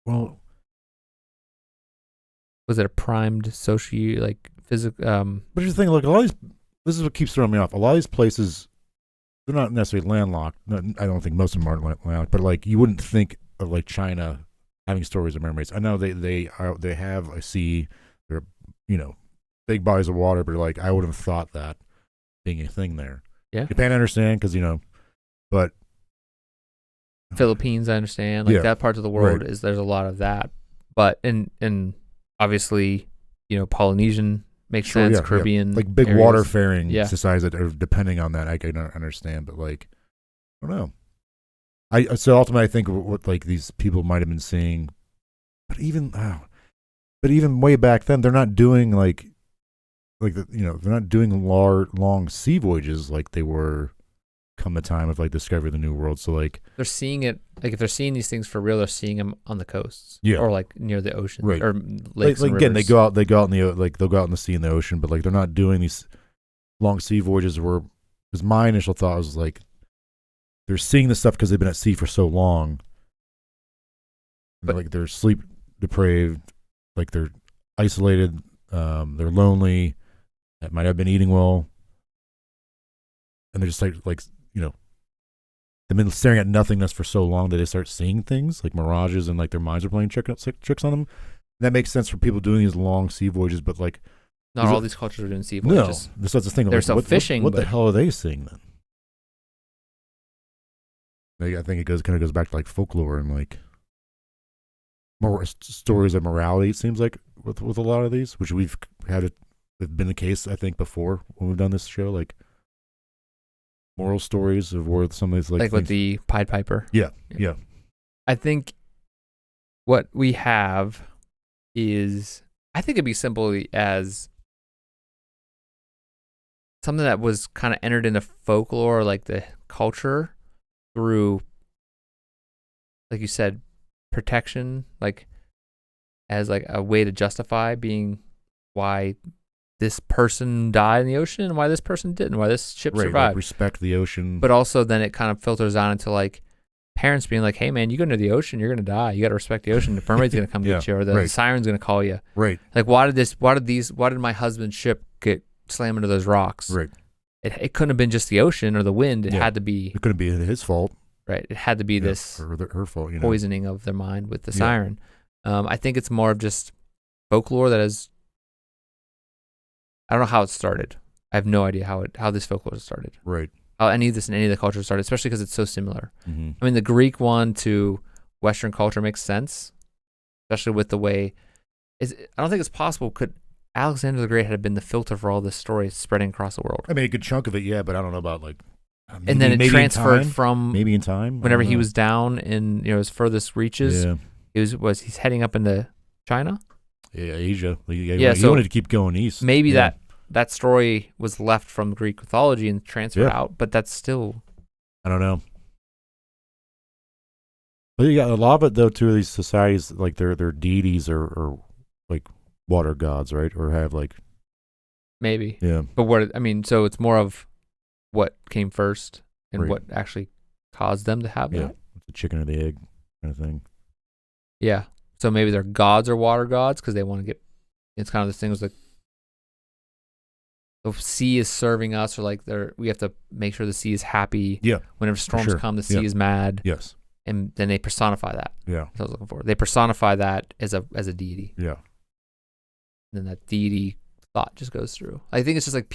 Speaker 2: well.
Speaker 1: Was it a primed physical?
Speaker 2: But here's the thing, look, this is what keeps throwing me off. A lot of these places, they're not necessarily landlocked. I don't think most of them are landlocked, but like you wouldn't think of like China having stories of mermaids. I know they have a sea, they're big bodies of water, but like I would have thought that being a thing there.
Speaker 1: Yeah.
Speaker 2: Japan, I understand, because but
Speaker 1: Philippines, I understand. Like that part of the world there's a lot of that. But and obviously, Polynesian makes sense. Caribbean,
Speaker 2: like big
Speaker 1: areas.
Speaker 2: waterfaring societies that are depending on that. I can understand, but like, I don't know. So ultimately, I think what like these people might have been seeing, but even way back then, they're not doing they're not doing long sea voyages like they were come the time of like discovery of the New World. So like
Speaker 1: they're seeing it, like if they're seeing these things for real, they're seeing them on the coasts, or like near the ocean,
Speaker 2: right?
Speaker 1: Or lakes.
Speaker 2: Like
Speaker 1: and
Speaker 2: again,
Speaker 1: rivers.
Speaker 2: they go out in the they'll go out in the sea and the ocean, but like they're not doing these long sea voyages. Because my initial thought was like they're seeing this stuff because they've been at sea for so long, but like they're sleep depraved, like they're isolated, they're lonely, that might have been eating well, and they're just like they've been staring at nothingness for so long that they start seeing things like mirages, and like their minds are playing tricks on them. And that makes sense for people doing these long sea voyages, but like
Speaker 1: not all these cultures are doing sea voyages.
Speaker 2: No, that's the thing.
Speaker 1: They're still fishing.
Speaker 2: What the hell are they seeing then? I think it kind of goes back to like folklore and like more stories of morality. It seems like with a lot of these, which we've been the case I think before when we've done this show, like moral stories of where some of these like
Speaker 1: with the Pied Piper.
Speaker 2: Yeah.
Speaker 1: I think what we have is, I think it'd be simply as something that was kind of entered into folklore, like the culture, through, like you said, protection, like as like a way to justify being why this person died in the ocean and why this person didn't, why this ship survived.
Speaker 2: Like respect the ocean.
Speaker 1: But also then it kind of filters on into like parents being like, hey man, you go into the ocean, you're going to die. You got to respect the ocean. The mermaid's going to come get you, or the siren's going to call you.
Speaker 2: Right.
Speaker 1: Like why did my husband's ship get slammed into those rocks?
Speaker 2: Right.
Speaker 1: It couldn't have been just the ocean or the wind. It had to be.
Speaker 2: It couldn't be his fault.
Speaker 1: Right. It had to be this
Speaker 2: or her fault.
Speaker 1: Poisoning of their mind with the siren. I think it's more of just folklore that is. I don't know how it started. I have no idea how this folklore started.
Speaker 2: Right.
Speaker 1: How any of this in any of the cultures started, especially because it's so similar.
Speaker 2: Mm-hmm.
Speaker 1: I mean, the Greek one to Western culture makes sense, especially with the way. I don't think it's possible. Could Alexander the Great have been the filter for all this story spreading across the world?
Speaker 2: I mean, a good chunk of it, yeah, but I don't know about like.
Speaker 1: And then it transferred from
Speaker 2: maybe in time.
Speaker 1: Whenever he was down in his furthest reaches, he's heading up into China.
Speaker 2: Yeah, Asia. He
Speaker 1: so
Speaker 2: wanted to keep going east.
Speaker 1: Maybe that story was left from Greek mythology and transferred out, but that's still.
Speaker 2: I don't know. But yeah, a lot of it though too. These societies, like their deities are like water gods, right? Or have like.
Speaker 1: Maybe.
Speaker 2: Yeah.
Speaker 1: But so it's more of what came first and what actually caused them to have that.
Speaker 2: The chicken or the egg kind of thing.
Speaker 1: Yeah. So maybe they're gods or water gods because they want to get. It's kind of this thing was like the sea is serving us, or like we have to make sure the sea is happy.
Speaker 2: Yeah.
Speaker 1: Whenever storms come, the sea is mad.
Speaker 2: Yes.
Speaker 1: And then they personify that.
Speaker 2: Yeah.
Speaker 1: That's what I was looking for. They personify that as a deity.
Speaker 2: Yeah.
Speaker 1: And then that deity thought just goes through. I think it's just like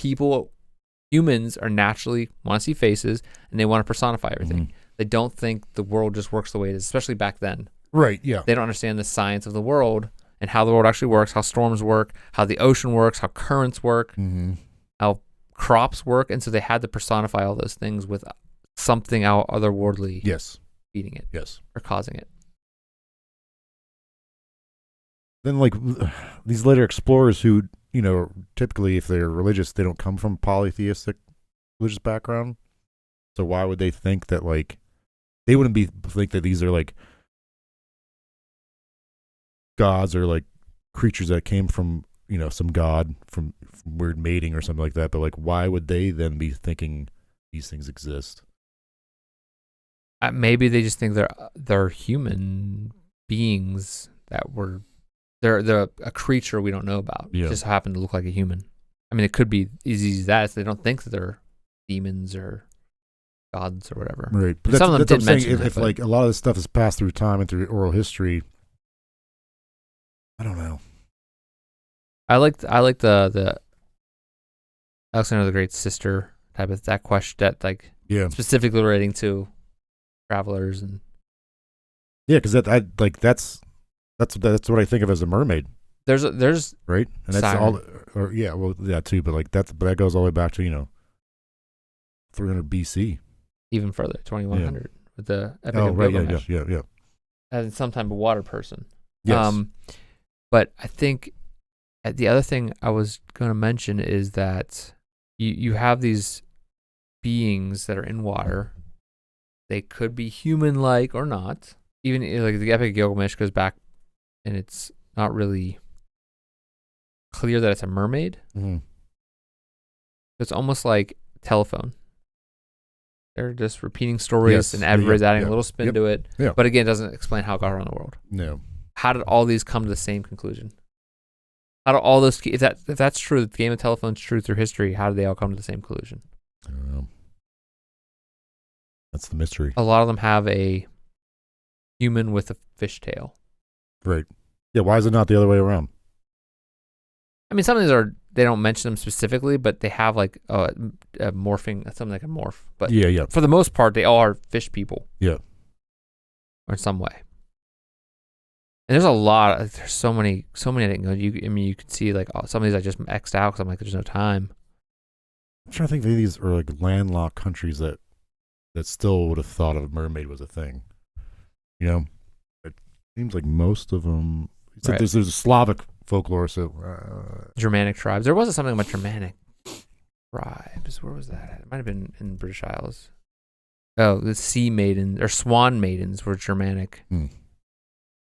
Speaker 1: humans are naturally want to see faces and they want to personify everything. Mm-hmm. They don't think the world just works the way it is, especially back then.
Speaker 2: Right, yeah.
Speaker 1: They don't understand the science of the world and how the world actually works, how storms work, how the ocean works, how currents work, how crops work. And so they had to personify all those things with something otherworldly feeding it or causing it.
Speaker 2: Then like these later explorers who, typically if they're religious, they don't come from polytheistic religious background. So why would they think that like, they wouldn't think that these are like gods or like creatures that came from, some god from weird mating or something like that. But like, why would they then be thinking these things exist?
Speaker 1: Maybe they just think they're human beings that were. They're a creature we don't know about.
Speaker 2: Yeah.
Speaker 1: Just happen to look like a human. I mean, it could be as easy as that. They don't think that they're demons or gods or whatever.
Speaker 2: Right. But
Speaker 1: some of them did mention
Speaker 2: if like a lot of this stuff is passed through time and through oral history, I don't know.
Speaker 1: I like the Alexander the Great's sister type of that question that like specifically relating to travelers and
Speaker 2: because that's what I think of as a mermaid.
Speaker 1: There's
Speaker 2: right, and that's
Speaker 1: siren.
Speaker 2: all. Or yeah, well, that too. But like that goes all the way back to 300 BC,
Speaker 1: even further, 2100 with the Epic
Speaker 2: oh
Speaker 1: of
Speaker 2: right,
Speaker 1: Gilgamesh.
Speaker 2: yeah.
Speaker 1: As some type of water person.
Speaker 2: Yes.
Speaker 1: But I think the other thing I was going to mention is that you have these beings that are in water. They could be human-like or not. Even like the Epic of Gilgamesh goes back, and it's not really clear that it's a mermaid.
Speaker 2: Mm-hmm.
Speaker 1: It's almost like telephone. They're just repeating stories, and everybody's adding a little spin to it.
Speaker 2: Yeah.
Speaker 1: But again, it doesn't explain how it got around the world.
Speaker 2: No.
Speaker 1: How did all these come to the same conclusion? How do all those, if that's true, that the game of telephone's true through history, how did they all come to the same conclusion?
Speaker 2: I don't know. That's the mystery.
Speaker 1: A lot of them have a human with a fishtail.
Speaker 2: Right. Yeah, why is it not the other way around?
Speaker 1: I mean, some of these they don't mention them specifically, but they have like a morphing, something like a morph. But
Speaker 2: yeah.
Speaker 1: For the most part, they all are fish people.
Speaker 2: Yeah.
Speaker 1: Or in some way. And there's a lot. There's so many I didn't know. You could see like some of these I just X'd out because I'm like, there's no time.
Speaker 2: I'm trying to think if these are like landlocked countries that still would have thought of a mermaid was a thing. It seems like most of them. Right. There's a Slavic folklore, so
Speaker 1: Germanic tribes. There wasn't something about Germanic tribes. Where was that? It might have been in British Isles. Oh, the sea maidens or swan maidens were Germanic.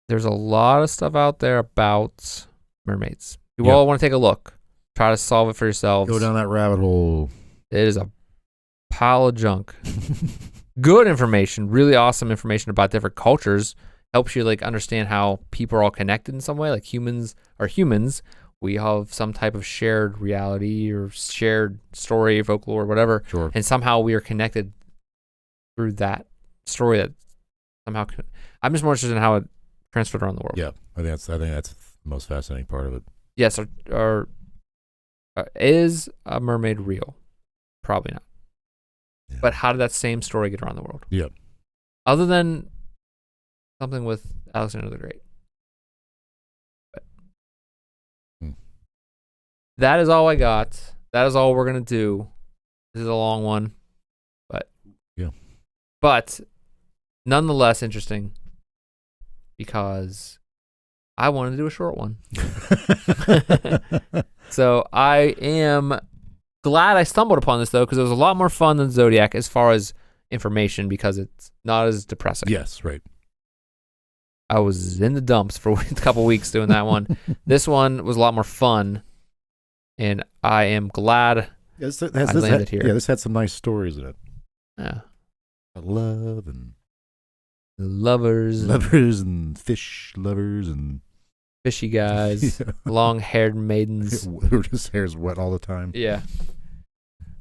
Speaker 1: There's a lot of stuff out there about mermaids. You all want to take a look. Try to solve it for yourselves.
Speaker 2: Go down that rabbit hole.
Speaker 1: It is a pile of junk. Good information, really awesome information about different cultures. Helps you like understand how people are all connected in some way. Like humans are humans. We have some type of shared reality or shared story, folklore, whatever.
Speaker 2: Sure.
Speaker 1: And somehow we are connected through that story that somehow. I'm just more interested in how it transferred around the world.
Speaker 2: Yeah, I think that's the most fascinating part of it.
Speaker 1: Yes, is a mermaid real? Probably not. Yeah. But how did that same story get around the world?
Speaker 2: Yeah.
Speaker 1: Other than something with Alexander the Great. But that is all I got. That is all we're going to do. This is a long one. But nonetheless interesting because I wanted to do a short one. So I am glad I stumbled upon this, though, because it was a lot more fun than Zodiac as far as information because it's not as depressing.
Speaker 2: Yes, right.
Speaker 1: I was in the dumps for a couple weeks doing that one. This one was a lot more fun, and I am glad I landed here.
Speaker 2: Yeah, this had some nice stories in it.
Speaker 1: Yeah.
Speaker 2: Love and
Speaker 1: lovers
Speaker 2: and fish lovers and
Speaker 1: fishy guys, long-haired maidens.
Speaker 2: His hair's wet all the time.
Speaker 1: Yeah.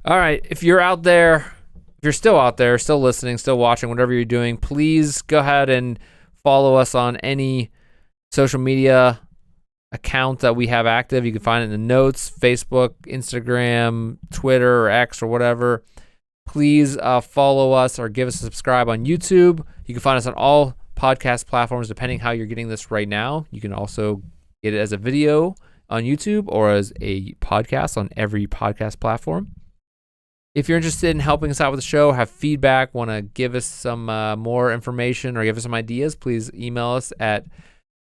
Speaker 1: All right. If you're out there, if you're still out there, still listening, still watching, whatever you're doing, please go ahead and follow us on any social media account that we have active. You can find it in the notes, Facebook, Instagram, Twitter, or X, or whatever. Please follow us or give us a subscribe on YouTube. You can find us on all podcast platforms, depending how you're getting this right now. You can also get it as a video on YouTube or as a podcast on every podcast platform. If you're interested in helping us out with the show, have feedback, want to give us some more information or give us some ideas, please email us at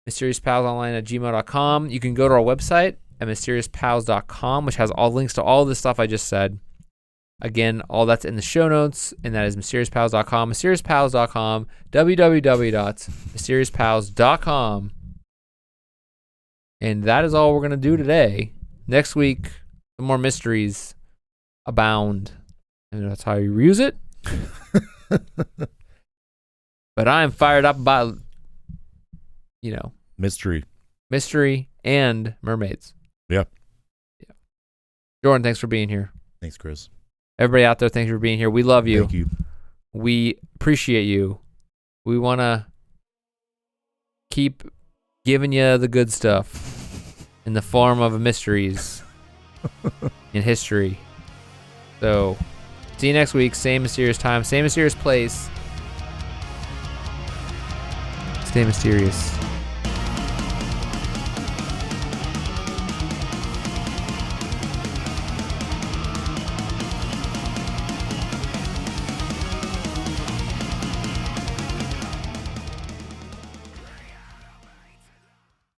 Speaker 1: mysteriousPalsOnline@gmail.com. You can go to our website at mysteriousPals.com, which has all links to all this stuff I just said. Again, all that's in the show notes, and that is MysteriousPals.com. MysteriousPals.com, www.MysteriousPals.com. And that is all we're going to do today. Next week, some more mysteries abound. And that's how you use it. But I'm fired up about,
Speaker 2: mystery
Speaker 1: and mermaids.
Speaker 2: Yeah.
Speaker 1: Jordan, thanks for being here.
Speaker 2: Thanks, Chris.
Speaker 1: Everybody out there, thank you for being here. We love you.
Speaker 2: Thank you.
Speaker 1: We appreciate you. We want to keep giving you the good stuff in the form of mysteries in history. So, see you next week. Same mysterious time, same mysterious place. Stay mysterious.